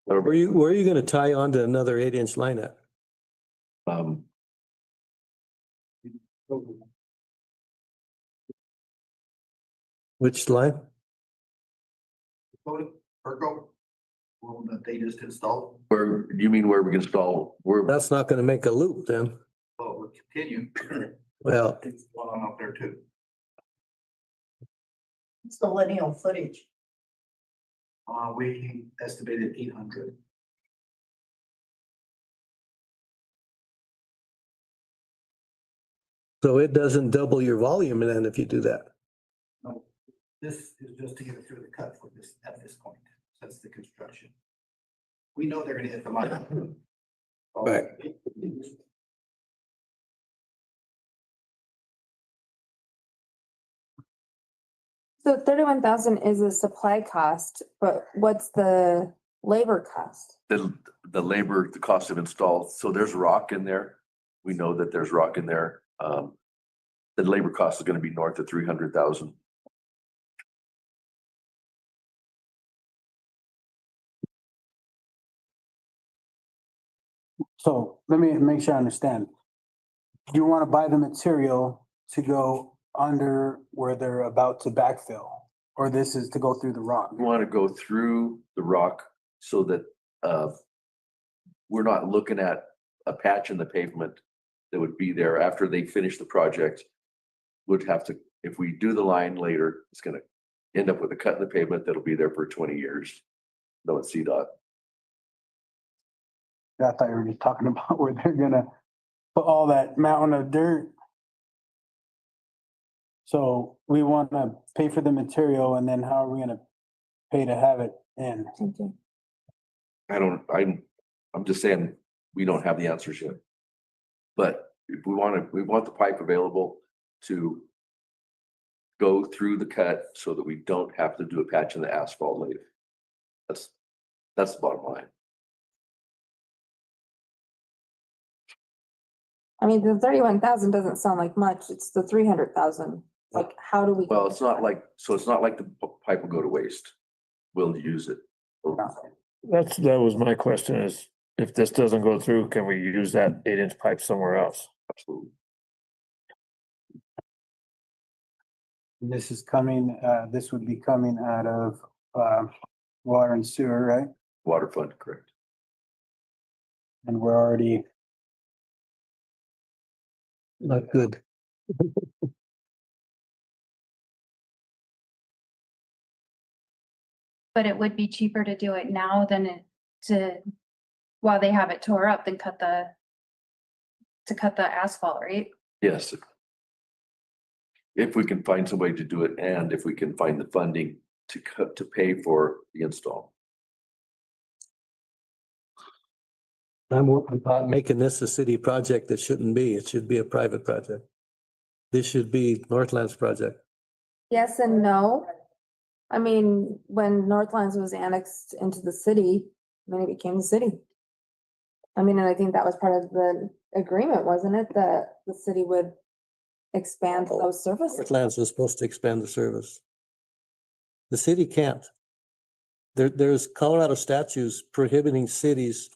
Where are you gonna tie on to another 8-inch line at? Which line? That they just installed. Where, you mean where we can install, where? That's not gonna make a loop then. Oh, we'll continue. Well, It's one up there too. It's the lineal footage. We estimated 800. so it doesn't double your volume then if you do that. No, this is just to get it through the cut for this, at this point, that's the construction. We know they're gonna hit the money. Right. So 31,000 is a supply cost, but what's the labor cost? The labor, the cost of install, so there's rock in there. We know that there's rock in there. The labor cost is gonna be north of 300,000. So let me make sure I understand. You want to buy the material to go under where they're about to backfill, or this is to go through the rock? We wanna go through the rock so that, we're not looking at a patch in the pavement that would be there after they finish the project. Would have to, if we do the line later, it's gonna end up with a cut in the pavement that'll be there for 20 years. No, it's CDOT. I thought you were just talking about where they're gonna put all that mountain of dirt. So we want to pay for the material, and then how are we gonna pay to have it in? I'm just saying, we don't have the answers yet. But if we want the pipe available to go through the cut so that we don't have to do a patch in the asphalt later. That's the bottom line. I mean, the 31,000 doesn't sound like much. It's the 300,000. Like, how do we? Well, it's not like the pipe will go to waste. We'll use it. That was my question is, if this doesn't go through, can we use that 8-inch pipe somewhere else? Absolutely. This is coming, this would be coming out of, water and sewer, right? Water fund, correct. And we're already, Not good. But it would be cheaper to do it now than while they have it tore up than cut the asphalt, right? Yes. If we can find some way to do it, and if we can find the funding to pay for the install. I'm working about making this a city project that shouldn't be. It should be a private project. This should be Northland's project. Yes and no. I mean, when Northlands was annexed into the city, I mean, it became the city. I mean, and I think that was part of the agreement, wasn't it? That the city would expand those services. Northlands was supposed to expand the service. The city can't. There's Colorado statutes prohibiting cities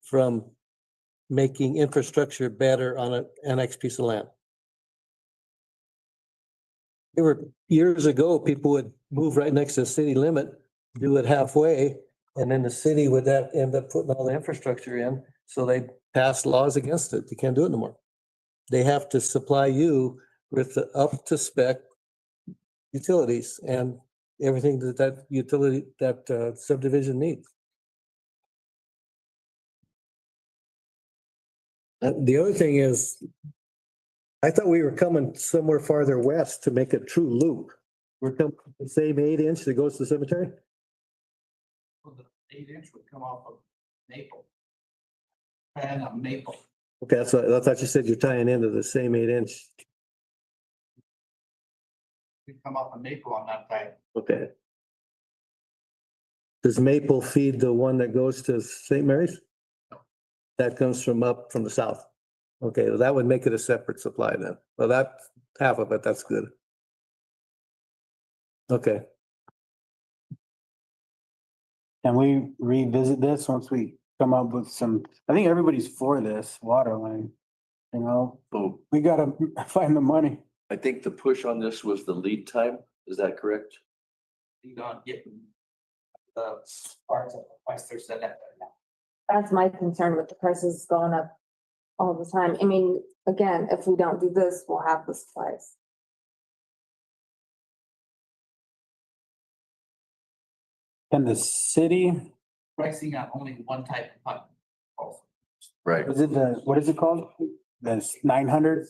from making infrastructure better on an annexed piece of land. There were years ago, people would move right next to the city limit, do it halfway, and then the city would end up putting all the infrastructure in. So they passed laws against it. You can't do it anymore. They have to supply you with the up to spec utilities and everything that subdivision needs. The other thing is, I thought we were coming somewhere farther west to make a true loop. We're coming the same 8-inch that goes to the cemetery? The 8-inch would come off of Maple. And a maple. Okay, that's what, I thought you said you're tying into the same 8-inch. We come off a maple on that side. Okay. Does Maple feed the one that goes to St. Mary's? That comes from up from the south. Okay, well, that would make it a separate supply then. Well, that half of it, that's good. Okay, Can we revisit this once we come up with some, I think everybody's for this water line. You know, So we gotta find the money. I think the push on this was the lead time. Is that correct? You not getting the parts of the prices that have. That's my concern with the prices going up all the time. I mean, again, if we don't do this, we'll have the supplies. Can the city, Pricing on only one type of pipe. Also. Right. is it the, what is it called? That's 900,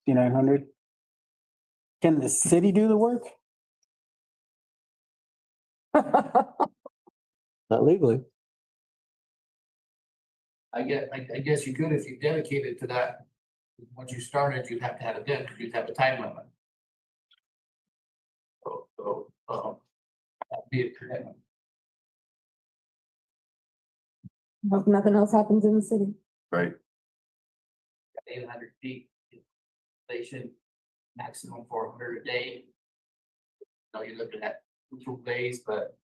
900? Can the city do the work? not legally. I guess you could if you dedicated to that. Once you started, you'd have to have you'd have a time limit. That'd be a commitment. Hope nothing else happens in the city. Right. 800 feet. Station, maximum 400 a day. You know, you're looking at 2 days, but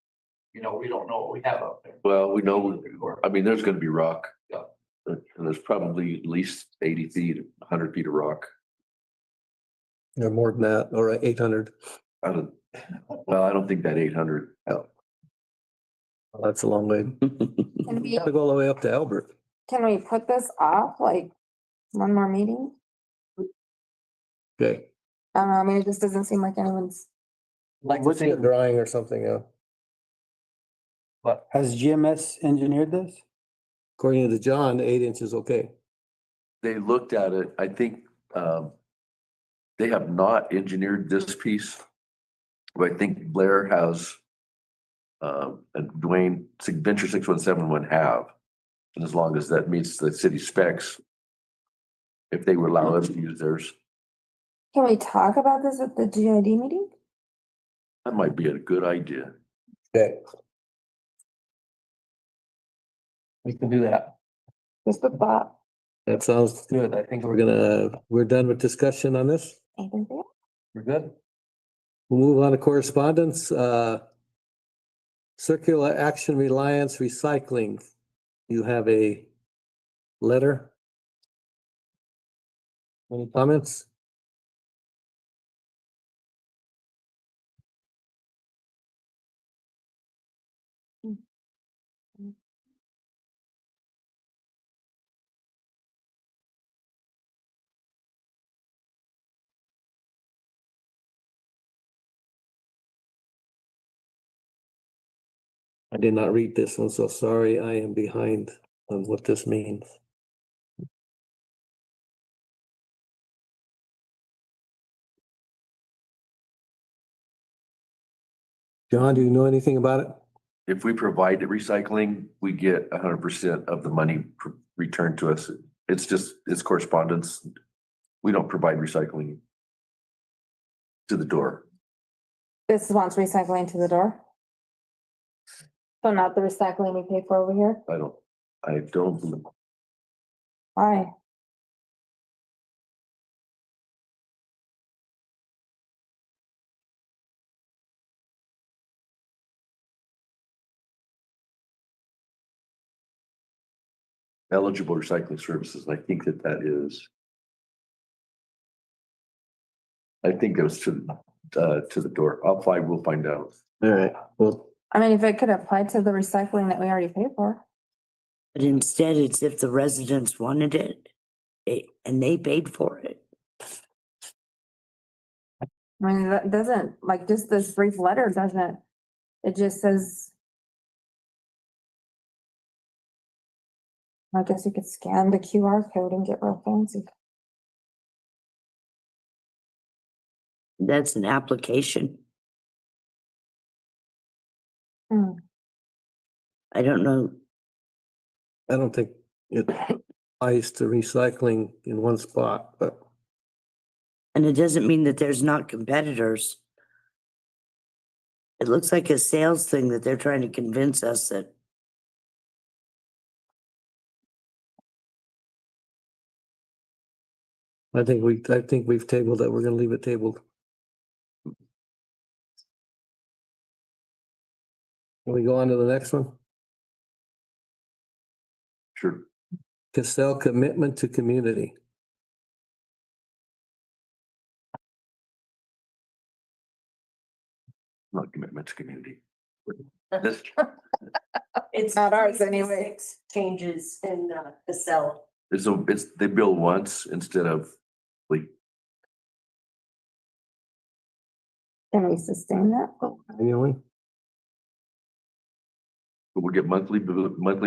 you know, we don't know what we have up there. Well, we know, I mean, there's gonna be rock. Yeah. And there's probably at least 80 feet, 100 feet of rock. Or more than that, or 800. I don't think that 800. That's a long way. Can we, Gotta go all the way up to Albert. can we put this off like one more meeting? Okay. I don't know, I mean, it just doesn't seem like anyone's. Like to see a drawing or something, But has GMS engineered this? according to John, 8-inch is okay. They looked at it, I think, they have not engineered this piece. But I think Blair has, and Dwayne, Venture 617 have. And as long as that meets the city specs, if they would allow us to use theirs, Can we talk about this at the GID meeting? that might be a good idea. Okay. We can do that. Just a thought. That sounds good. I think we're done with discussion on this. Anything for you? We're good. We'll move on to correspondence. Circular Action Reliance Recycling. You have a letter? Any comments? I did not read this one, so sorry, I am behind on what this means. John, do you know anything about it? If we provide the recycling, we get 100% of the money returned to us. It's correspondence. We don't provide recycling to the door. This wants recycling to the door? So not the recycling we pay for over here? I don't, Why? eligible recycling services. I think that is. I think it was to the door. We'll find out. All right, well, I mean, if it could apply to the recycling that we already paid for. But instead, it's if the residents wanted it, and they paid for it. I mean, that doesn't, like, just this brief letter doesn't, it just says. I guess you could scan the QR code and get real fancy. That's an application. Hmm. I don't know. I don't think it applies to recycling in one spot, but And it doesn't mean that there's not competitors. It looks like a sales thing that they're trying to convince us that. I think we've tabled that. We're gonna leave it tabled. Can we go on to the next one? Sure. Cassell commitment to community. Not commitment to community. This, It's Not ours anyway. changes in the cell. they bill once instead of like, Can we sustain that? Annually? we'll get monthly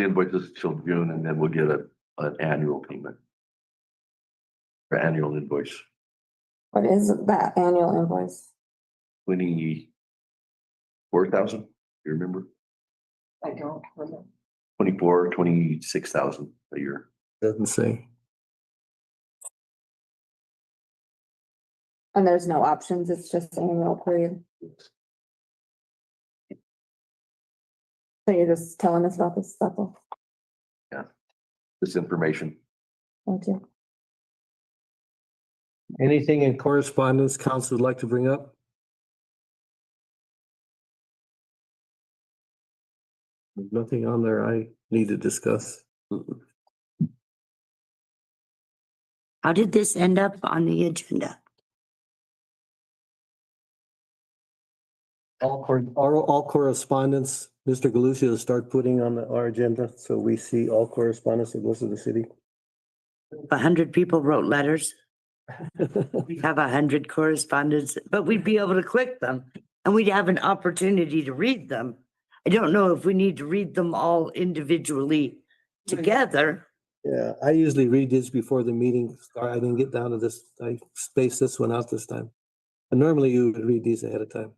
invoices till June, and then we'll get an annual payment. Or annual invoice, What is that annual invoice? 24,000, you remember? I don't remember. 26,000 a year. Doesn't say. And there's no options, it's just annual period. So you're just telling us about this stuff. This information. Thank you. Anything in correspondence council would like to bring up? There's nothing on there I need to discuss. How did this end up on the agenda? All correspondence, Mr. Galusha will start putting on our agenda, so we see all correspondence that goes to the city. 100 people wrote letters. We have 100 correspondence, but we'd be able to click them and we'd have an opportunity to read them. I don't know if we need to read them all individually together. Yeah, I usually read this before the meeting start. I didn't get down to this. I spaced this one out this time. And normally you would read these ahead of time.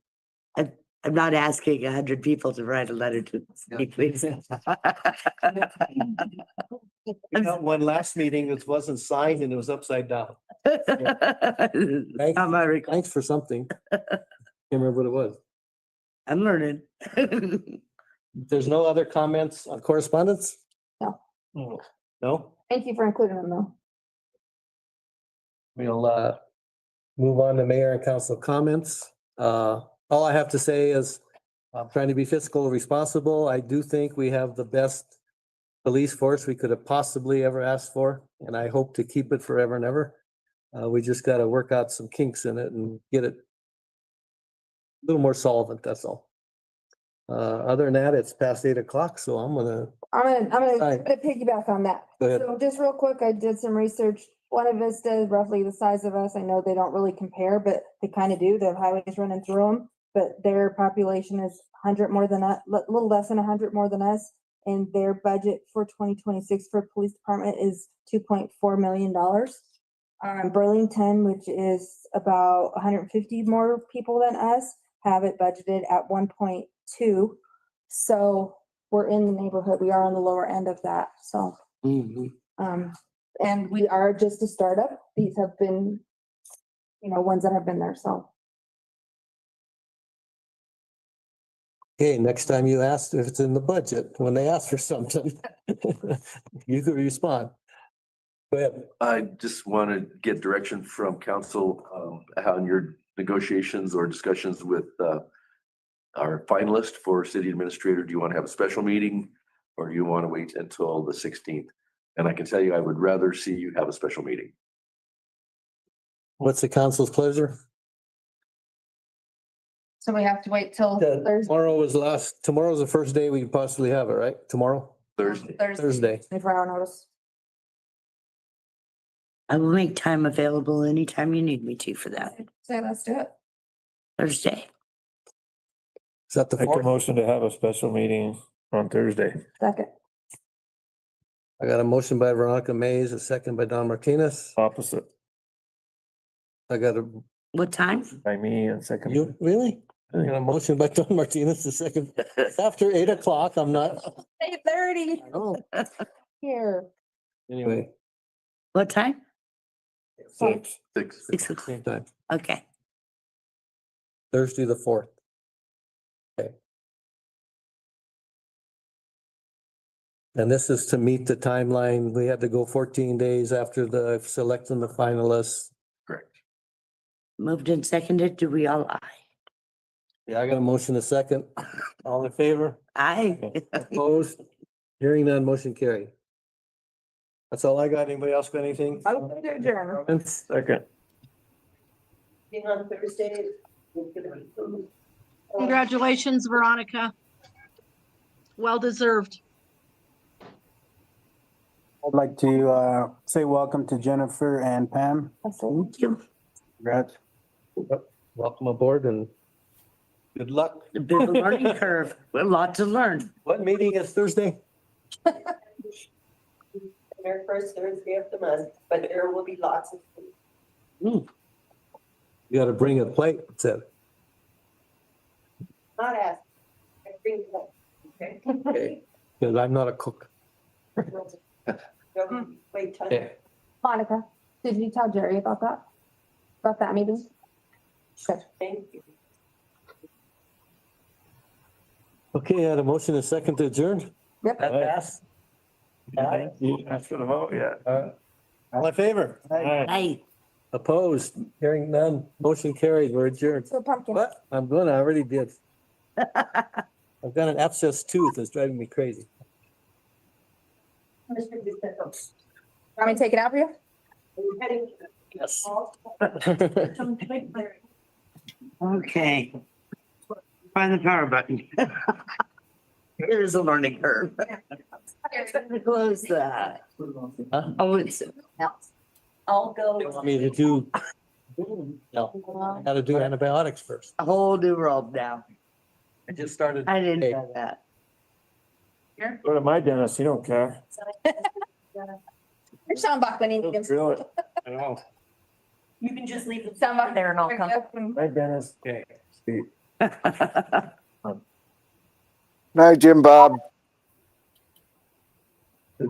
I'm not asking 100 people to write a letter to me, please. One last meeting, it wasn't signed and it was upside down. Thanks for something. Can't remember what it was. I'm learning. There's no other comments on correspondence? No. No? Thank you for including them though. We'll move on to mayor and council comments. All I have to say is I'm trying to be fiscal responsible. I do think we have the best police force we could have possibly ever asked for, and I hope to keep it forever and ever. We just got to work out some kinks in it and get it a little more solvent, that's all. Other than that, it's past 8 o'clock, so I'm gonna piggyback on that. Go ahead. So just real quick, I did some research. Buena Vista is roughly the size of us. I know they don't really compare, but they kind of do. They have highways running through them. But their population is 100 more than us, a little less than 100 more than us. And their budget for 2026 for police department is $2.4 million. Burlington, which is about 150 more people than us, have it budgeted at 1.2. So we're in the neighborhood. We are on the lower end of that. So, and we are just a startup. These have been, ones that have been there. So. Okay, next time you ask if it's in the budget, when they ask for something, you could respond. Go ahead. I just want to get direction from council, how in your negotiations or discussions with our finalist for city administrator, do you want to have a special meeting or do you want to wait until the 16th? And I can tell you, I would rather see you have a special meeting. What's the council's pleasure? So we have to wait till Thursday. Tomorrow's the first day we can possibly have it, right? Tomorrow? Thursday. Thursday. 24-hour notice. I will make time available anytime you need me to for that. So let's do it. Thursday. Is that the Make a fourth? motion to have a special meeting on Thursday. Second. I got a motion by Veronica Mays, a second by Don Martinez. Opposite I got a, What time? by me and second. you, really? I got a motion by Don Martinez, the second, it's after 8 o'clock, I'm not, 8:30 oh, here. anyway, What time? Six. 6 o'clock. same time, Okay. Thursday, the 4th. Okay. And this is to meet the timeline. We had to go 14 days after the selecting the finalists. Moved and seconded. Do we all aye? Yeah, I got a motion, a second. All in favor? Aye. Opposed? Hearing none, motion carried. That's all I got. Anybody else got anything? Second. On Thursday. Congratulations, Veronica. Well deserved. I'd like to say welcome to Jennifer and Pam. Thank you. Congrats. Welcome aboard and good luck. A bit of a learning curve. We have a lot to learn. What meeting is Thursday? Their first Thursday of the month, but there will be lots of food. You gotta bring a plate, said. Not ask. I bring it up, okay? Okay, because I'm not a cook. Wait, time. Okay. Monica, did you tell Jerry about that? About that meeting? Good. Thank you. Okay, I had a motion, a second to adjourn. Yep. That pass? Aye. You asked for the vote, yeah. All in favor? Aye. Opposed? Hearing none, motion carried, we're adjourned. So pumpkin. What? I already did. I've got an abscess tooth, it's driving me crazy. Want me to take it out for you? Yes. Okay. Find the power button. It is a learning curve. Close that. Huh? Oh, it's. I'll go. You want me to do? No, I gotta do antibiotics first. A whole new world now. I just started. I didn't Hey. know that. Go to my dentist, you don't care. There's Sean Bach when he needs him. Drill it. I know. You can just leave the Sean Bach there and I'll come. My dentist. Okay. Steve. Night, Jim Bob. Hey,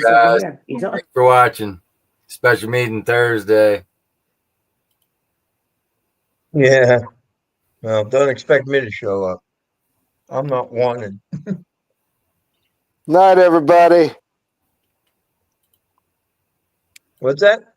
guys. Thanks for watching. Special meeting Thursday. Yeah. Well, don't expect me to show up. I'm not wanted. Night, everybody. What's that?